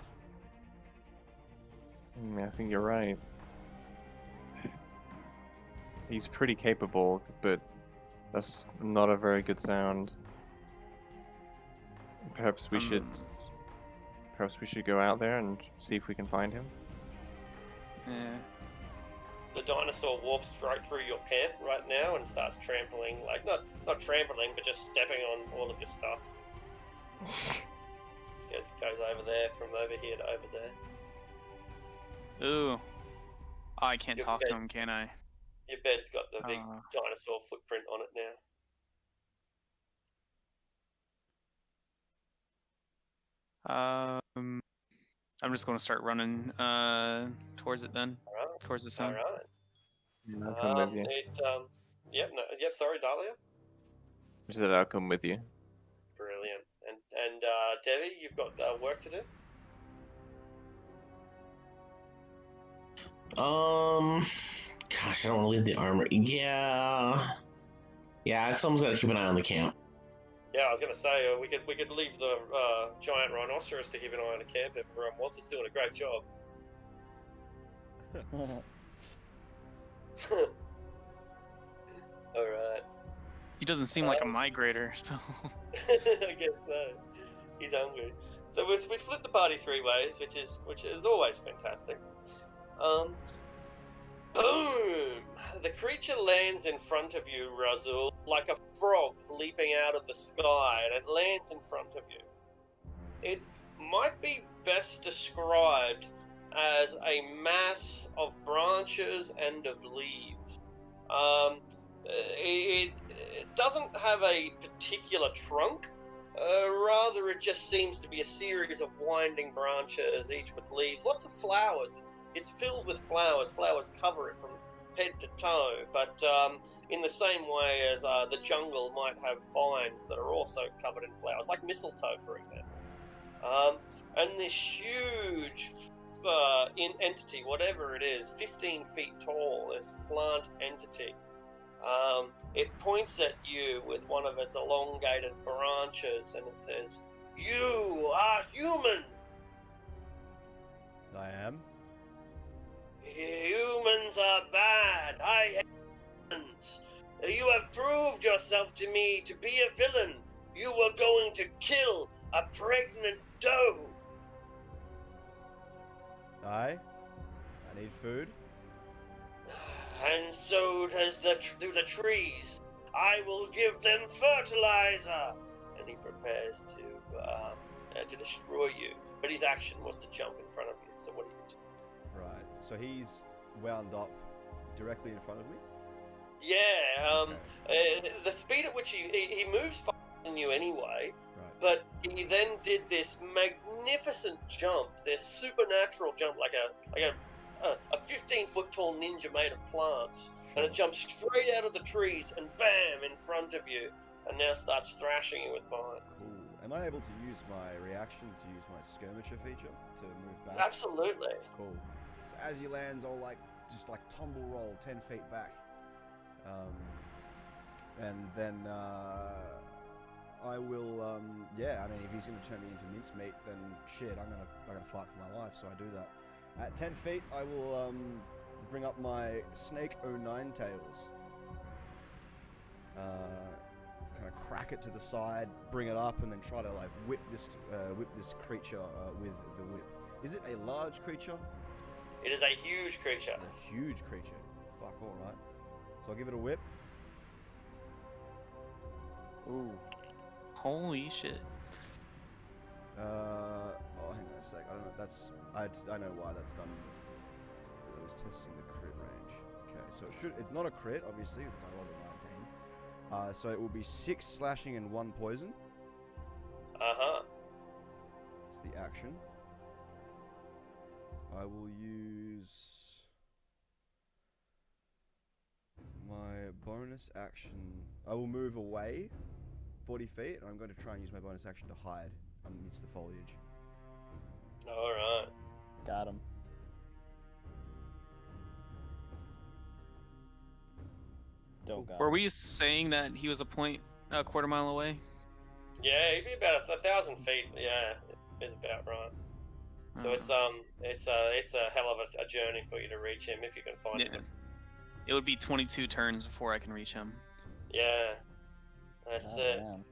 I think you're right. He's pretty capable, but that's not a very good sound. Perhaps we should go out there and see if we can find him. Yeah. The dinosaur walks straight through your camp right now and starts trampling, like not trampling, but just stepping on all of your stuff. Goes over there, from over here to over there. Ooh. I can't Your talk to bed. him, can I? Your bed's got the big Uh. dinosaur footprint on it now. I'm just going to start running towards it then, Alright. towards the sun. Alright. I'll come with you. Sorry, Dahlia. I said I'll come with you. Brilliant. And Debbie, you've got work to do. Gosh, I don't want to leave the armor. Yeah, someone's gotta keep an eye on the camp. Yeah, I was gonna say we could leave the giant rhinoceros to keep an eye on the camp if everyone wants. It's doing a great job. All right. He doesn't seem like a migrator, so. I guess so. He's hungry. So we split the party 3 ways, which is always fantastic. Boom! The creature lands in front of you, Razul, like a frog leaping out of the sky, and it lands in front of you. It might be best described as a mass of branches and of leaves. It doesn't have a particular trunk. Rather, it just seems to be a series of winding branches, each with leaves. Lots of flowers. It's filled with flowers. Flowers cover it from head to toe, but in the same way as the jungle might have vines that are also covered in flowers, like mistletoe, for example. And this huge entity, whatever it is, 15 feet tall, this plant entity, it points at you with one of its elongated branches, and it says, "You are human." I am. Humans are bad. I hate humans. You have proved yourself to me to be a villain. You were going to kill a pregnant doe. I need food. And so does do the trees. I will give them fertilizer. And he prepares to destroy you. But his action was to jump in front of you. So what do you do? Right. So he's wound up directly in front of me. Yeah. The speed at which he moves faster than you anyway. Right. But he then did this magnificent jump, this supernatural jump, like a 15-foot tall ninja made of plants, and it jumps straight out of the trees and bam in front of you, and now starts thrashing you with vines. Cool. Am I able to use my reaction to use my skirmisher feature to move back? Absolutely. Cool. So as he lands, I'll just tumble roll 10 feet back, and then I will. Yeah, I mean, if he's gonna turn me into mincemeat, then shit, I'm gonna fight for my life. So I do that. At 10 feet, I will bring up my snake 09 tails. Kind of crack it to the side, bring it up, and then try to whip this creature with the whip. Is it a large creature? It is a huge creature. It's a huge creature. Fuck, all right. So I'll give it a whip. Ooh. Holy shit. Oh, hang on a sec. I don't know. I know why that's done. It was testing the crit range. Okay, so it's not a crit, obviously, because it's I rolled a 19. So it will be 6 slashing and 1 poison. It's the action. I will use my bonus action. I will move away 40 feet, and I'm going to try and use my bonus action to hide amidst the foliage. Alright. Got him. Don't got Were him. we saying that he was a quarter mile away? Yeah, he'd be about 1,000 feet. Yeah, is about right. So it's a hell of a journey for you to reach him if you can find him. It would be 22 turns before I can reach him. Yeah, that's it. Man.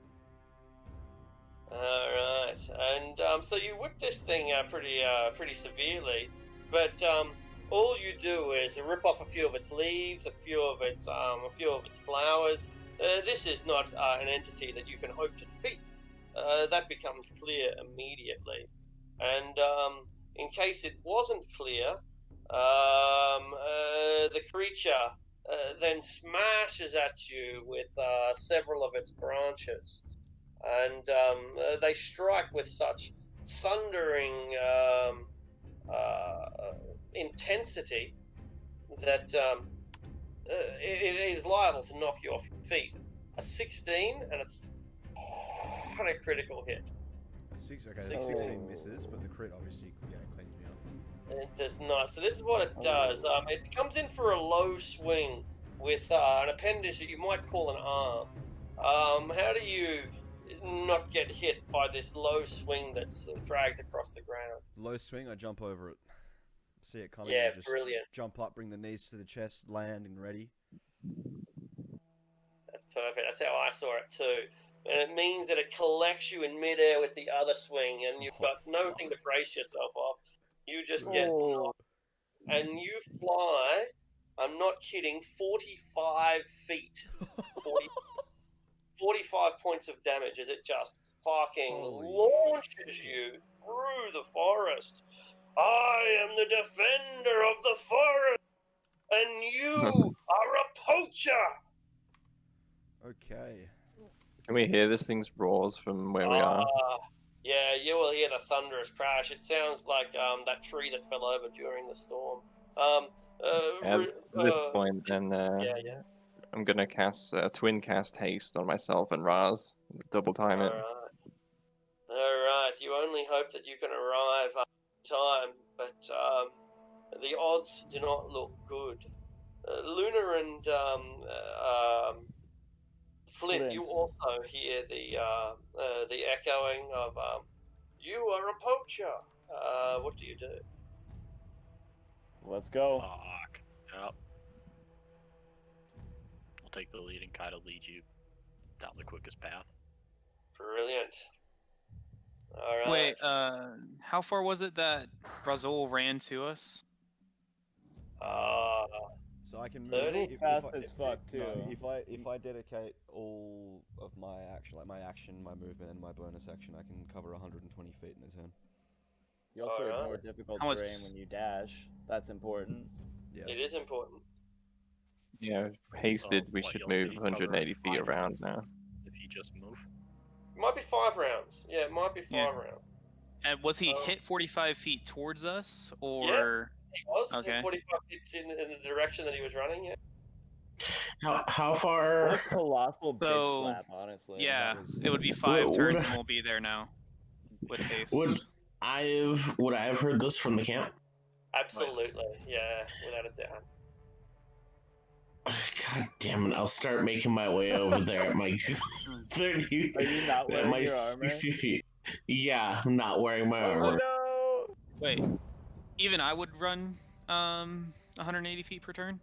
All right, and so you whip this thing pretty severely, but all you do is rip off a few of its leaves, a few of its flowers. This is not an entity that you can hope to defeat. That becomes clear immediately. And in case it wasn't clear, the creature then smashes at you with several of its branches. And they strike with such thundering intensity that it is liable to knock you off your feet. A 16 and a critical hit. 16 misses, but the crit obviously cleans me up. It does not. So this is what it does. It comes in for a low swing with an appendage that you might call an arm. How do you not get hit by this low swing that drags across the ground. Low swing, I jump over it. See it coming, Yeah, I just brilliant. jump up, bring the knees to the chest, land and ready. That's perfect. That's how I saw it too. And it means that it collects you in midair with the other swing, and you've got nothing to brace yourself off. You just get knocked, and you fly. I'm not kidding. 45 feet. 45 points of damage as it just fucking launches you through the forest. I am the defender of the forest, and you are a poacher. Okay. Can we hear this thing's roars from where we are? Yeah, you will hear the thunderous crash. It sounds like that tree that fell over during the storm. At this point, then yeah. I'm gonna cast twin cast haste on myself and Raz. Double time it. All right. You only hope that you can arrive on time, but the odds do not look good. Luna and Flint, you also hear the echoing of "You are a poacher." What do you do? Let's go. Fuck. Yep. I'll take the lead and kind of lead you down the quickest path. Brilliant. All right. Wait, how far was it that Razul ran to us? So I can move 30? It's fast as fuck too. No, if I dedicate all of my action, like my action, my movement, and my bonus action, I can cover 120 feet in a turn. You also have Alright. more difficult How much- terrain when you dash. That's important. Yeah. It is important. Yeah, hasted. We What, should you'll move maybe 180 cover feet 5 around rounds now. if you just move. It might be 5 rounds. Yeah, it might be 5 Yeah. rounds. And was he Oh. hit 45 feet towards us, or He was Okay. 45 feet in the direction that he was running. Yeah. How What a far? colossal bitch So, slap, honestly. yeah, was- it would be 5 Would- turns would- and we'll be there now with haste. Would I have heard this from the camp? Absolutely. Yeah, without a doubt. God damn it! I'll start making my way over there at my 30. Are you not at wearing my your armor? 60 feet. Yeah, I'm not wearing my Oh armor. no! Wait, even I would run 180 feet per turn?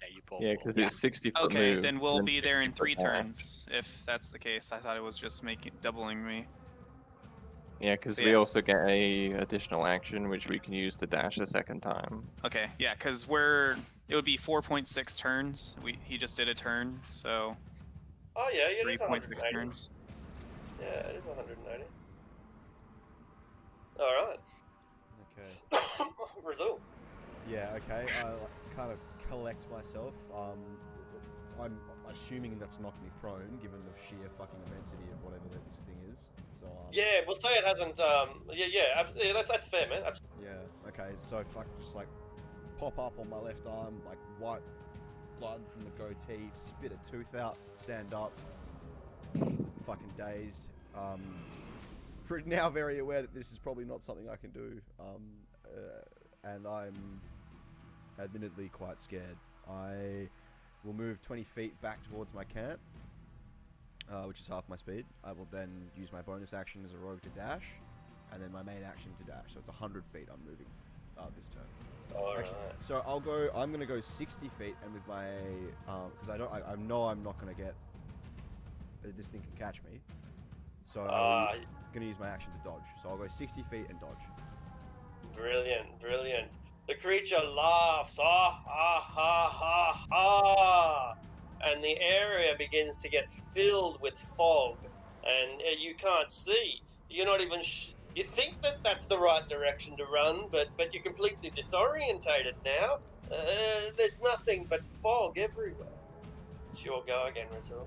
Yeah, you both Yeah, will. because it's 60 foot Okay, move. then we'll and be there in 60 3 foot dash. turns, if that's the case. I thought it was just doubling me. Yeah, because So, we yeah. also get a additional action which we can use to dash a second time. Okay, yeah, because it would be 4.6 turns. He just did a turn, so Oh yeah, it is 3.6 180. turns. Yeah, it is 180. All right. Okay. Result. Yeah. Okay. I kind of collect myself. I'm assuming that's knocked me prone, given the sheer fucking immensity of whatever this thing is. So. Yeah, we'll say it hasn't. Yeah. That's fair, man. Yeah. Okay. So fuck, just like pop up on my left arm, like white blood from the goatee, spit a tooth out, stand up, fucking dazed. Now very aware that this is probably not something I can do. And I'm admittedly quite scared. I will move 20 feet back towards my camp, which is half my speed. I will then use my bonus action as a rogue to dash, and then my main action to dash. So it's 100 feet I'm moving this turn. All Actually, right. so I'm gonna go 60 feet, and with my because I know I'm not gonna get this thing can catch me. So I'm gonna use my action to dodge. So I'll go 60 feet and dodge. Brilliant, brilliant. The creature laughs, ha ha ha, and the area begins to get filled with fog, and you can't see. You're not even. You think that that's the right direction to run, but you're completely disorientated now. There's nothing but fog everywhere. It's your go again, Razul.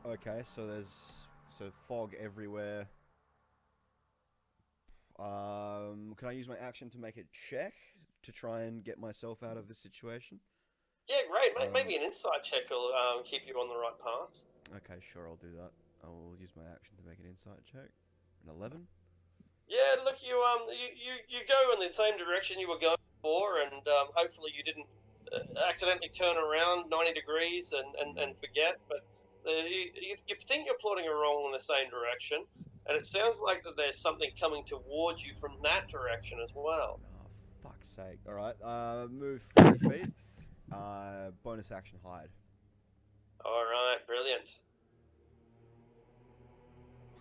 Okay, so there's fog everywhere. Can I use my action to make a check to try and get myself out of this situation? Yeah, great. Maybe an insight check will keep you on the right path. Okay, sure, I'll do that. I will use my action to make an insight check. An 11. Yeah, look, you go in the same direction you were going before, and hopefully you didn't accidentally turn around 90 degrees and forget, but you think you're plotting a roll in the same direction, and it sounds like that there's something coming towards you from that direction as well. Oh, fuck's sake. Alright, move 40 feet. Bonus action hide. All right, brilliant.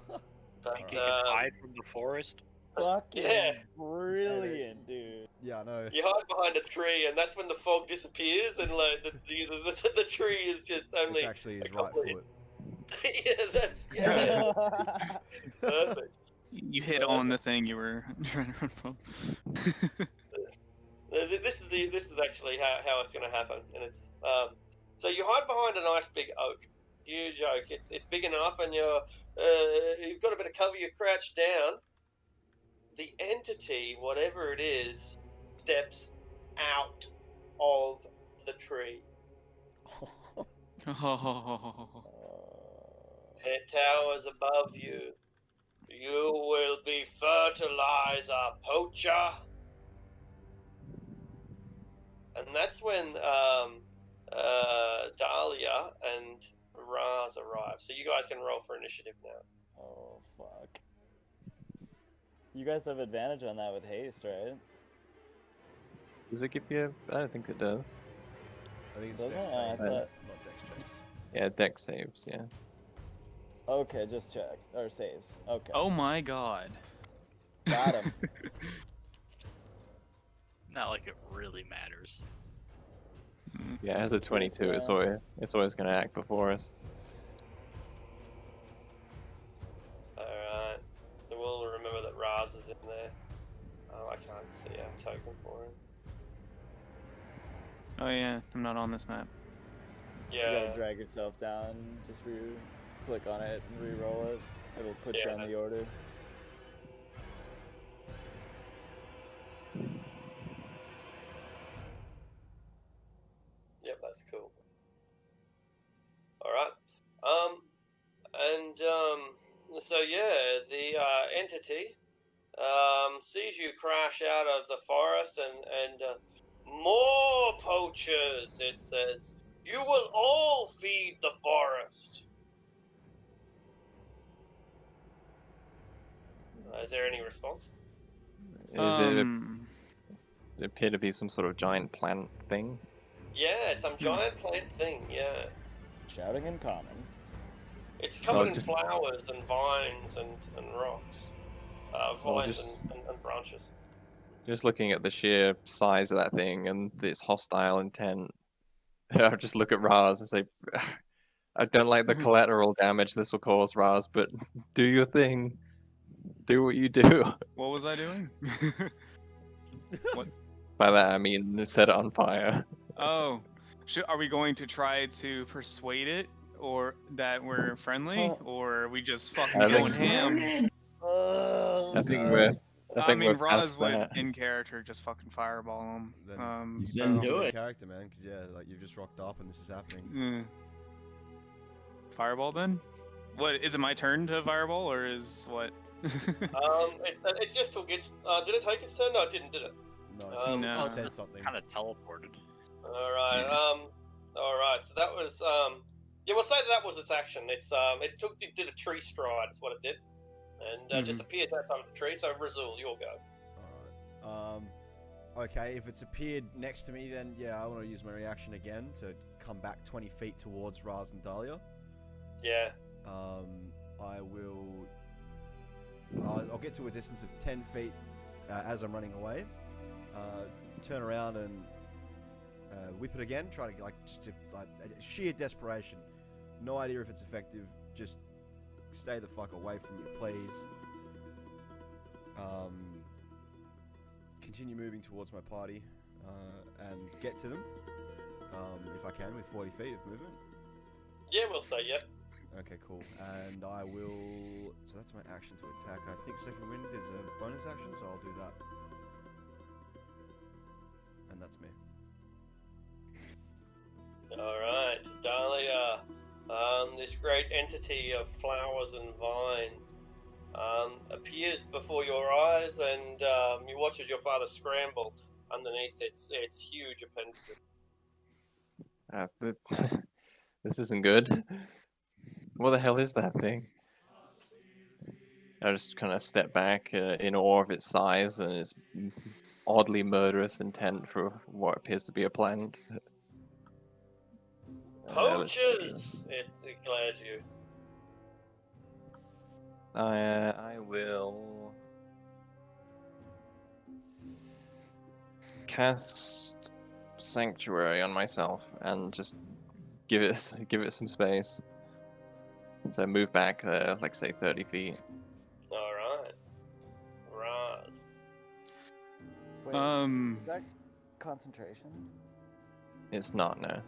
But, Think you can hide from the forest? Fucking Yeah. brilliant, dude. Yeah, I know. You hide behind a tree, and that's when the fog disappears, and like the tree is just only. It's actually his a right couple of- foot. yeah. Perfect. You hit on the thing you were trying to run from. This is actually how it's going to happen, and it's so you hide behind a nice big oak, huge oak. It's big enough, and you've got a bit of cover. You crouch down. The entity, whatever it is, steps out of the tree. It towers above you. You will be fertilizer, poacher. And that's when Dahlia and Raz arrive. So you guys can roll for initiative now. Oh, fuck. You guys have advantage on that with haste, right? Does it give you? I don't think it does. I think it's Doesn't dex it? saves, I thought- not dex checks. Yeah, dex saves. Yeah. Okay, just check. Or saves. Okay. Oh my god. Got him. Not like it really matters. Yeah, as a 22, it's always going to act before us. Alright. So we'll remember that Raz is in there. Oh, I can't see our token for him. Oh yeah, I'm not on this map. You Yeah. gotta drag yourself down, just click on it and re-roll it. It'll put you Yeah. on the order. Yep, that's cool. Alright. So yeah, the entity sees you crash out of the forest and more poachers, it says. You will all feed the forest. Is there any response? Is it appear to be some sort of giant plant thing? Yeah, some giant plant thing, yeah. Shouting in common. It's covered in just- flowers and vines and rocks. Vines just- and branches. Just looking at the sheer size of that thing and its hostile intent, I'll just look at Raz and say, I don't like the collateral damage this will cause, Raz, but do your thing. Do what you do. What was I doing? By that I mean set it on fire. Oh, are we going to try to persuade it, or that we're friendly, or are we just fucking I going think- ham? Oh, I think God. we're. I I think mean, we're Raz past would that. in character just fucking fireball him. Then- So Then do Good it. character, man, because yeah, like you've just rocked up and this is happening. Fireball then? What is it? My turn to fireball, or is what? It just took its. Did it take its turn? No, it didn't, did it? No, it's just, No. it just said something. Kind of teleported. All right. All right. So that was. Yeah, we'll say that was its action. It did a tree stride. Is what it did, and just appears outside of the tree. So Razul, you'll go. Alright. Okay, if it's appeared next to me, then yeah, I want to use my reaction again to come back 20 feet towards Raz and Dahlia. Yeah. I will. I'll get to a distance of 10 feet as I'm running away. Turn around and whip it again. Try to sheer desperation. No idea if it's effective. Just stay the fuck away from me, please. Continue moving towards my party and get to them if I can with 40 feet of movement. Yeah, we'll say yeah. Okay, cool. And I will. So that's my action to attack. I think second wind is a bonus action, so I'll do that. And that's me. All right, Dahlia. This great entity of flowers and vines appears before your eyes, and you watch as your father scramble underneath its huge appendage. This isn't good. What the hell is that thing? I just kind of step back in awe of its size and its oddly murderous intent for what appears to be a plant. Poachers! It declares you. I will cast Sanctuary on myself and just give it some space. So move back, like say 30 feet. Alright. Raz. Wait, is that concentration? It's not, no.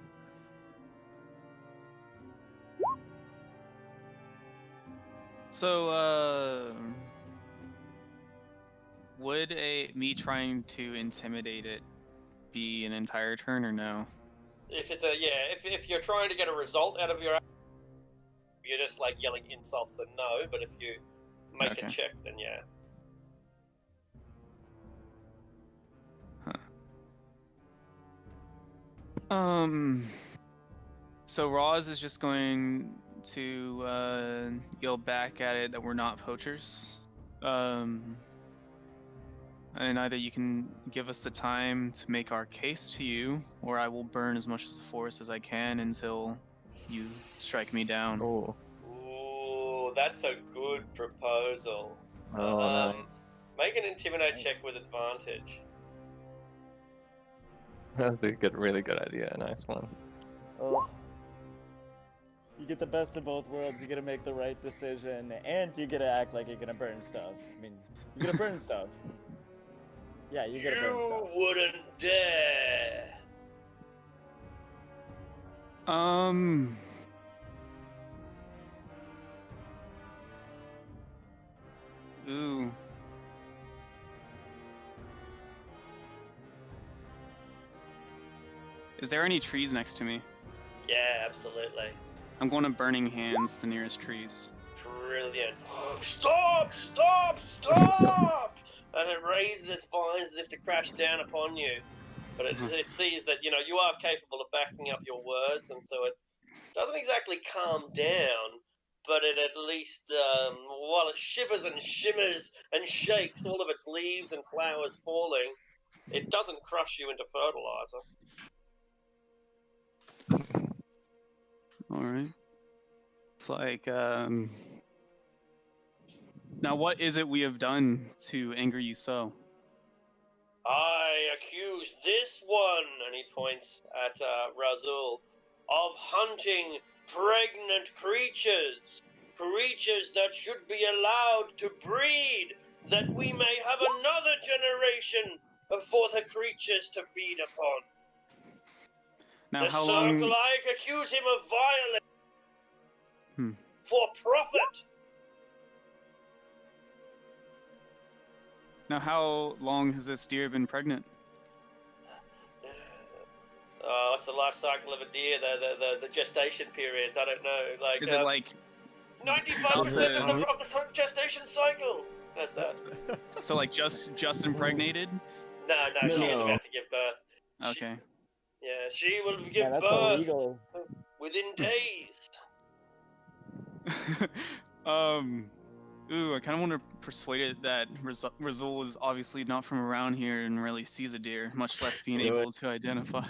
So, would me trying to intimidate it be an entire turn or no? If it's if you're trying to get a result out of your you're just like yelling insults, then no, but if you make Okay. a check, then yeah. So Roz is just going to yell back at it that we're not poachers. And either you can give us the time to make our case to you, or I will burn as much of the forest as I can until you strike me down. Oh, Ooh, that's a good proposal. nice. Make an intimidate check with advantage. That's a really good idea. Nice one. Oh. You get the best of both worlds. You get to make the right decision, and you get to act like you're gonna burn stuff. I mean, you get to burn stuff. Yeah, you get to burn You stuff. wouldn't dare. Ooh. Is there any trees next to me? Yeah, absolutely. I'm going to Burning Hands, the nearest trees. Brilliant. Stop! Stop! Stop! And it raises its vines as if to crash down upon you. But it sees that, you are capable of backing up your words, and so it doesn't exactly calm down, but it at least, while it shivers and shimmers and shakes, all of its leaves and flowers falling, it doesn't crush you into fertilizer. All right. It's like, now what is it we have done to anger you so? I accuse this one, and he points at Razul, of hunting pregnant creatures. Creatures that should be allowed to breed, that we may have another generation for the creatures to feed upon. Now, The how circle, long? I accuse him of violence for profit. Now, how long has this deer been pregnant? What's the life cycle of a deer? The gestation periods? I don't know. Like, Is it like 95% of the gestation cycle? That's that. so like just impregnated? No, she is No. about to give birth. Okay. She will give Man, that's birth illegal. within days. Ooh, I kind of want to persuade it that Razul is obviously not from around here and really sees a deer, much less being Do able to identify.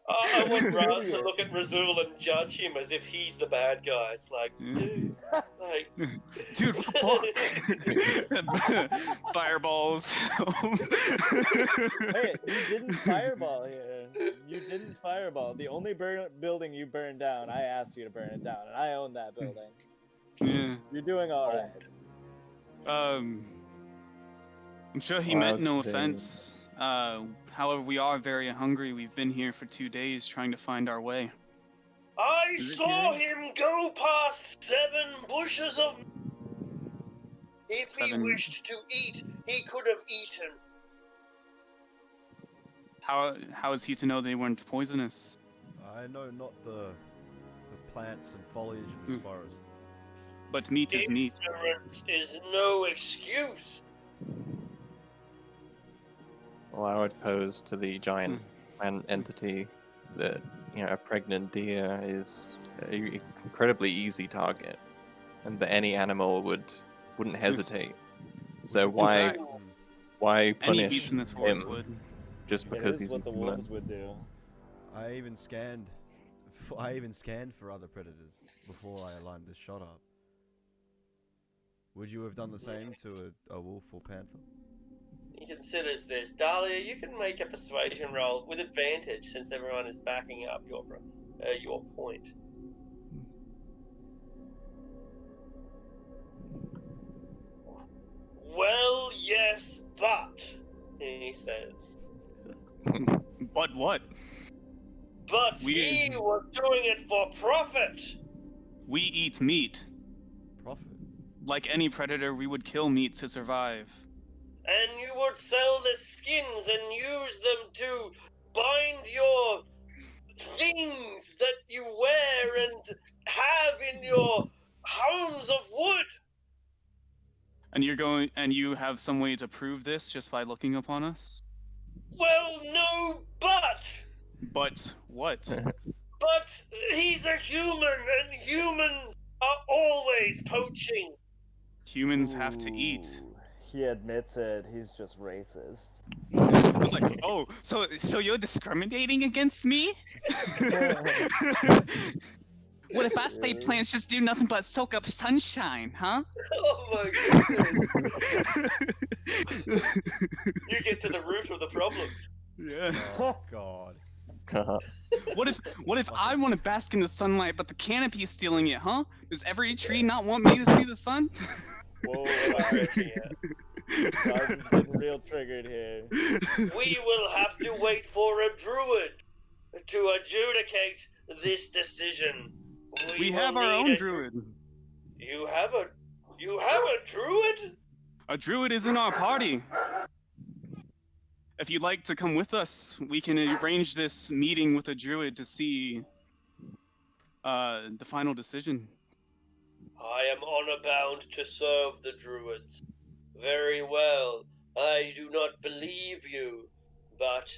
I want Raz to look at Razul and judge him as if he's the bad guy. It's like, dude, like, dude, fuck. Fireballs. Wait, you didn't fireball here. You didn't fireball. The only building you burned down, I asked you to burn it down, and I own that building. Yeah. You're doing all right. I'm sure he meant no offense. However, we are very hungry. We've been here for 2 days trying to find our way. I saw him go past 7 bushes of. If he wished to eat, he could have eaten. How is he to know they weren't poisonous? I know not the plants and foliage of this forest. But meat is meat. Ignorance is no excuse. Well, I would pose to the giant entity that a pregnant deer is an incredibly easy target, and that any animal wouldn't hesitate. So Would you- why fact, why Any punish beast in this forest him would. just It because is he's what the a human? wolves would do. I even scanned. I even scanned for other predators before I lined this shot up. Would you have done the same to a wolf or panther? He considers this. Dahlia, you can make a persuasion roll with advantage since everyone is backing up your point. Well, yes, but he says. But what? But We- he was doing it for profit. We eat meat. Profit. Like any predator, we would kill meat to survive. And you would sell the skins and use them to bind your things that you wear and have in your homes of wood. And you have some way to prove this just by looking upon us? Well, no, but But what? he's a human, and humans are always poaching. Humans have to eat. Ooh, he admits it. He's just racist. I was like, oh, so you're discriminating against me? What if I say Really? plants just do nothing but soak up sunshine, huh? Oh my goodness! You get to the root of the problem. Yeah. Oh God. What if I want to bask in the sunlight, but the canopy is stealing it, huh? Does every tree not want me to see the sun? Whoa, Clarity. Roz is getting real triggered here. We will have to wait for a druid to adjudicate this decision. We will have our need own a druid. You have a druid? A druid is in our party. If you'd like to come with us, we can arrange this meeting with a druid to see the final decision. I am honor bound to serve the druids. Very well. I do not believe you, but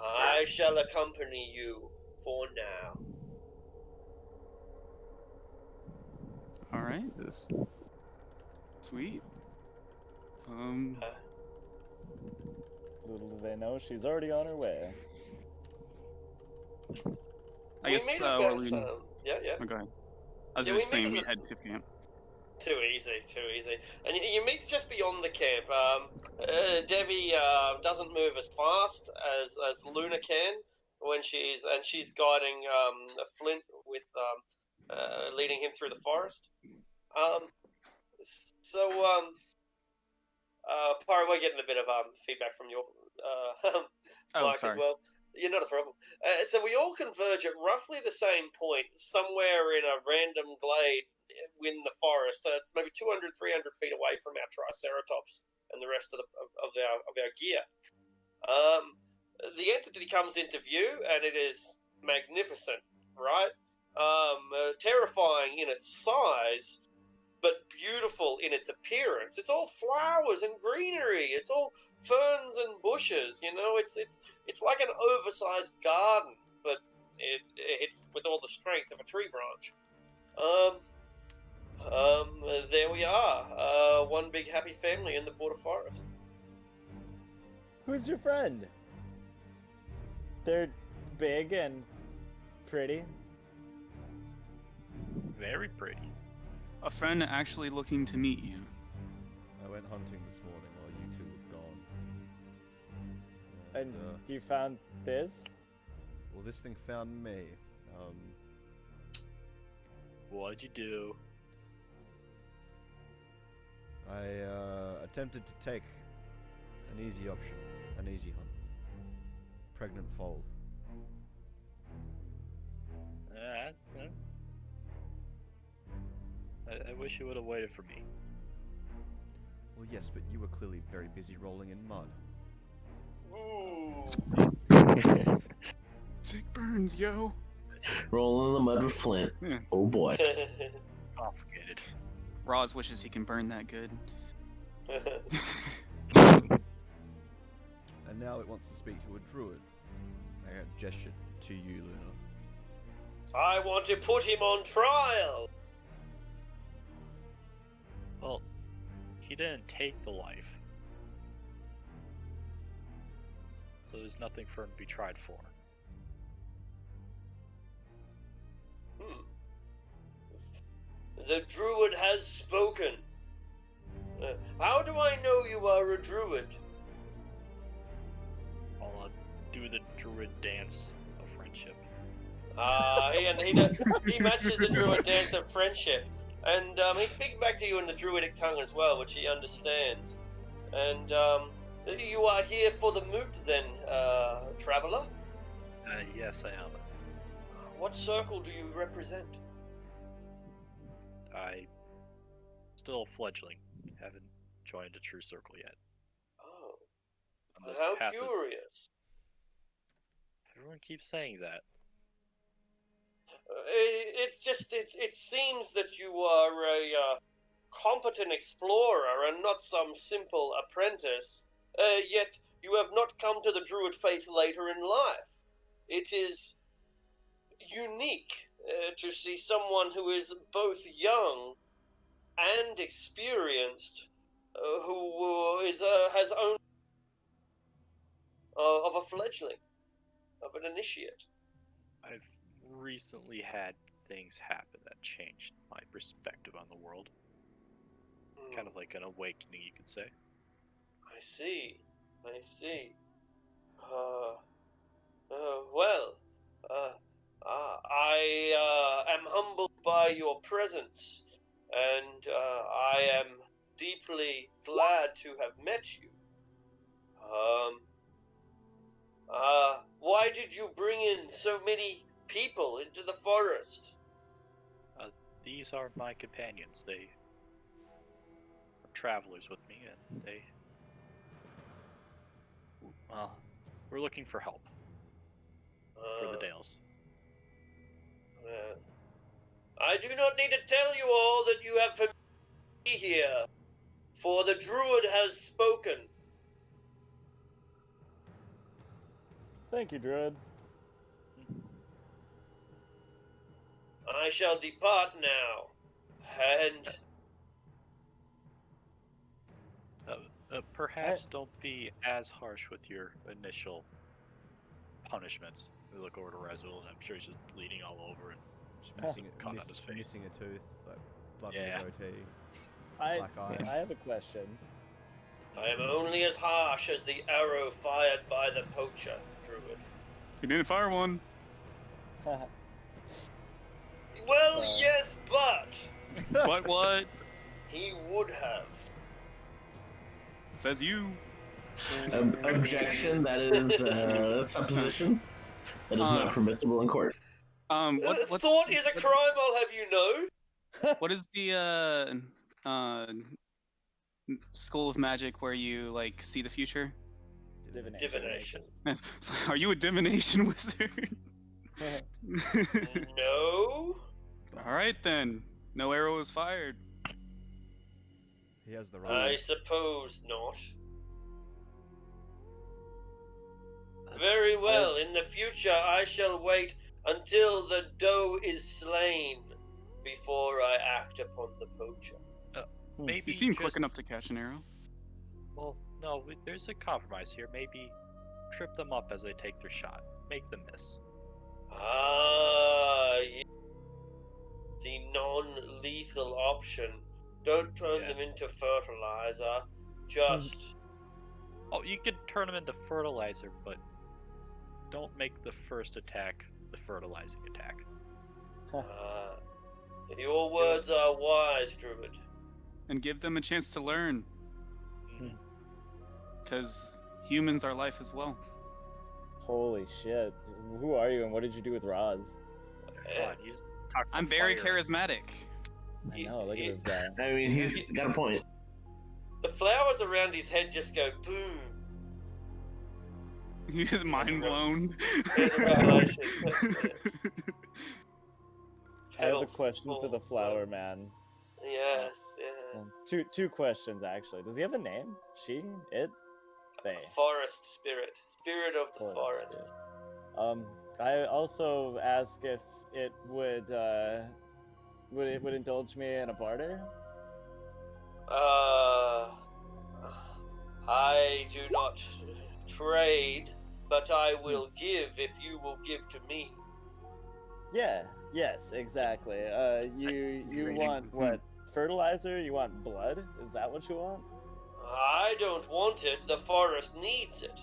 I shall accompany you for now. All right, this sweet. Little do they know, she's already on her way. I guess meet what about, we. yeah. Oh, go ahead. I was Yeah, just we meet saying at we the- head to camp. Too easy. And you meet just beyond the camp. Debbie doesn't move as fast as Luna can when she's guiding Flint with leading him through the forest. Pyro, we're getting a bit of feedback from your Oh, mic sorry. as well. Yeah, not a problem. So we all converge at roughly the same point, somewhere in a random glade in the forest, maybe 200, 300 feet away from our Triceratops and the rest of our gear. The entity comes into view, and it is magnificent, right? Terrifying in its size, but beautiful in its appearance. It's all flowers and greenery. It's all ferns and bushes. You know, it's like an oversized garden, but it's with all the strength of a tree branch. There we are. One big happy family in the border forest. Who's your friend? They're big and pretty. Very pretty. A friend actually looking to meet you. I went hunting this morning while you two were gone. And you found this? Well, this thing found me. What'd you do? I attempted to take an easy option, an easy hunt. Pregnant foal. I wish you would have waited for me. Well, yes, but you were clearly very busy rolling in mud. Ooh. Sick burns, yo. Rolling in the mud with Flint. Yeah. Oh boy. Complicated. Roz wishes he can burn that good. And now it wants to speak to a druid. I got gestured to you, Luna. I want to put him on trial. Well, he didn't take the life. So there's nothing for him to be tried for. The druid has spoken. How do I know you are a druid? I'll do the druid dance of friendship. He matches the druid dance of friendship. And he's speaking back to you in the druidic tongue as well, which he understands. And you are here for the moot then, traveler? Yes, I am. What circle do you represent? I still a fledgling. Haven't joined a true circle yet. Oh, On the how path of- curious. Everyone keeps saying that. It seems that you are a competent explorer and not some simple apprentice. Yet you have not come to the druid faith later in life. It is unique to see someone who is both young and experienced, who has owned of a fledgling, of an initiate. I've recently had things happen that changed my perspective on the world. Kind of like an awakening, you could say. I see. Well, I am humbled by your presence, and I am deeply glad to have met you. Why did you bring in so many people into the forest? These are my companions. They are travelers with me, and well, we're looking for help for the Dales. I do not need to tell you all that you have permission to be here, for the druid has spoken. Thank you, Druid. I shall depart now, and Perhaps don't be as harsh with your initial punishments. We look over to Razul, and I'm sure he's just bleeding all over and Just cut on his face. missing a tooth, like blood Yeah. in the goatee. I Black eye. have a question. I am only as harsh as the arrow fired by the poacher, druid. He didn't fire one. Well, yes, but But what? he would have. Says you. Objection. That is supposition. That is not permissible in court. What's Thought is a crime, I'll have you know. what is the school of magic where you like see the future? Divination. So, are you a divination wizard? No. All right then. No arrow was fired. He has the I right. suppose not. Very well. In the future, I shall wait until the doe is slain before I act upon the poacher. Maybe You seem just, quick enough to catch an arrow. Well, no, there's a compromise here. Maybe trip them up as they take their shot. Make them miss. Yes. The non-lethal option. Don't turn them into fertilizer. Just... Oh, you could turn them into fertilizer, but don't make the first attack the fertilizing attack. Your words are wise, druid. And give them a chance to learn. Because humans are life as well. Holy shit. Who are you and what did you do with Roz? Come on, you just talk I'm about very fire. charismatic. I know, look at this guy. I mean, he's got a point. The flowers around his head just go boom. He's mind blown. There's a revelation. I have a Petals question for fall, the flower man. Yes, yeah. Two questions actually. Does he have a name? She? It? They? Forest spirit. Spirit of the Forest forest. spirit. I also ask if it would indulge me in a barter. I do not trade, but I will give if you will give to me. Yeah. Yes. Exactly. You Trading. want what? Fertilizer? You want blood? Is that what you want? I don't want it. The forest needs it.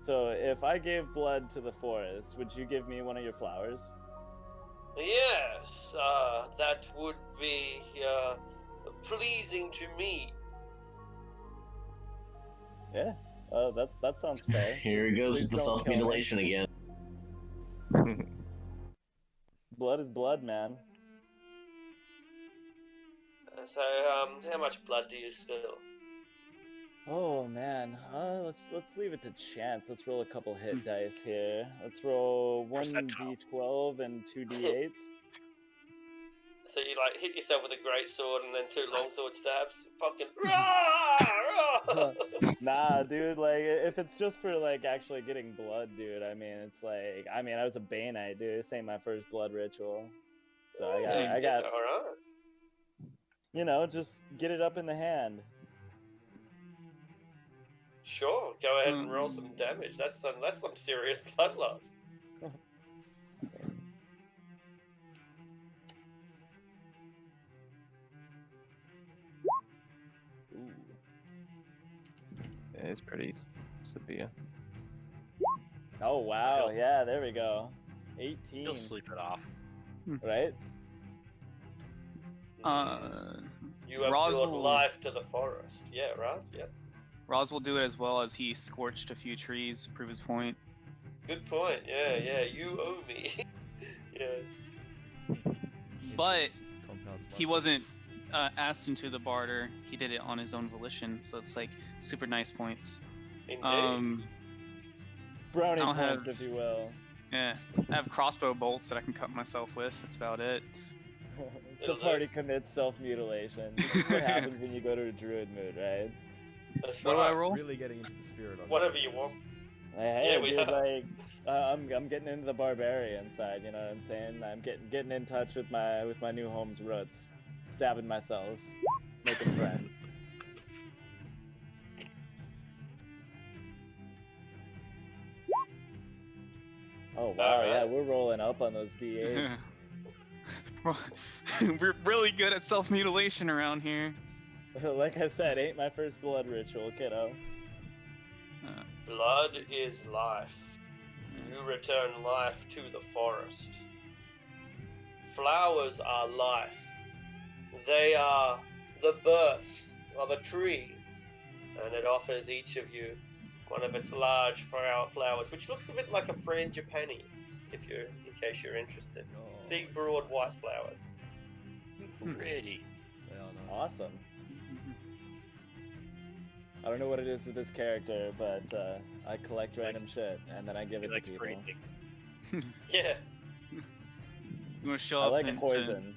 So if I gave blood to the forest, would you give me one of your flowers? Yes, that would be pleasing to me. Yeah. That sounds fair. Here he Just goes please with the don't self kill me. mutilation again. Blood is blood, man. So, how much blood do you spill? Oh man, let's leave it to chance. Let's roll a couple hit dice here. Let's roll one Percentile. d12 and two d8s. So you like hit yourself with a great sword and then 2 longsword stabs. Fucking rah! Nah, dude. Like, if it's just for like actually getting blood, dude. I mean, it's like, I was a Bane Knight, dude. This ain't my first blood ritual, so I got, All right. you know, just get it up in the hand. Sure, go ahead and roll some damage. That's some serious blood loss. Ooh. It's pretty severe. Oh wow, He'll- yeah, there we go. 18. You'll sleep it off. Right? You have Roz brought will- life to the forest. Yeah, Raz. Yeah. Roz will do it as well as he scorched a few trees to prove his point. Good point. Yeah. You owe me. Yeah. But Compounds he much. wasn't asked into the barter. He did it on his own volition, so it's like super nice points. Indeed. Brownie I'll points, have- if you will. Yeah, I have crossbow bolts that I can cut myself with. That's about it. The party commits self-mutilation. This is what happens when you go to a druid mood, right? That's What do I right. roll? Really getting into the spirit on Whatever this. you want. Hey, Yeah, we dude, have. like, I'm getting into the barbarian side. You know what I'm saying? I'm getting in touch with my new home's roots, stabbing myself, making friends. Oh wow, Alright. yeah, we're rolling up on those d8s. We're really good at self mutilation around here. Like I said, ain't my first blood ritual, kiddo. Blood is life. You return life to the forest. Flowers are life. They are the birth of a tree, and it offers each of you one of its large flowers, which looks a bit like a frangipani, in case you're interested. Oh, Big, broad, white flowers. Pretty. they are nice. Awesome. I don't know what it is with this character, but I collect random shit and then I give He it to likes people. pretty things. Yeah. You want to show I up like into- poison.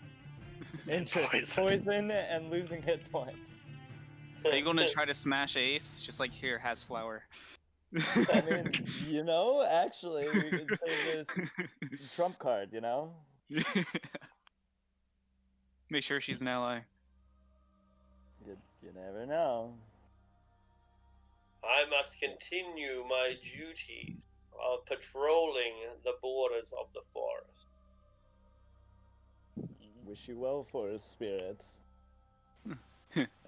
Interest, poison, and losing hit points. Are you going to try to smash Ace? Just like here, has flower. I mean, you know, actually, we could say this trump card, you know? Make sure she's an ally. You never know. I must continue my duties of patrolling the borders of the forest. Wish you well, forest spirit.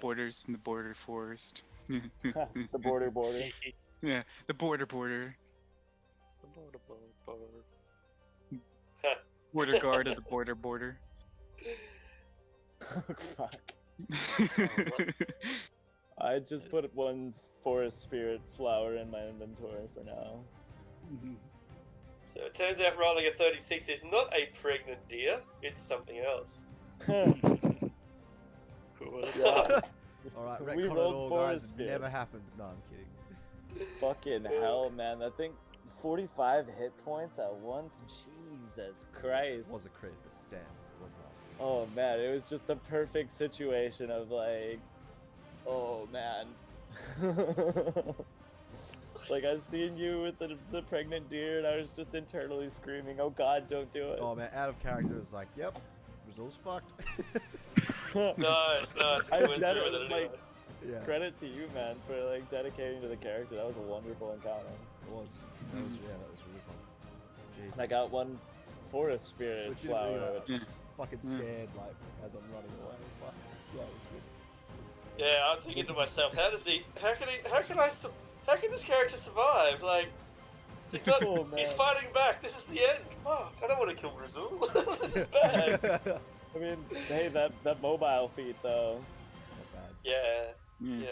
Borders in the border forest. The border. Yeah, the border. Border guard of the border. Fuck. I just put one forest spirit flower in my inventory for now. So it turns out rolling a 36 is not a pregnant deer, it's something else. Who would have Yeah. Alright, We retcon it rolled all, forest guys. spirit. Never happened. No, I'm kidding. Fucking hell, man. That thing, 45 hit points at once? Jesus Christ. It was a crit, but damn, it was nasty. Oh, man. It was just a perfect situation of like, oh, man. Like, I've seen you with the pregnant deer, and I was just internally screaming, "Oh God, don't do it!" Oh man, out of character is like, yep, Brazil's fucked. Nice. I You went did through with it, it like, anyway. Yeah, credit to you, man, for like dedicating to the character. That was a wonderful encounter. it was. That was really fun. Jesus. And I got one forest spirit Legitimately, flower. like, just fucking scared, like, as I'm running away. Fuck. Yeah, it was good. Yeah, I'm thinking to myself, how can this character survive? Like, he's not, Oh, he's man. fighting back. This is the end. Fuck, I don't want to kill Brazil. This is bad. I mean, hey, that mobile feat though. Not bad. Yeah. Yeah,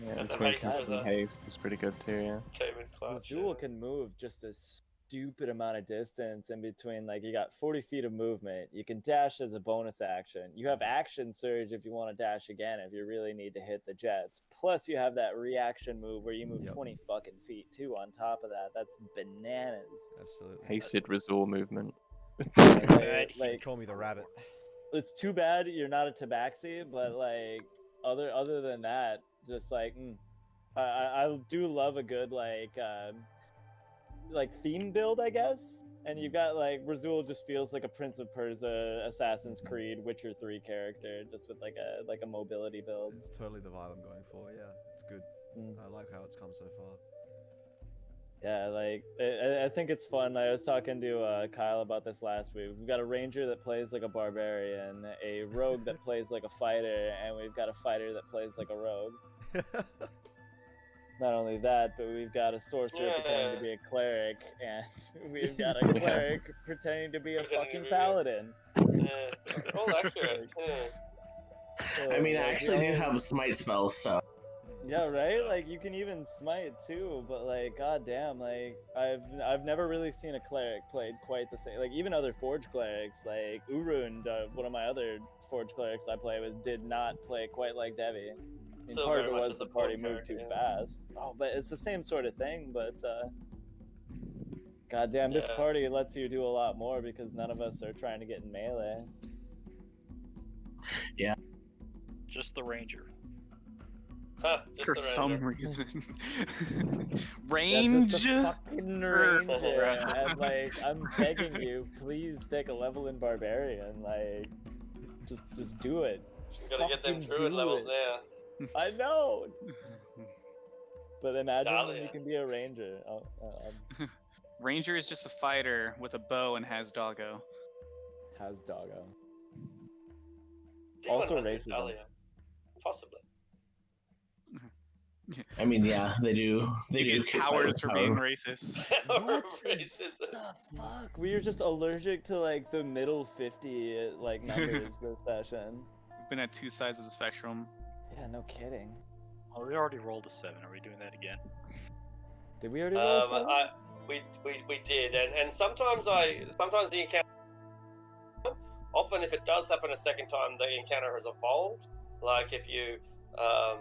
And the between haste Cat was and Haste was pretty good too, yeah. came in clutch. Azul can move just a stupid amount of distance in between. Like, you got 40 feet of movement. You can dash as a bonus action. You have action surge if you want to dash again if you really need to hit the jets. Plus, you have that reaction move where you move 20 fucking feet too on top of that. That's bananas. Absolutely. Hasted resort movement. Like, Call me the rabbit. it's too bad you're not a tabaxi, but like other than that, just like I do love a good like theme build, I guess. And you've got like Razul just feels like a Prince of Persia, Assassin's Creed, Witcher 3 character, just with like a mobility build. It's totally the vibe I'm going for. Yeah, it's good. I like how it's come so far. Yeah, like I think it's fun. I was talking to Kyle about this last week. We've got a ranger that plays like a barbarian, a rogue that plays like a fighter, and we've got a fighter that plays like a rogue. Not only that, but we've got a sorcerer pretending to be a cleric, and we've got a cleric pretending to be a fucking paladin. Yeah, all accurate. Yeah. I mean, I actually do have a smite spell, so. Yeah, right. Like, you can even smite too, but like, goddamn, like I've never really seen a cleric played quite the same. Like, even other forge clerics, like Urund, one of my other forge clerics I play with, did not play quite like Devi. I mean, Still part of very it much was a the party support moved too character, fast. Oh, but it's the same sort of thing. But goddamn, this Yeah. party lets you do a lot more because none of us are trying to get in melee. Just the ranger. Huh, just For the some ranger. reason. Yeah, Range. just the fucking ranger. And like, I'm begging you, please take a level in barbarian. Like, just do it. You gotta get them Fucking druid do levels it. now. I know. But imagine when Dahlia. you can be a ranger. Ranger is just a fighter with a bow and has doggo. Has doggo. Demon Also Hunter, racism. Dahlia. Possibly. I mean, yeah, they do. They You do get kick powers by for power. being racist. What? Racism. The fuck? We are just allergic to like the middle 50 like numbers this session. We've been at two sides of the spectrum. Yeah, no kidding. Oh, we already rolled a 7. Are we doing that again? Did we already roll 7? We did, and sometimes the encounter. Often, if it does happen a second time, the encounter has evolved. Like if you, I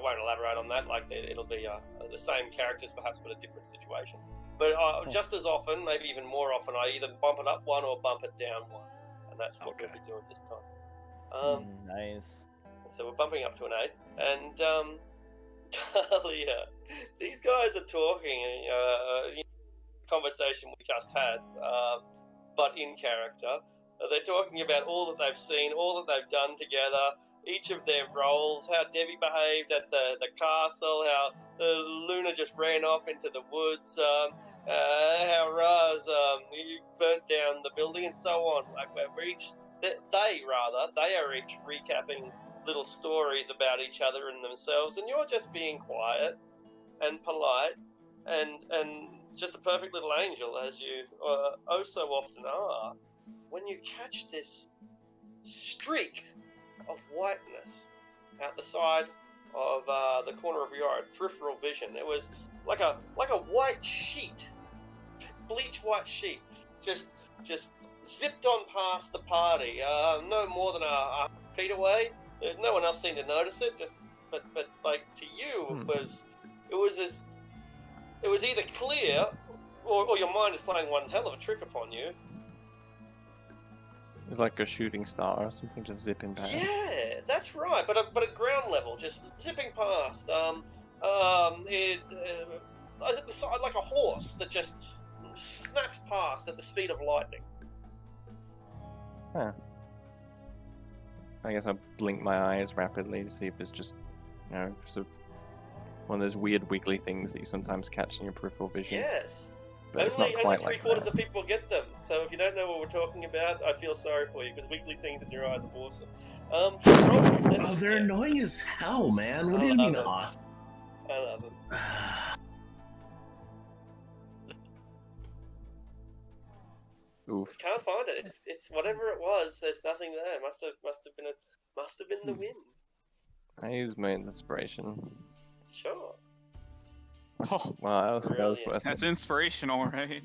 won't elaborate on that. Like it'll be the same characters, perhaps, but a different situation. But just as often, maybe even more often, I either bump it up one or bump it down one, and that's what we'll be doing this time. Nice. So we're bumping up to an 8, and Dahlia, these guys are talking. Conversation we just had, but in character. They're talking about all that they've seen, all that they've done together, each of their roles, how Debbie behaved at the castle, how Luna just ran off into the woods, how Raz burnt down the building, and so on. Like they are each recapping little stories about each other and themselves, and you're just being quiet and polite and just a perfect little angel, as you oh so often are. When you catch this streak of whiteness out the side of the corner of your peripheral vision, it was like a white sheet, bleach white sheet, just zipped on past the party, no more than a feet away. No one else seemed to notice it. But like to you, it was either clear, or your mind is playing one hell of a trick upon you. It's like a shooting star or something just zipping past. Yeah, that's right. But at ground level, just zipping past. like a horse that just snaps past at the speed of lightning. Huh. I guess I'll blink my eyes rapidly to see if it's just, sort of one of those weird wiggly things that you sometimes catch in your peripheral vision. Yes. But it's Only not quite like three-quarters that. of people get them. So if you don't know what we're talking about, I feel sorry for you because wiggly things in your eyes are awesome. Oh, they're annoying as hell, man. What do you mean awesome? I love them. Oof. Can't find it. It's whatever it was. There's nothing there. Must have been the wind. I use my inspiration. Sure. Oh, Wow, that was Brilliant. worth that's it. inspirational, right?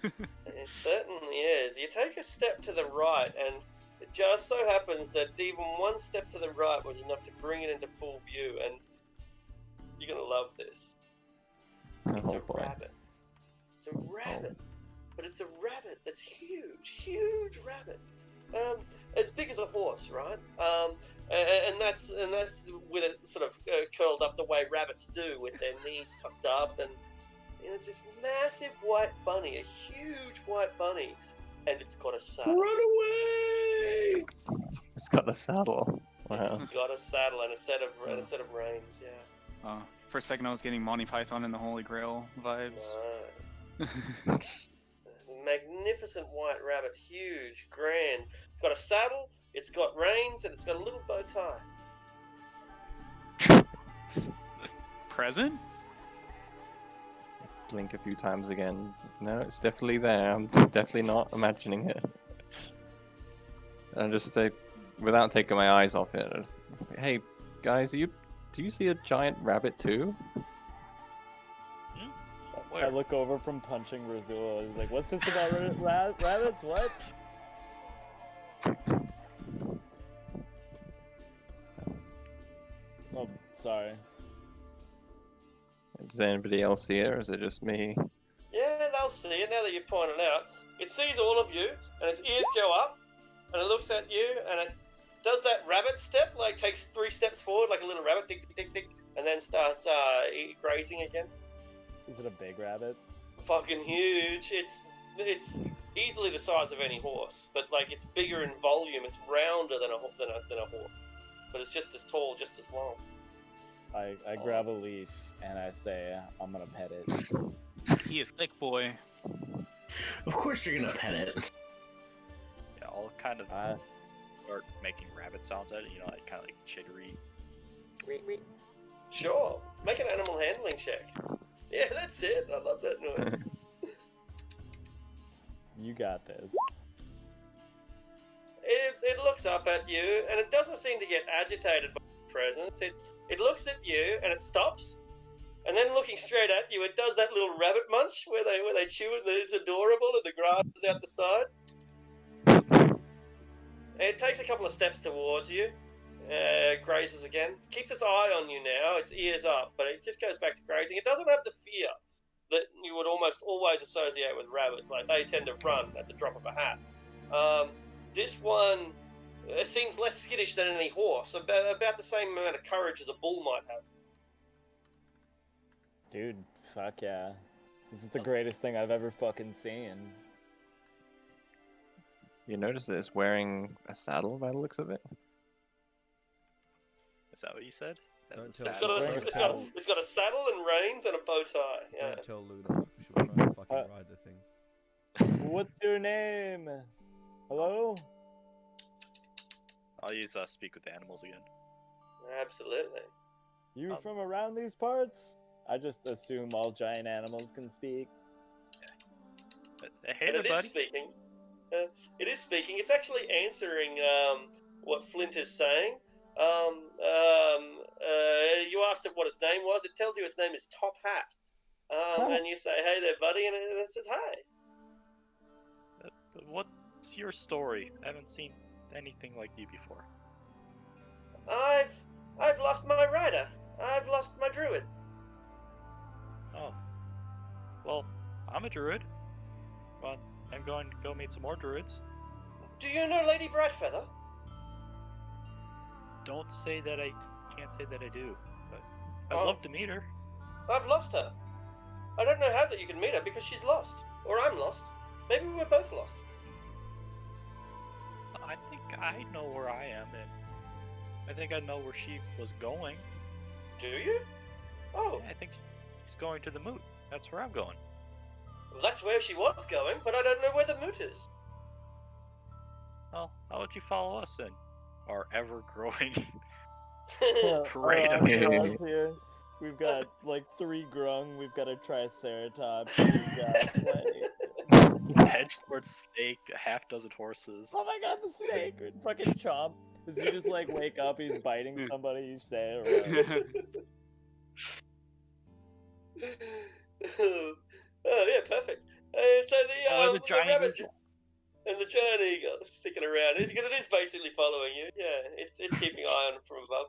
It certainly is. You take a step to the right, and it just so happens that even one step to the right was enough to bring it into full view, and you're gonna love this. It's Oh a boy. rabbit. It's a rabbit. But it's a rabbit that's huge rabbit. As big as a horse, right? And that's with it sort of curled up the way rabbits do, with their knees tucked up, and it's this massive white bunny, a huge white bunny, and it's got a saddle. Run away! It's got a saddle. Wow. It's got a saddle and a set of reins. Yeah. For a second, I was getting Monty Python and the Holy Grail vibes. Nice. Magnificent white rabbit, huge, grand. It's got a saddle, it's got reins, and it's got a little bow tie. Present? Blink a few times again. No, it's definitely there. I'm definitely not imagining it. And just say, without taking my eyes off it, hey guys, do you see a giant rabbit too? I look over from punching Razul. He's like, "What's this about rabbits? What?" Oh, sorry. Does anybody else see it, or is it just me? Yeah, they'll see it now that you point it out. It sees all of you, and its ears go up, and it looks at you, and it does that rabbit step, like takes 3 steps forward, like a little rabbit, tick, tick, tick, tick, and then starts grazing again. Is it a big rabbit? Fucking huge. It's easily the size of any horse, but like it's bigger in volume. It's rounder than a horse, but it's just as tall, just as long. I grab a leaf and I say, "I'm gonna pet it." He a thick boy. Of course you're gonna pet it. Yeah, I'll kind of start making rabbit sounds at it, like kind of like chittery. Sure. Make an animal handling check. Yeah, that's it. I love that noise. You got this. It looks up at you, and it doesn't seem to get agitated by your presence. It looks at you, and it stops, and then looking straight at you, it does that little rabbit munch where they chew it. That is adorable, and the grass is out the side. It takes a couple of steps towards you, grazes again, keeps its eye on you now, its ears up, but it just goes back to grazing. It doesn't have the fear that you would almost always associate with rabbits. Like, they tend to run at the drop of a hat. This one seems less skittish than any horse, about the same amount of courage as a bull might have. Dude, fuck yeah. This is the greatest thing I've ever fucking seen. You notice that it's wearing a saddle by the looks of it? Is that what you said? Don't That's tell a It's saddle. got a saddle and reins and a bow tie. Yeah. Don't tell Luna. She'll try and fucking ride the thing. What's your name? Hello? I'll use speak with animals again. Absolutely. You from around these parts? I just assume all giant animals can speak. Hey And there, it is buddy. speaking. It is speaking. It's actually answering what Flint is saying. You asked it what his name was. It tells you its name is Top Hat. And you say, "Hey there, buddy," and it says, "Hey." What's your story? I haven't seen anything like you before. I've lost my rider. I've lost my druid. Oh. Well, I'm a druid. But I'm going to go meet some more druids. Do you know Lady Brightfeather? Don't say that I can't say that I do, but I'd Oh. love to meet her. I've lost her. I don't know how that you can meet her because she's lost. Or I'm lost. Maybe we're both lost. I think I know where I am, and I think I know where she was going. Do you? Oh, Yeah, I think she's going to the moot. That's where I'm going. well, that's where she was going, but I don't know where the moot is. Well, how would you follow us in our ever-growing Our parade of entourage moons? here. We've got like 3 grung, we've got a triceratops, we've got like Hedgelord snake, a half dozen horses. oh my god, the snake! Fucking Chomp. Does he just like wake up, he's biting somebody each day or what? Oh yeah, perfect. So the the giant rabbit eagle. and the giant eagle sticking around because it is basically following you. Yeah, it's keeping an eye on it from above.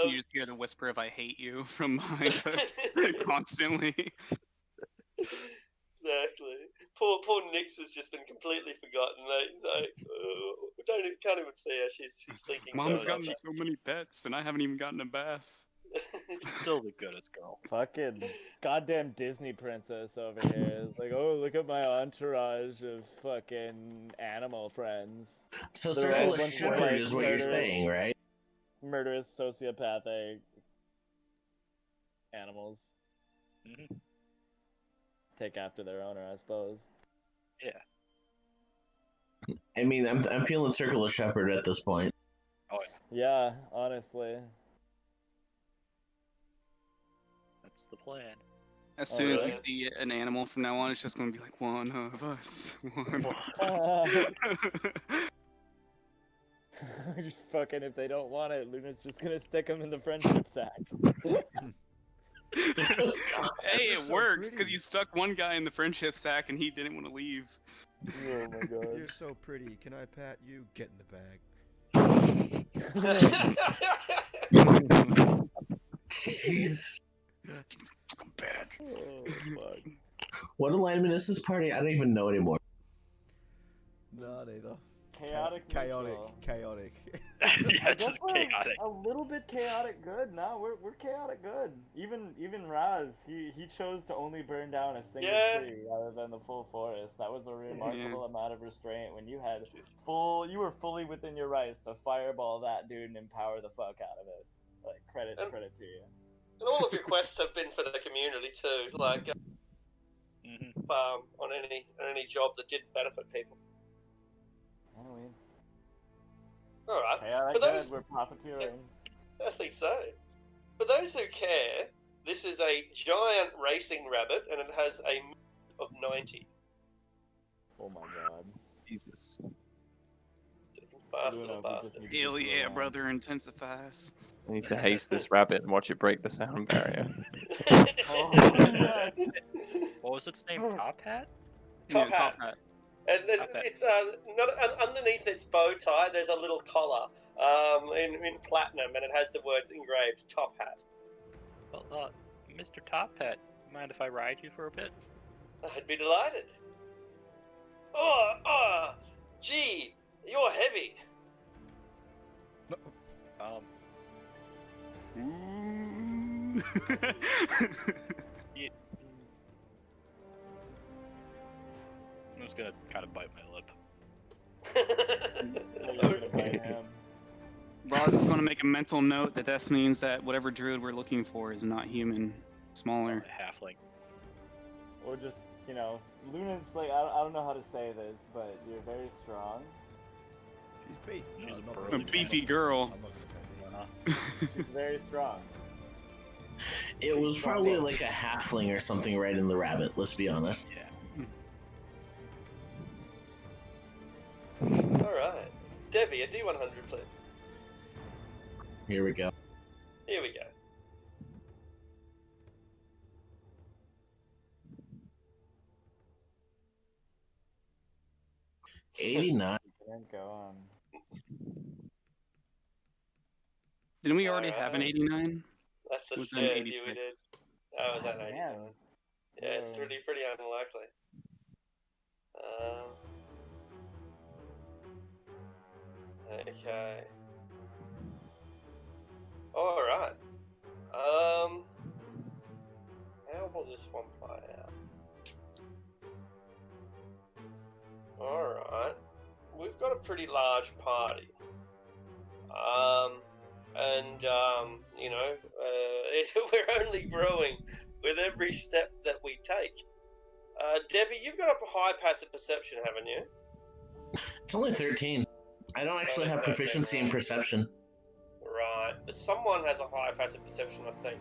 You just hear the whisper of "I hate you" from behind us constantly. Exactly. Poor Nyx has just been completely forgotten. Can't even see her. She's thinking Mom's so gotten much. so many pets, and I haven't even gotten a bath. Still the goodest girl. Fucking goddamn Disney princess over here. Like, oh, look at my entourage of fucking animal friends. So They're all a Circle of bunch of, Shepherd like, is what you're murderous- saying, right? Murderous, sociopathic animals. Mhm. Take after their owner, I suppose. Yeah. I mean, I'm feeling Circle of Shepherd at this point. Yeah, honestly. That's the plan. As Oh, soon as we really? see an animal from now on, it's just going to be like one of us, one of Uh, us. fucking, if they don't want it, Luna's just gonna stick them in the friendship sack. Hey, You're it so works because pretty. you stuck one guy in the friendship sack and he didn't want to leave. Oh my god. You're so pretty. Can I pat you? Get in the bag. Jeez. Bad. Oh fuck. What alignment is this party? I don't even know anymore. Not either. Chaotic Chaotic. neutral. Chaotic. Yeah, I it's guess just we're chaotic. a little bit chaotic good. No, we're chaotic good. Even Raz, he chose to only burn down a single Yeah. tree rather than the full forest. That was a remarkable amount of restraint when you were fully within your rights to fireball that dude and empower the fuck out of it. Like credit to you. And all of your quests have been for the community too, like Mhm. on any job that did benefit people. Anyway, All right. chaotic For those, good. We're profiteering. I think so. For those who care, this is a giant racing rabbit, and it has a of 90. Oh my god. Jesus. Fast Luna, little we just bastard. need to Hell get you yeah, around. brother intensifies. I need to haste this rabbit and watch it break the sound barrier. Oh, yes. What was its name? Top Hat? Top Yeah, top hat. hat. And Top hat. it's underneath its bow tie. There's a little collar in platinum, and it has the words engraved. Top hat. Well, Mr. Top Hat, mind if I ride you for a bit? I'd be delighted. Gee, you're heavy. Ooh. Yeah. I'm just gonna kind of bite my lip. You're gonna bite him. Roz is going to make a mental note that this means that whatever druid we're looking for is not human, smaller. Halfling. Or just, Luna's like, I don't know how to say this, but you're very strong. She's beef. She's a I'm not burly gonna- A beefy I'm not gonna say- girl. I'm not gonna say beef. She's very strong. It was probably like a halfling or something right in the rabbit, let's be honest. Yeah. All right, Devi, a D100, please. Here we go. Here we go. '89. Can't go on. Didn't we already have an Alright. 89? That's the Was yeah, that we 86? did. That was God an 89. damn. Yeah, it's Yeah. pretty unlikely. Okay. All right. How will this one Alright. We've got a pretty large party. You know, we're only growing with every step that we take. Devi, you've got a high passive perception, haven't you? It's only 13. I don't actually Only have 13, proficiency in right. perception. Right. Someone has a high passive perception, I think.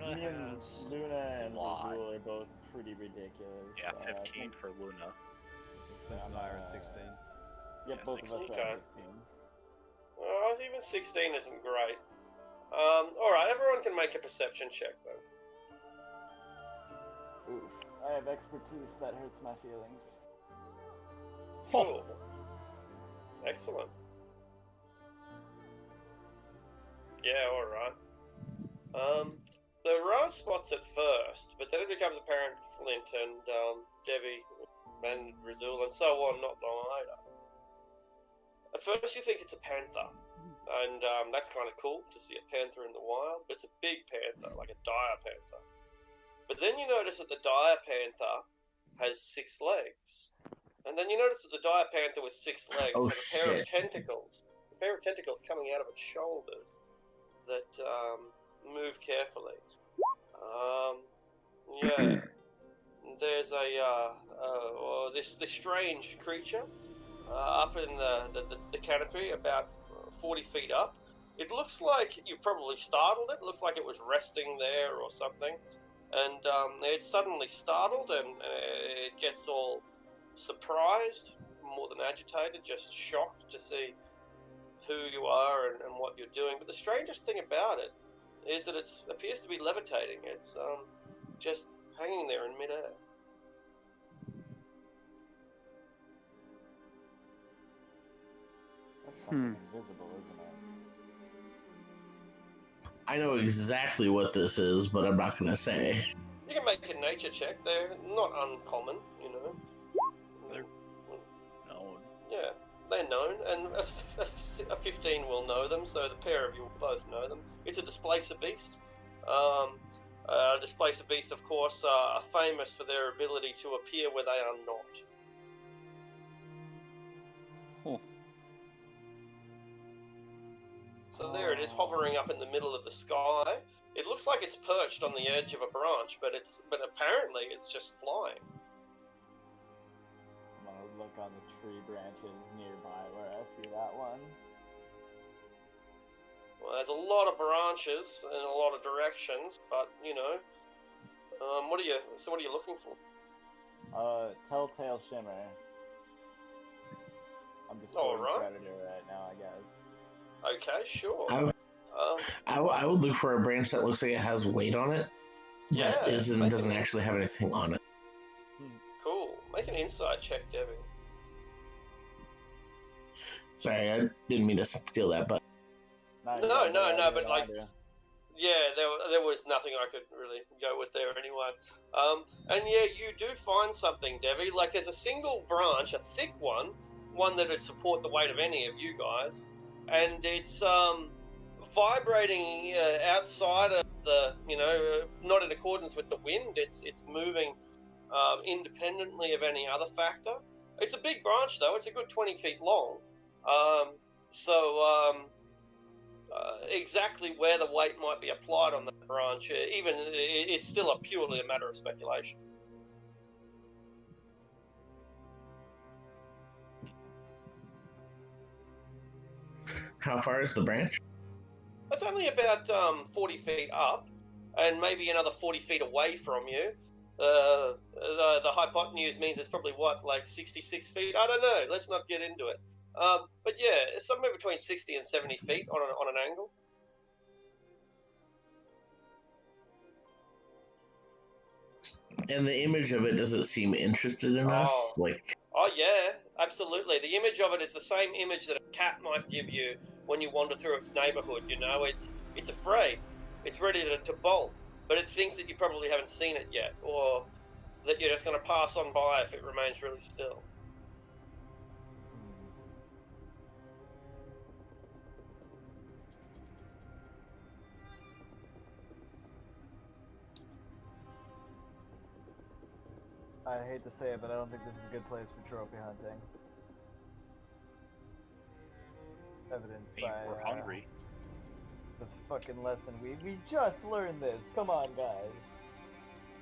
Luna Me and has. Luna and lot. Razul are both pretty ridiculous. Yeah, I 15 think for Luna. Flint and I are at 16. Yep, Yeah, both of us 16. are at Okay. 16. Well, even 16 isn't great. Alright, everyone can make a perception check, though. Oof. I have expertise that hurts my feelings. Cool. Excellent. Yeah, alright. The Ra spots it first, but then it becomes apparent to Flint and Devi and Razul and so on not long later. At first you think it's a panther, and that's kind of cool to see a panther in the wild, but it's a big panther, like a dire panther. But then you notice that the dire panther has 6 legs. And then you notice that the dire panther with 6 legs Oh, has a pair of shit. tentacles. A pair of tentacles coming out of its shoulders that move carefully. Yeah. There's this strange creature up in the canopy, about 40 feet up. It looks like you've probably startled it. It looks like it was resting there or something. And it's suddenly startled and it gets all surprised, more than agitated, just shocked to see who you are and what you're doing. But the strangest thing about it is that it appears to be levitating. It's just hanging there in midair. That's something invisible, isn't it? I know exactly what this is, but I'm not gonna say. You can make a nature check. They're not uncommon, you know. They're known. Yeah, they're known, and a 15 will know them, so the pair of you will both know them. It's a displacer beast. Displacer beasts, of course, are famous for their ability to appear where they are not. Oh. So there it is, hovering up in the middle of the sky. It looks like it's perched on the edge of a branch, but apparently it's just flying. I'm gonna look on the tree branches nearby where I see that one. Well, there's a lot of branches in a lot of directions, but you know, what are you looking for? Telltale Shimmer. I'm just All going right. Predator right now, I guess. Okay, sure. I would look for a branch that looks like it has weight on it. Yeah, That doesn't actually have anything on it. Cool. Make an insight check, Debbie. Sorry, I didn't mean to steal that, but No, but like, yeah, there was nothing I could really go with there anyway. And yeah, you do find something, Debbie. Like, there's a single branch, a thick one that would support the weight of any of you guys, and it's vibrating outside of the, you know, not in accordance with the wind. It's moving independently of any other factor. It's a big branch, though. It's a good 20 feet long. Exactly where the weight might be applied on the branch, even it's still purely a matter of speculation. how far is the branch? It's only about 40 feet up, and maybe another 40 feet away from you. The hypotenuse means it's probably like 66 feet. I don't know. Let's not get into it. But yeah, it's somewhere between 60 and 70 feet on an angle. And the image of it, does it seem interested in us? Oh yeah, absolutely. The image of it is the same image that a cat might give you when you wander through its neighborhood. You know, it's afraid, it's ready to bolt, but it thinks that you probably haven't seen it yet, or that you're just going to pass on by if it remains really still. I hate to say it, but I don't think this is a good place for trophy hunting. Evidenced I mean, by we're hungry. the fucking lesson we just learned this. Come on, guys.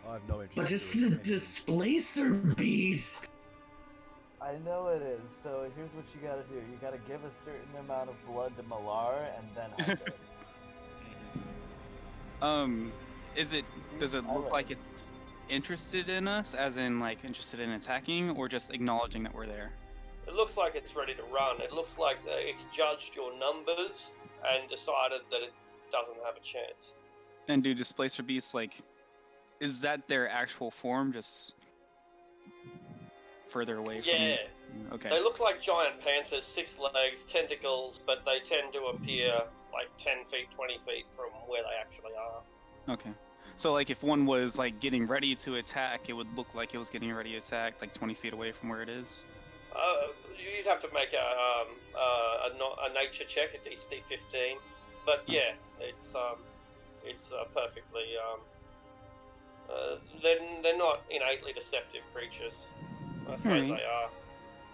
I have no interest. But in it's doing the anything. displacer beast. I know it is. So here's what you gotta do. You gotta give a certain amount of blood to Malar and then hunt it. Is it? Does it I look like like it's interested in us, as in like interested in attacking, or just acknowledging that we're there? It looks like it's ready to run. It looks like it's judged your numbers and decided that it doesn't have a chance. And do displacer beasts like? Is that their actual form, just further away from? Yeah, Okay. they look like giant panthers, 6 legs, tentacles, but they tend to appear like 10 feet, 20 feet from where they actually are. Okay. So like if one was like getting ready to attack, it would look like it was getting ready to attack like 20 feet away from where it is. You'd have to make a nature check, a DC 15, but yeah, it's perfectly. They're not innately deceptive creatures. I suppose Alright. they are.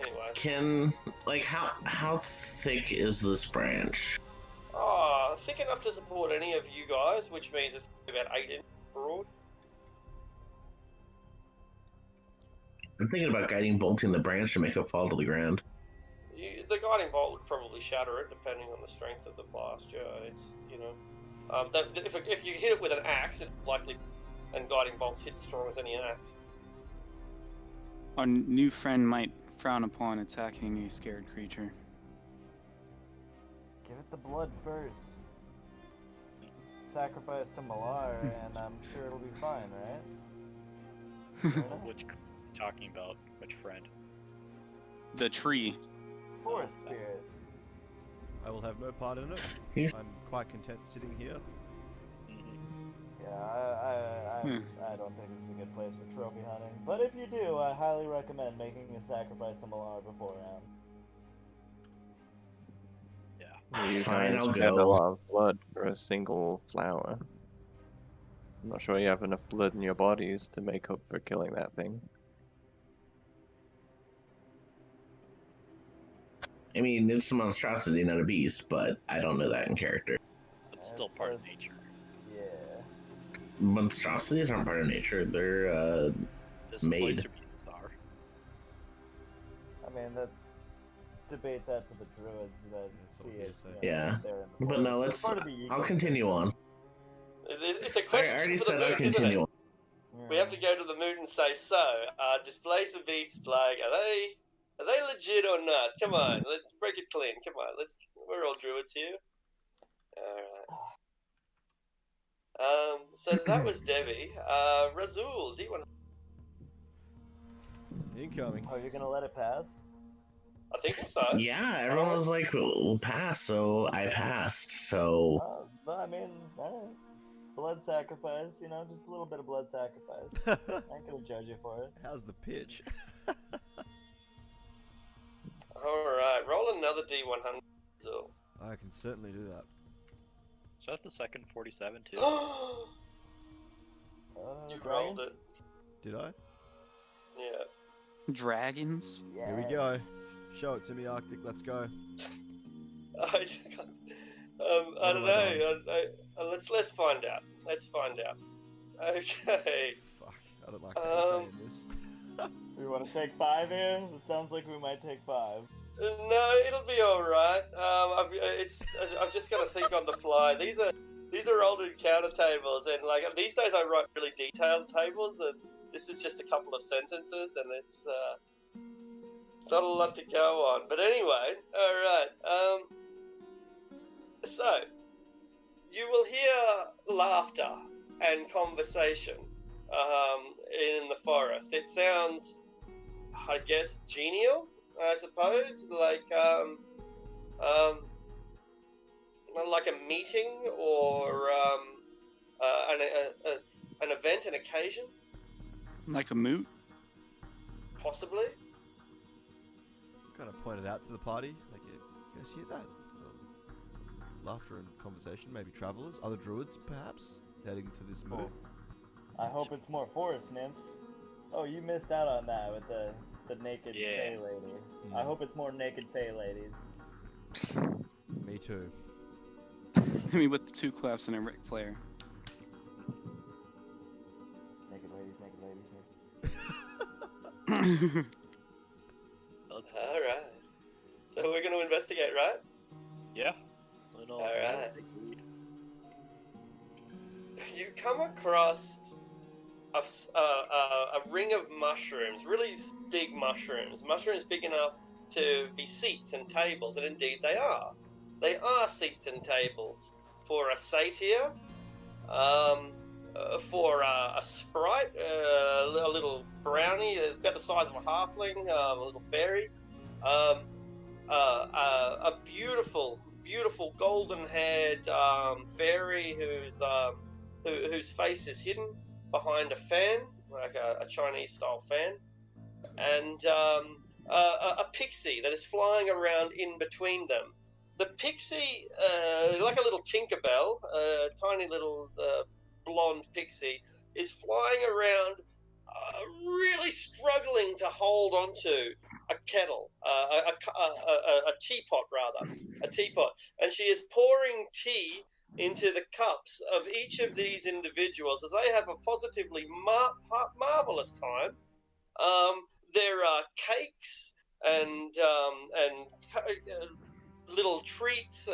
Anyway. Can how thick is this branch? Thick enough to support any of you guys, which means it's about 8 inches broad. I'm thinking about guiding bolting the branch to make it fall to the ground. The guiding bolt would probably shatter it, depending on the strength of the blast. Yeah, it's if you hit it with an axe, it's likely, and guiding bolts hit as strong as any axe. Our new friend might frown upon attacking a scared creature. Give it the blood first. Sacrifice to Malar, and I'm sure it'll be fine, right? Which talking about? Which friend? The tree. Forest spirit. I will have no part in it. I'm quite content sitting here. Yeah, I don't think this is a good place for trophy hunting. But if you do, I highly recommend making a sacrifice to Malar beforehand. You Fine, guys I'll shed a go. lot of blood for a single flower. I'm not sure you have enough blood in your bodies to make up for killing that thing. I mean, it's a monstrosity, not a beast, but I don't know that in character. It's still It's part a- of nature. Yeah. Monstrosities aren't part of nature. They're Made. Displacer beasts are. I mean, let's debate that to the druids that That's see what we it. say. Yeah. There in the But no, forest. let's. It's part of the I'll continue ecosystem. on. It's a I question already for said the I'll moot, isn't continue it? on. We have to go to the moot and say, so, displacer beasts, like, are they legit or not? Come on, let's break it clean. Come on, we're all druids here. Alright. So that was Debbie. Razul, do you want Incoming. Oh, you're gonna let it pass? I think so. Yeah, everyone was like, "We'll pass," so I passed. So But I mean, alright. Blood sacrifice, just a little bit of blood sacrifice. I ain't gonna judge you for it. How's the pitch? Alright, roll another D100. Razul. I can certainly do that. Is that the second 47 too? You rolled it. Did I? Yeah. Dragons? Here we go. Show it to me, Arctic. Let's go. I don't know. Let's find out. Let's find out. Okay. Fuck. I don't like how you're saying this. We want to take 5 here? It sounds like we might take 5. No, it'll be all right. I've just got to think on the fly. These are old encounter tables, and like these days I write really detailed tables, and this is just a couple of sentences, and it's not a lot to go on. But anyway, all right. So you will hear laughter and conversation in the forest. It sounds, I guess, genial. I suppose, like a meeting or an event, an occasion, Like a moot? possibly. Kind of pointed out to the party, like, you guys hear that? Laughter and conversation, maybe travelers, other druids, perhaps, heading to this moot. I hope it's more forest nymphs. Oh, you missed out on that with the naked Yeah. Fey lady. I hope it's more naked Fey ladies. Me too. I mean, with the 2 claps and a Ric Flair. Naked ladies, naked ladies, Let's All right. So we're going to investigate, right? yeah. Little All right. agreed. You come across a ring of mushrooms, really big mushrooms big enough to be seats and tables, and indeed they are. They are seats and tables for a satyr, for a sprite, a little brownie, it's about the size of a halfling, a little fairy, a beautiful, beautiful golden-haired fairy whose face is hidden behind a fan, like a Chinese-style fan, and a pixie that is flying around in between them. The pixie, like a little Tinkerbell, a tiny little blonde pixie, is flying around, really struggling to hold onto a kettle, a teapot rather, a teapot, and she is pouring tea into the cups of each of these individuals as they have a positively marvelous time. There are cakes and little treats,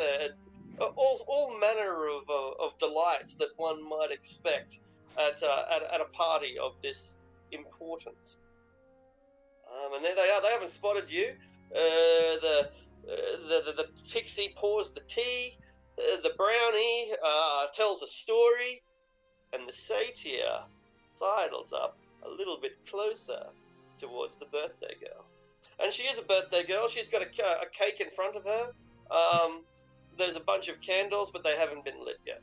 all manner of delights that one might expect at a party of this importance. And there they are. They haven't spotted you. The pixie pours the tea. The brownie tells a story, and the satyr sidles up a little bit closer towards the birthday girl. And she is a birthday girl. She's got a cake in front of her. There's a bunch of candles, but they haven't been lit yet.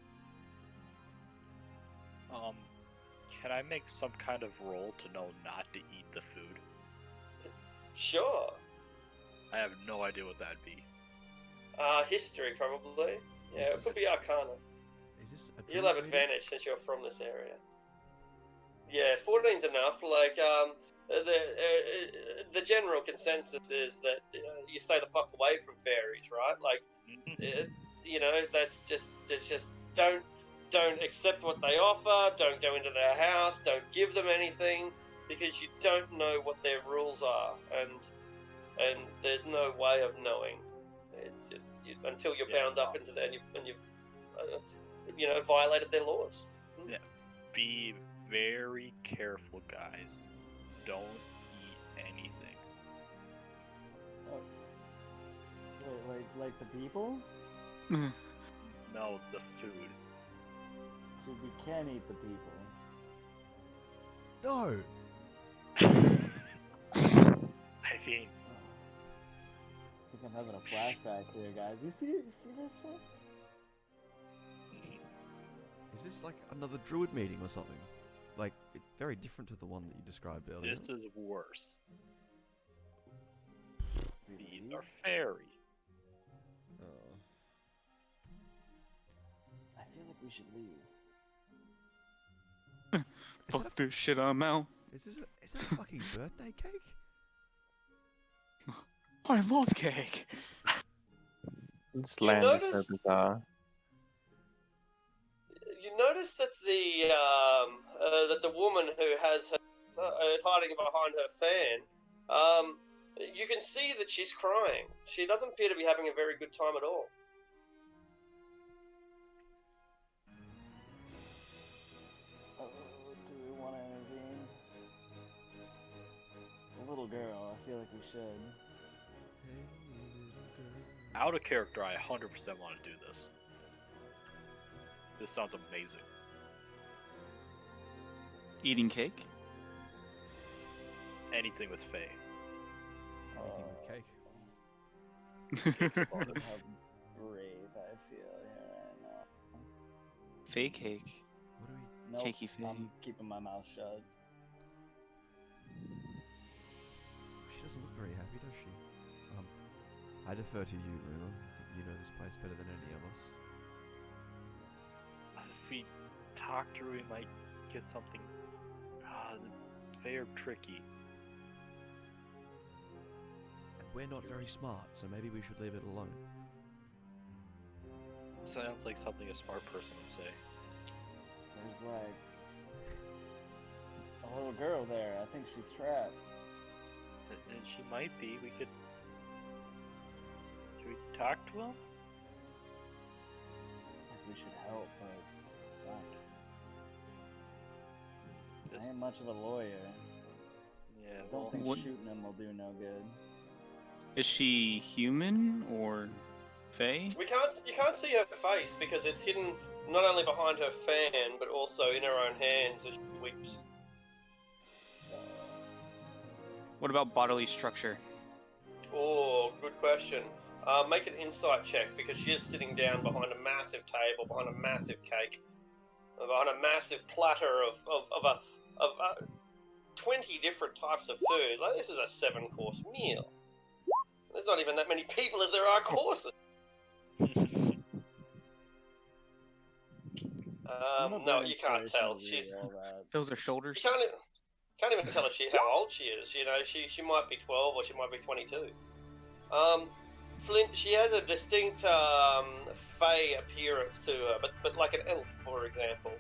Can I make some kind of roll to know not to eat the food? Sure. I have no idea what that'd be. History, probably. Yeah, it could be Arcana. Is this a You'll druid have reading? advantage since you're from this area. Yeah, 14's enough. Like, the general consensus is that you stay the fuck away from fairies, right? Like, you know, that's just don't accept what they offer. Don't go into their house. Don't give them anything because you don't know what their rules are, and there's no way of knowing until you're bound up into that and you've violated their laws. Yeah. Be very careful, guys. Don't eat anything. Wait, like the people? No, the food. So we can eat the people. No. I mean, I think I'm having a flashback here, guys. You see this shit? Is this like another druid meeting or something? Like, it's very different to the one that you described earlier. this is worse. These are fairy. Oh. I feel like we should leave. Fuck this shit, I'm out. Is that a fucking birthday cake? I love cake. This land is so noticed- bizarre. You notice that the woman who has her is hiding behind her fan. You can see that she's crying. She doesn't appear to be having a very good time at all. Oh, do we want to intervene? It's a little girl. I feel like we should. Out of character, I 100% want to do this. This sounds amazing. Eating cake? Anything with Faye. Anything with cake. How brave I feel here right now. Fake cake. What do we? Nope, Cakey Faye. I'm keeping my mouth shut. She doesn't look very happy, does she? I defer to you, Luna. I think you know this place better than any of us. If we talk to her, we might get something. They are tricky. We're not very smart, so maybe we should leave it alone. Sounds like something a smart person would say. There's like a little girl there. I think she's trapped. And she might be. We could. Should we talk to him? Like we should help, but fuck. This- I ain't much of a lawyer. Yeah. I don't Well, think What- shooting him will do no good. Is she human or Fae? You can't see her face because it's hidden not only behind her fan but also in her own hands as she weeps. What about bodily structure? Oh, good question. Make an insight check because she is sitting down behind a massive table, behind a massive cake, behind a massive platter of 20 different types of food. Like, this is a 7-course meal. There's not even that many people as there are courses. No, you can't tell. She's Those are shoulders. you can't even tell if how old she is. You know, she might be 12 or she might be 22. Flint, she has a distinct fey appearance to her, but like an elf, for example.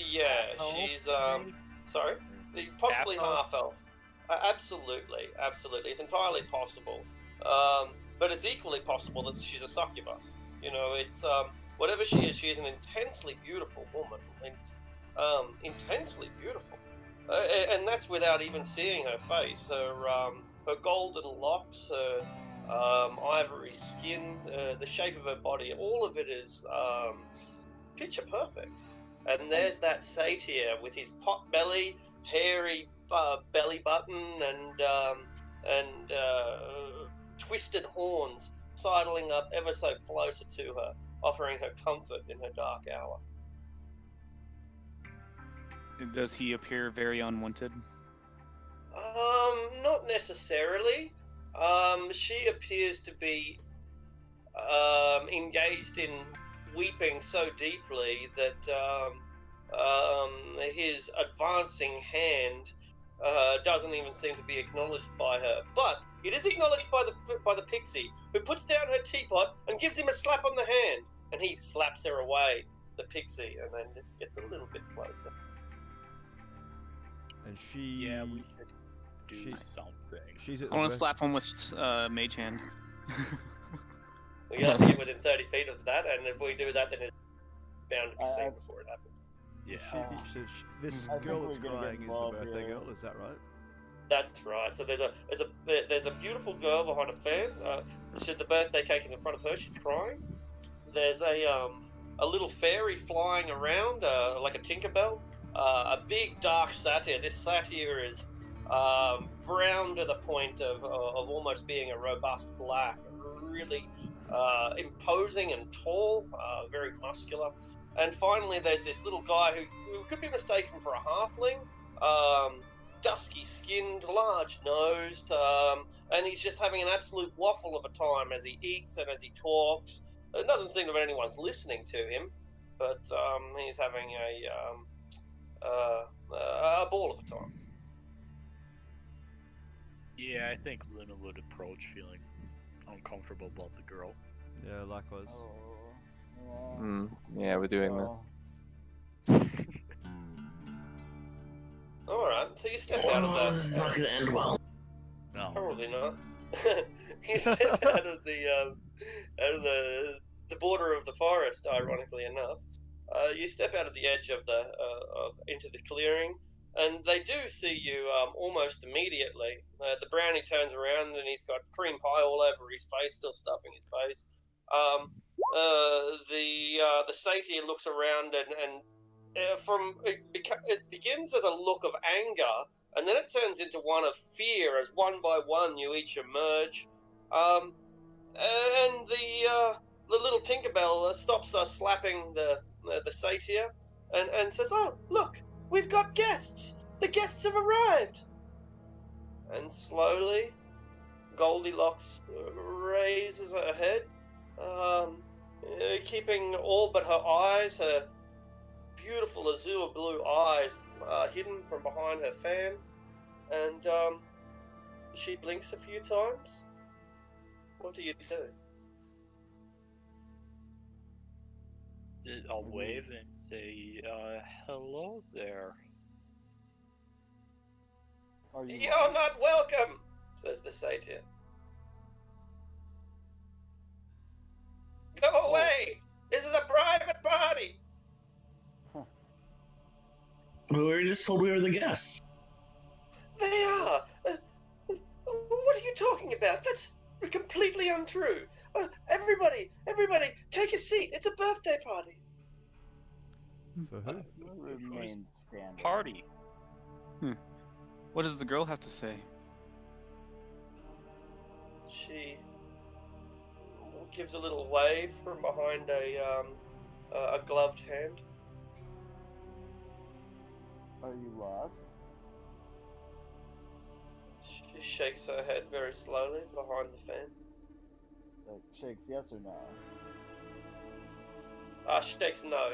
Yeah, she's sorry, possibly half elf. Absolutely. It's entirely possible. But it's equally possible that she's a succubus. You know, it's whatever she is an intensely beautiful woman. Intensely beautiful. And that's without even seeing her face. Her golden locks, her ivory skin, the shape of her body, all of it is picture perfect. And there's that satyr with his pot belly, hairy belly button, and twisted horns sidling up ever so closer to her, offering her comfort in her dark hour. Does he appear very unwanted? Not necessarily. She appears to be engaged in weeping so deeply that his advancing hand doesn't even seem to be acknowledged by her. But it is acknowledged by the pixie, who puts down her teapot and gives him a slap on the hand, and he slaps her away, the pixie, and then gets a little bit closer. And she. Yeah, we should do She's- something. She's at I want the to slap him with mage hand. We have to get within 30 feet of that, and if we do that, then it's bound to be seen before it happens. Yeah. This I think girl we're that's gonna get crying is the involved birthday here. girl. Is that right? That's right. So there's a beautiful girl behind a fan. The birthday cake is in front of her. She's crying. There's a little fairy flying around, like a Tinkerbell. A big dark satyr. This satyr is brown to the point of almost being a robust black. Really imposing and tall, very muscular. And finally, there's this little guy who could be mistaken for a halfling. Dusky skinned, large nosed, and he's just having an absolute waffle of a time as he eats and as he talks. It doesn't seem that anyone's listening to him, but he's having a ball of a time. Yeah, I think Luna would approach feeling uncomfortable about the girl. Yeah, likewise. Oh, yeah. Yeah, we're doing So, this. All right, so you step out of Oh, this is the. not going to end well. No. Probably not. You step out of the border of the forest. Ironically enough, you step out of the edge of the into the clearing, and they do see you almost immediately. The brownie turns around and he's got cream pie all over his face, still stuffing his face. The satyr looks around and it begins as a look of anger, and then it turns into one of fear as one by one you each emerge. And the little Tinkerbell stops slapping the satyr and says, "Oh, look, we've got guests! The guests have arrived!" And slowly, Goldilocks raises her head, keeping all but her eyes, her beautiful azure blue eyes, hidden from behind her fan, and she blinks a few times. What do you do? I'll wave and say, hello there. Are you You're not welcome, says the satyr. Go away! This is a private party! We were just told we were the guests. They are! What are you talking about? That's completely untrue. Everybody, take a seat. It's a birthday party. For who? remain standing? Party. What does the girl have to say? She gives a little wave from behind a gloved hand. Are you lost? She shakes her head very slowly behind the fan. Shakes yes or no? She shakes no,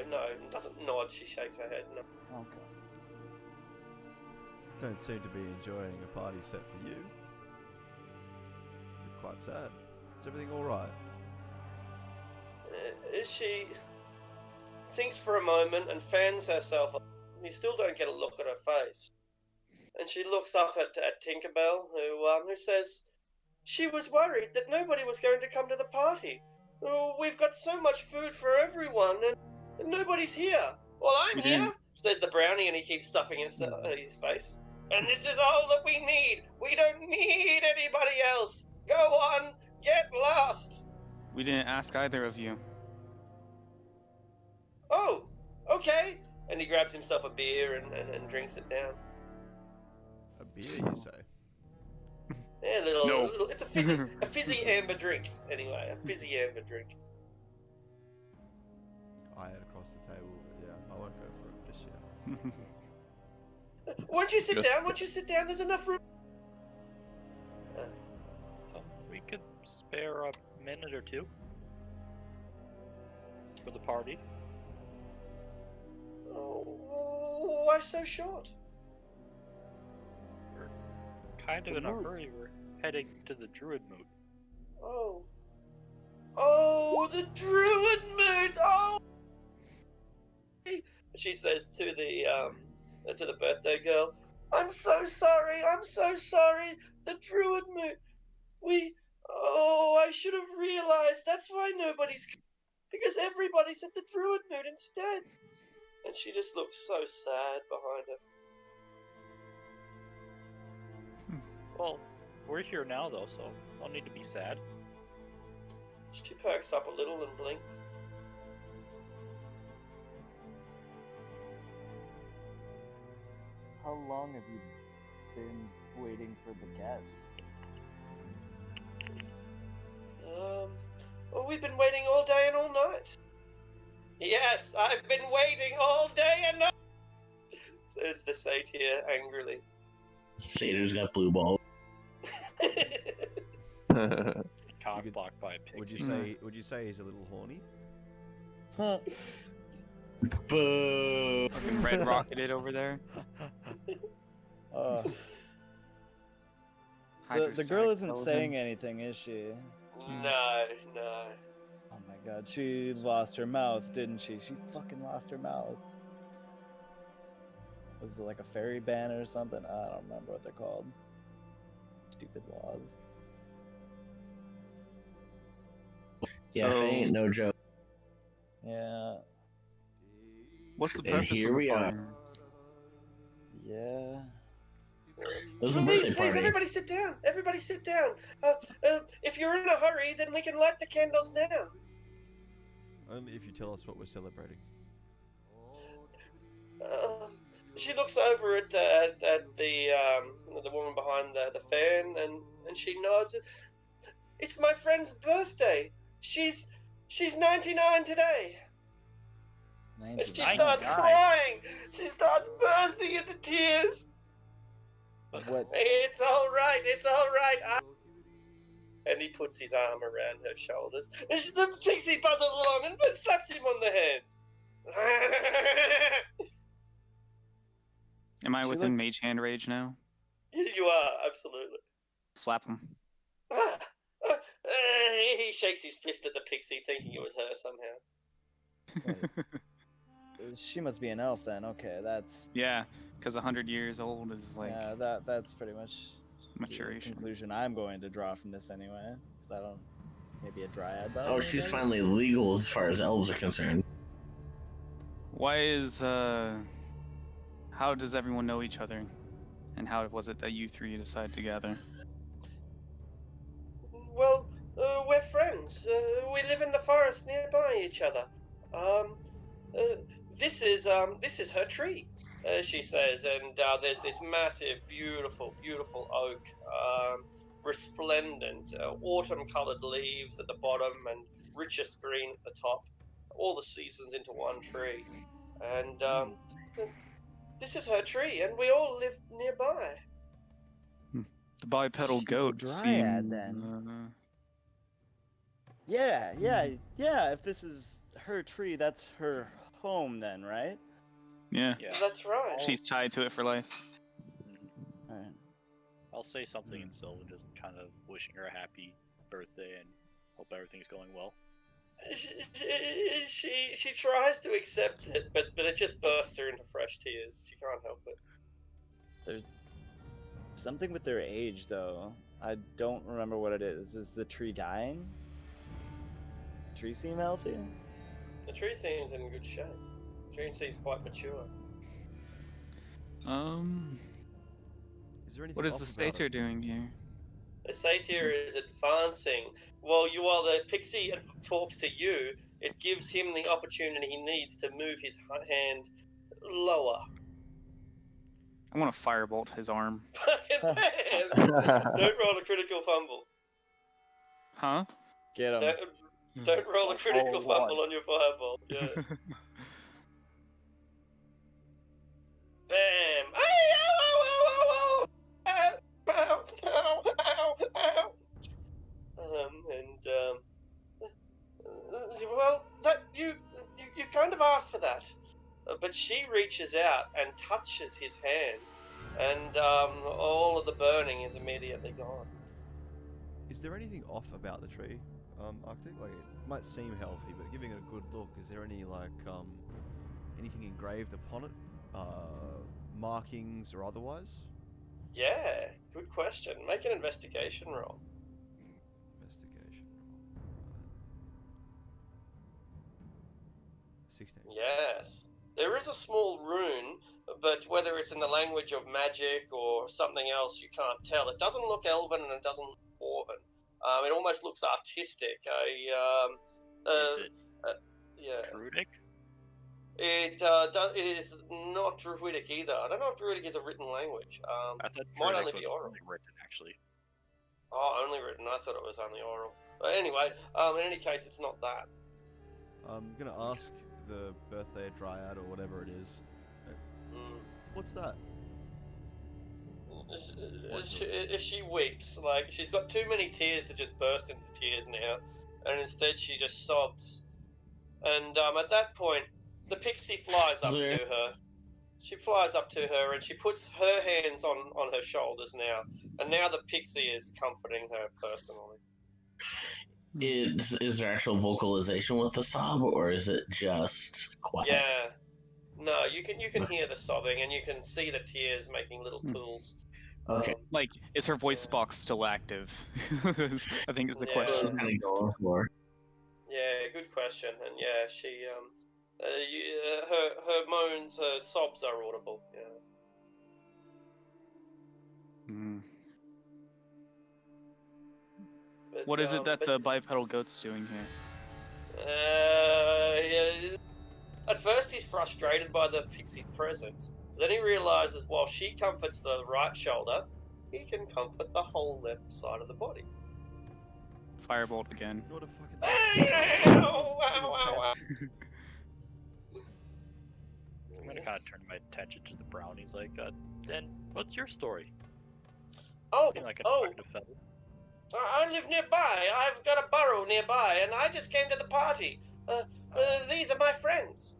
doesn't nod, she shakes her head, no. Okay. Don't seem to be enjoying a party set for you. You're quite sad. Is everything alright? She thinks for a moment and fans herself. You still don't get a look at her face. And she looks up at Tinkerbell, who says she was worried that nobody was going to come to the party. Oh, we've got so much food for everyone, and nobody's here. Well, I'm We here, didn't- says the brownie, and he keeps stuffing his face. And this is all that we need. We don't need anybody else. Go on, get lost. We didn't ask either of you. Oh, okay. And he grabs himself a beer and drinks it down. A beer, you say? Yeah, No. little it's a fizzy amber drink. Anyway, a fizzy amber drink. I had across the table, but yeah, I won't go for it just yet. Won't you sit Just- down? Won't you sit down? There's enough room. We could spare a minute or two for the party. Oh, why so short? Kind of The in a moot. hurry. We're heading to the druid moot. Oh, the druid moot. Oh. She says to the birthday girl, "I'm so sorry. I'm so sorry. The druid moot. I should have realized. That's why nobody's because everybody's at the druid moot instead." And she just looks so sad behind her. Well, we're here now though, so don't need to be sad. She perks up a little and blinks. How long have you been waiting for the guests? Well, we've been waiting all day and all night. Yes, I've been waiting all day and night, says the satyr angrily. Satyr's got blue balls. Cock could- blocked by a pig. Would you say he's a little horny? Boo! Fucking red rocketed over there. The girl isn't saying anything, is she? No. Oh my god, she lost her mouth, didn't she? She fucking lost her mouth. Was it like a fairy ban or something? I don't remember what they're called. Stupid laws. Yeah, So- Faye ain't no joke. Yeah. What's the And purpose here of the we are. party? Yeah. It was a Please, birthday please, party. everybody sit down. Everybody sit down. If you're in a hurry, then we can light the candles now. Only if you tell us what we're celebrating. She looks over at the woman behind the fan, and she nods. It's my friend's birthday. She's 99 today. And she 99. starts 99. crying. She starts bursting into tears. What? It's all right. It's all right. And he puts his arm around her shoulders. And she takes he buzzes along and slaps him on the hand. Am I She within looks- mage hand rage now? You are, absolutely. Slap him. Ah, he shakes his fist at the pixie, thinking it was her somehow. She must be an elf then. Okay, that's Yeah, because 100 years old is like yeah. That's pretty much the maturation. conclusion I'm going to draw from this anyway. Because I don't. Maybe a dryad. But I Oh, don't know she's about it. finally legal as far as elves are concerned. Why is how does everyone know each other? And how was it that you three decided to gather? Well, we're friends. We live in the forest nearby each other. Um, uh, this is her tree, she says, and there's this massive, beautiful oak, resplendent, autumn-colored leaves at the bottom and richest green at the top. All the seasons into one tree, and this is her tree, and we all live nearby. The bipedal She's a goat dryad, seemed, then. Yeah. If this is her tree, that's her home then, right? yeah. Yeah. That's right. She's tied to it for life. Alright. I'll say something in Sylvan, just kind of wishing her a happy birthday and hope everything's going well. She tries to accept it, but it just bursts her into fresh tears. She can't help it. There's something with their age, though. I don't remember what it is. Is the tree dying? Tree seem healthy? The tree seems in good shape. The tree seems quite mature. Is there anything What is off the about satyr it? doing here? The satyr is advancing. While the pixie talks to you, it gives him the opportunity he needs to move his hand lower. I want to firebolt his arm. Bam! Don't roll a critical fumble. Huh? Get him. Don't roll a critical Oh, fumble on your fireball. Yeah. Bam! Ow, ow, ow, ow, ow, ow, ow, ow. Well, that you kind of asked for that, but she reaches out and touches his hand, and all of the burning is immediately gone. Is there anything off about the tree, Arctic? Like, it might seem healthy, but giving it a good look, is there any, like, anything engraved upon it? Markings or otherwise? Yeah, good question. Make an investigation roll. Investigation roll. 16. Yes. There is a small rune, but whether it's in the language of magic or something else, you can't tell. It doesn't look elven and it doesn't look dwarven. It almost looks artistic. Is it Yeah. Druidic? It is not Druidic either. I don't know if Druidic is a written language. I thought might Druidic only was be oral. only written, actually. Oh, only written. I thought it was only oral. But anyway, in any case, it's not that. I'm gonna ask the birthday dryad or whatever it is. Mm. What's that? She weeps, like she's got too many tears to just burst into tears now, and instead she just sobs. And at that point, the pixie flies up to her. She flies up to her and she puts her hands on her shoulders now, and now the pixie is comforting her personally. Is there actual vocalization with the sob, or is it just quiet? Yeah, no, you can hear the sobbing and you can see the tears making little pools. Okay. Like, is her voice Yeah. box still active? I think is the Yeah. question. Kind of going for. Yeah, good question. And yeah, she her moans, her sobs are audible. Yeah. Mm. But, What is it that but, the bipedal goat's doing here? yeah, at first he's frustrated by the pixie's presence. Then he realizes while she comforts the right shoulder, he can comfort the whole left side of the body. Firebolt again. What a fucking. Ow, ow, ow, I'm gonna kind of turn my attention to the brownies. Like, then what's your story? Oh, Being like an oh, attractive fellow. I live nearby. I've got a burrow nearby, and I just came to the party. These are my friends.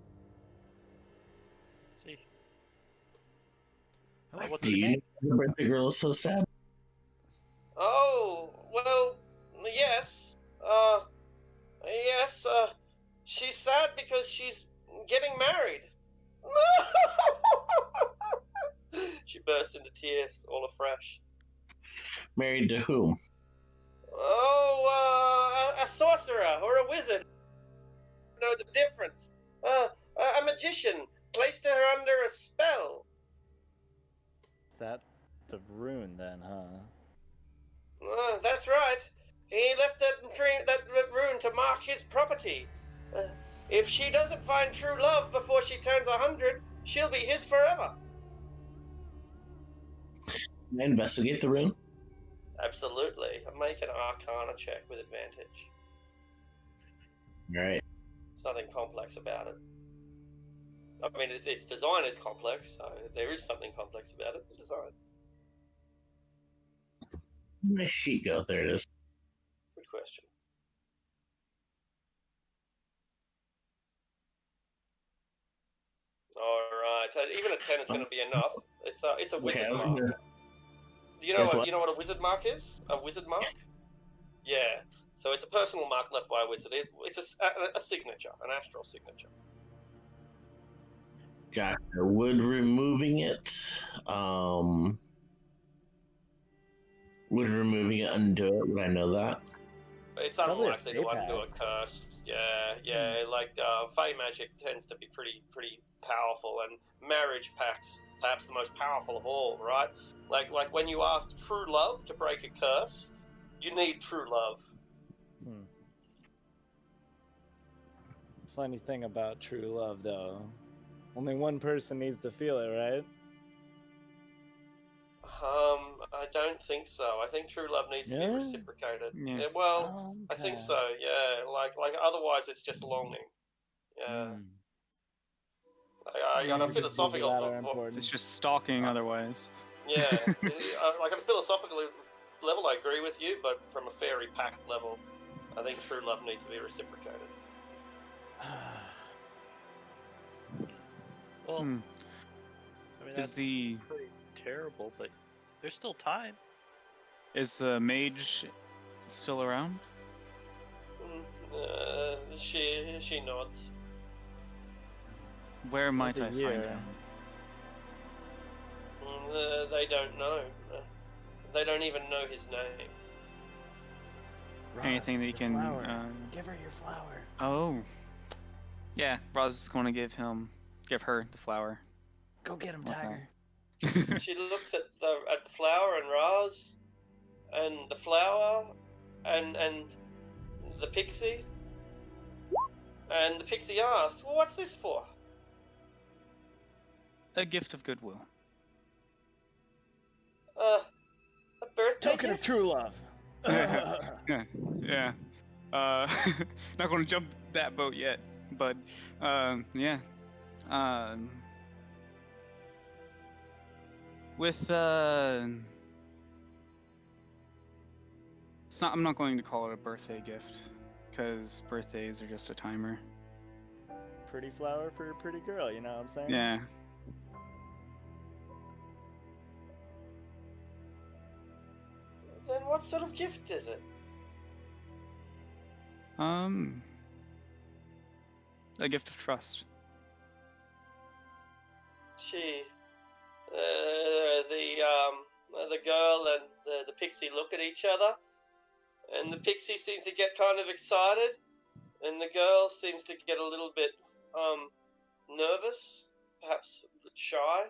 See, How Hey, much what's Do her you name? know the birthday girl is so sad? Oh, well, yes. Yes, she's sad because she's getting married. She burst into tears, all afresh. Married to whom? Oh, a sorcerer or a wizard. Know the difference. A magician placed her under a spell. Is that the rune then, huh? That's right. He left that rune to mark his property. If she doesn't find true love before she turns 100, she'll be his forever. Can I investigate the rune? Absolutely. I'm making an Arcana check with advantage. All right. There's nothing complex about it. I mean, its design is complex, so there is something complex about it. The design. Where'd my sheet go? There it is. Good question. All right. Even a 10 is going to be enough. It's a wizard Okay, I was mark. gonna. Do you know Guess what? what? You know what a wizard mark is? A wizard mark? Yeah. So it's a personal mark left by a wizard. It's a signature, an astral signature. Gotcha. Would removing it, would removing it undo it? Would I know that? It's Probably a unlikely to fey undo a pact. curse. Yeah. Like fey magic tends to be pretty powerful, and marriage pacts perhaps the most powerful of all. Right? Like when you ask true love to break a curse, you need true love. Funny thing about true love, though. Only one person needs to feel it, right? I don't think so. I think true love needs to be Really? reciprocated. Yeah. Yeah, well, I think Okay. so. Yeah, like otherwise it's just longing. Yeah. I got a Languages of philosophical. that are important. It's just stalking otherwise. Yeah, like on a philosophical level, I agree with you, but from a fairy pact level, I think true love needs to be reciprocated. Well, Hmm. I mean, Is that's the pretty terrible, but there's still time. is the mage still around? She nods. Where So might it's a I find year. him? They don't know. They don't even know his name. Anything that you your can. flower. Give her your flower. Oh. Yeah, Roz is going to give her the flower. Go get him, Whatnot. Tiger. She looks at the flower and Raz, and the flower, and the pixie, and the pixie asks, "Well, what's this for?" A gift of goodwill. A birthday Token of gift? true love. Yeah. Not going to jump that boat yet, but yeah. With it's not. I'm not going to call it a birthday gift, because birthdays are just a timer. Pretty flower for a pretty girl, you know what I'm saying? Yeah. Then what sort of gift is it? A gift of trust. The girl and the pixie look at each other, and the pixie seems to get kind of excited, and the girl seems to get a little bit nervous, perhaps a bit shy.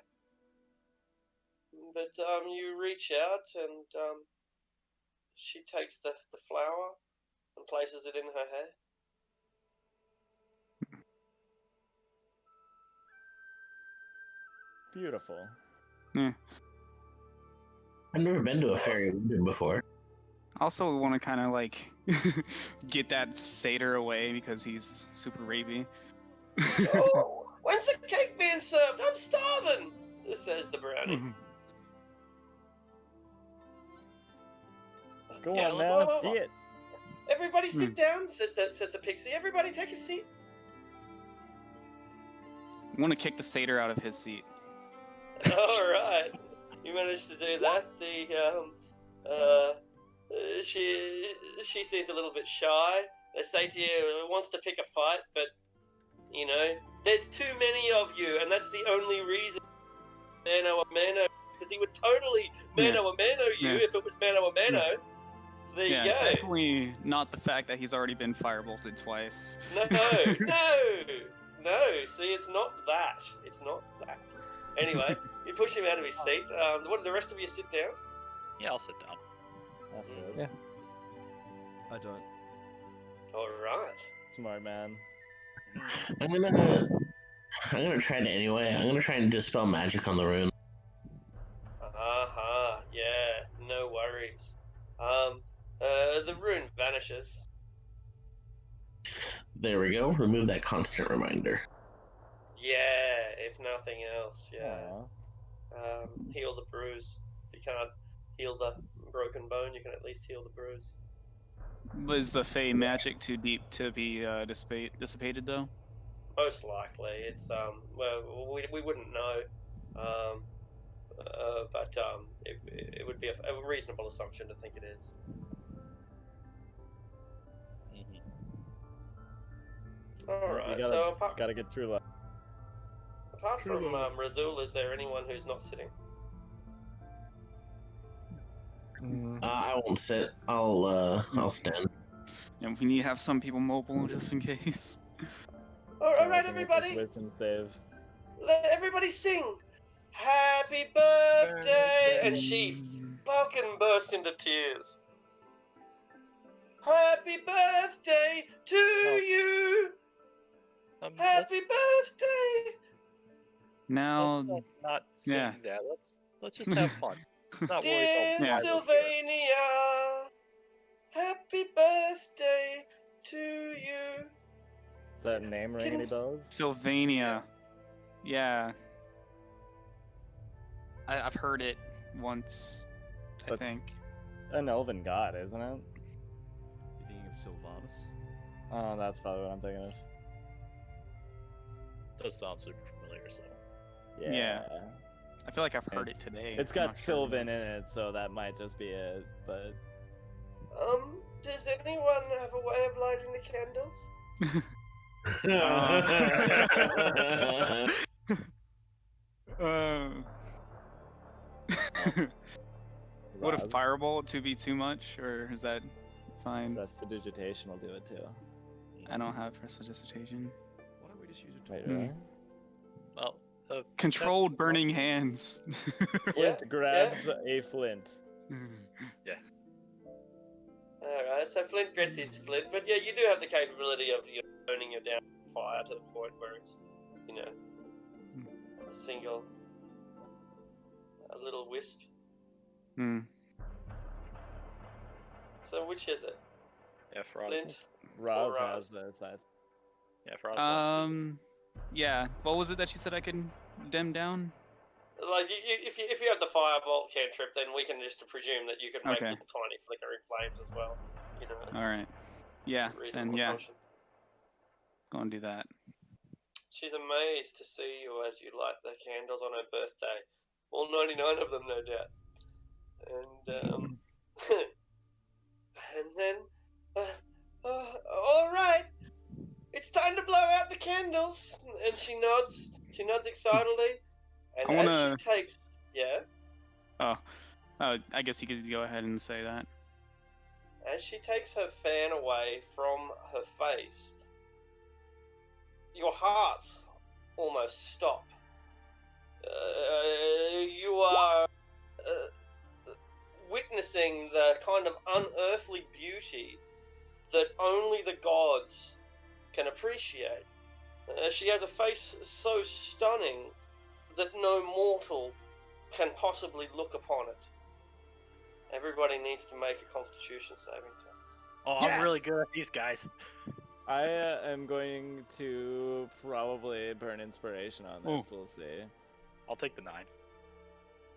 But you reach out, and she takes the flower and places it in her hair. Beautiful. Yeah. I've never been to a fairy wedding before. Also, we want to kind of like get that satyr away because he's super rapey. Oh, when's the cake being served? I'm starving, says the brownie. Go Yeah, on whoa, now, whoa, whoa. eat it. Everybody sit down, says the pixie. Everybody take a seat. We want to kick the satyr out of his seat. All right. You managed to do that. She seems a little bit shy. They say to you, wants to pick a fight, but you know, there's too many of you, and that's the only reason. Mano a mano, because he would totally mano a mano you if it was mano a mano. There you go. Definitely not the fact that he's already been firebolted twice. No. See, it's not that. It's not that. Anyway, you push him out of his seat. What? The rest of you sit down. Yeah, I'll sit down. That's it. Yeah. I don't. All right. Smart man. I'm gonna try it anyway. I'm gonna try and dispel magic on the rune. Yeah. No worries. The rune vanishes. There we go. Remove that constant reminder. Yeah, if nothing else, yeah. Aw. Heal the bruise. If you can't heal the broken bone, you can at least heal the bruise. Was the Fey magic too deep to be dissipated though? Most likely, it's well, we wouldn't know, but it would be a reasonable assumption to think it is. All right. So gotta get true love. apart from Razul, is there anyone who's not sitting? I won't sit. I'll stand. And we need to have some people mobile just in case. All right, everybody. Wisdom save. Let everybody sing. Happy birthday! And she fucking burst into tears. Happy birthday to you. Happy birthday. Now, Let's not sing yeah. that. Let's just have fun. Not worry Dear about Sylvania, happy birthday to you. Does that name ring any bells? Sylvania. Yeah. I've heard it once, I That's think. An elven god, isn't it? You thinking of Sylvanas? Oh, that's probably what I'm thinking of. Does sound super familiar, so. Yeah. I feel like I've heard it today. It's I'm got not sure. Sylvan in it, so that might just be it, but... Does anyone have a way of lighting the candles? Would a Raz. firebolt to be too much, or is that fine? Prestidigitation will do it too. I don't have prestidigitation. Why don't we just use a Wait, torch? really? Well, Controlled burning hands. Flint grabs a flint. Alright, so Flint gets his flint, but yeah, you do have the capability of burning your down fire to the point where it's, a little wisp. Hmm. So which is it? yeah, Frost. Flint? Raz Or has the side. Yeah, Frost. Yeah. What was it that she said I could dim down? Like, if you have the firebolt cantrip, then we can just presume that you can make Okay. little tiny flickering flames as well. It's All right. Yeah. a reasonable Then yeah, assumption. go and do that. She's amazed to see you as you light the candles on her birthday. All 99 of them, no doubt. And, and then, all right, it's time to blow out the candles. And she nods excitedly. And I wanna- as she takes, I guess you could go ahead and say that. as she takes her fan away from her face, your hearts almost stop. You are witnessing the kind of unearthly beauty that only the gods can appreciate. She has a face so stunning that no mortal can possibly look upon it. Everybody needs to make a Constitution saving throw. Oh, I'm really good at these guys. I am going to probably burn inspiration on this. We'll see. I'll take the 9.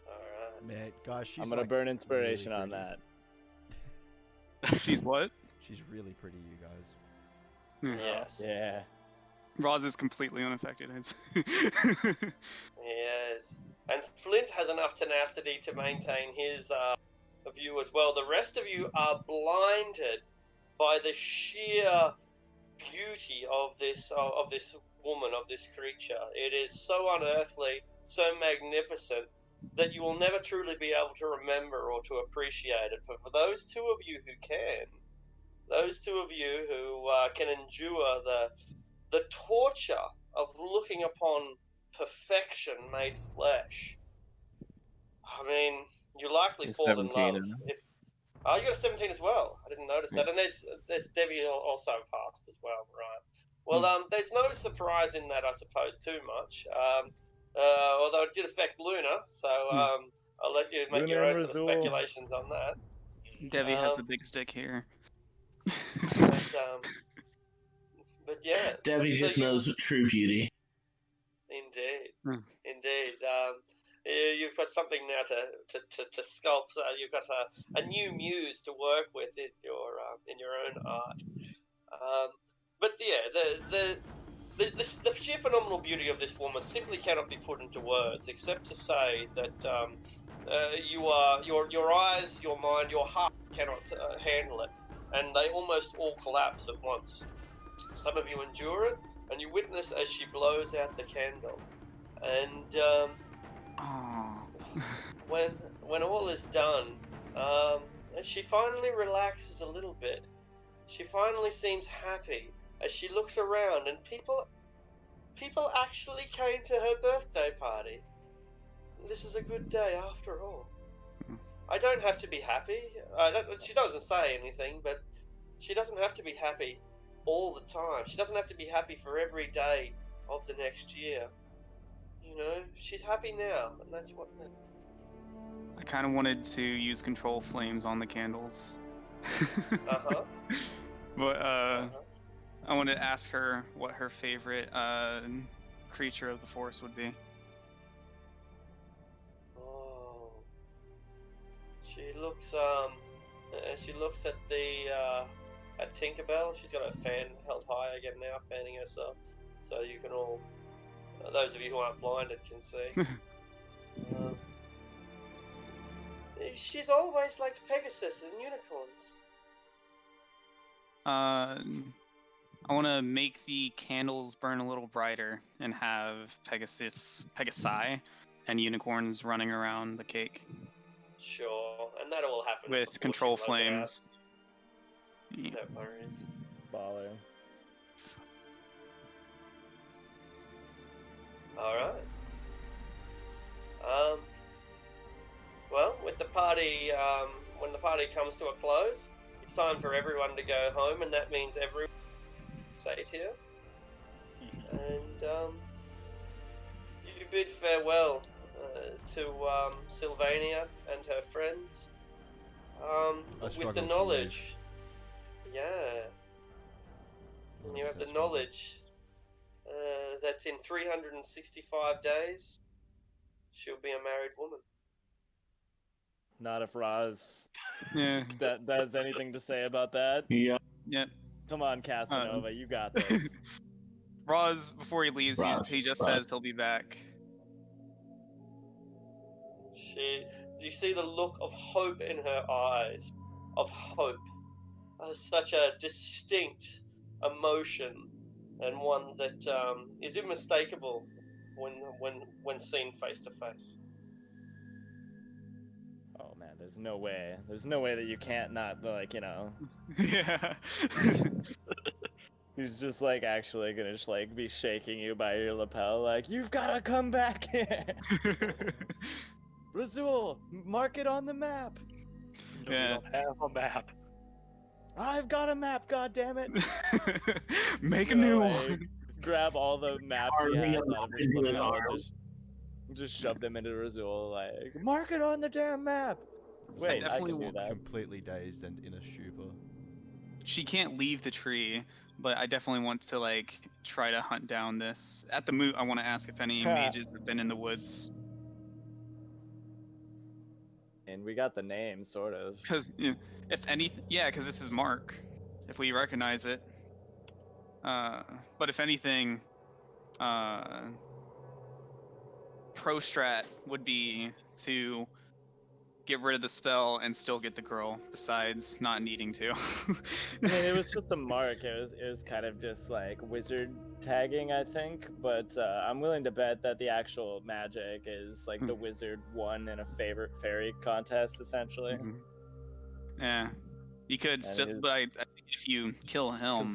Alright. Man, guys, she's I'm gonna like burn inspiration really on that. She's what? She's really pretty, you guys. Yes. Yeah. Roz is completely unaffected. Yes. and Flint has enough tenacity to maintain his view as well. The rest of you are blinded by the sheer beauty of this woman, of this creature. It is so unearthly, so magnificent that you will never truly be able to remember or to appreciate it. But for those two of you who can, those two of you who can endure the torture of looking upon perfection made flesh, I mean, you likely He's fall in 17 love. and If you got a 17 as well. I didn't notice that. And there's Debbie also passed as well, right? Well, there's no surprise in that, I suppose, too much. Although it did affect Luna, so I'll let you make Luna your and own sort of Razul. speculations on that. Debbie has the big stick here. But yeah, Debbie so just you knows true beauty. indeed, Hmm. indeed. You've got something now to sculpt. You've got a new muse to work with in your own art. But yeah, the sheer phenomenal beauty of this woman simply cannot be put into words, except to say that your eyes, your mind, your heart cannot handle it, and they almost all collapse at once. Some of you endure it, and you witness as she blows out the candle. And Oh. when all is done, she finally relaxes a little bit. She finally seems happy as she looks around, and people actually came to her birthday party. This is a good day after all. I don't have to be happy. She doesn't say anything, but she doesn't have to be happy all the time. She doesn't have to be happy for every day of the next year. You know, she's happy now, and that's what matters. I kind of wanted to use control flames on the candles. Uh-huh. But I wanted to ask her what her favorite creature of the forest would be. Oh. She looks at at Tinkerbell. She's got her fan held high again now, fanning herself, so you can all, those of you who aren't blinded, can see. She's always liked Pegasus and unicorns. I want to make the candles burn a little brighter and have Pegasi, and unicorns running around the cake Sure, and that all happens with before control she blows it out. flames. Yeah. No worries. Baller. All right. Well, with the party, when the party comes to a close, it's time for everyone to go home, and that means everyone stayed here. And you bid farewell to Sylvania and her friends. With the knowledge, yeah, and you have the knowledge that in 365 days she'll be a married woman. Not if Roz Yeah. does anything to say about that. Yeah. Yep. Come on, Casanova, you got this. Roz, before he leaves, he just Roz. says he'll be back. You see the look of hope in her eyes, of hope, such a distinct emotion, and one that is unmistakable when seen face to face. Oh man, there's no way that you can't not, like, you know. Yeah. He's just like actually gonna just like be shaking you by your lapel, like, you've gotta come back here. Razul, mark it on the map. No, Yeah. we don't have a map. I've got a map, goddammit. Make a You new know, one. like, grab all the maps he Carving had it out of his into an lapel and arm. just shove them into Razul, like, mark it on the damn map. Wait, I definitely can do won't that. Completely dazed and in a stupor. She can't leave the tree, but I definitely want to like try to hunt down this. At the moot, I want to ask if any mages have been in the woods. And we got the name, sort of. Because if anything, yeah, because this is Mark. If we recognize it. But if anything, pro strat would be to get rid of the spell and still get the girl, besides not needing to. I mean, it was just a mark. It was kind of just like wizard tagging, I think. But I'm willing to bet that the actual magic is like the wizard won in a favorite fairy contest, essentially. Yeah, you could still, but I think if you kill Helm,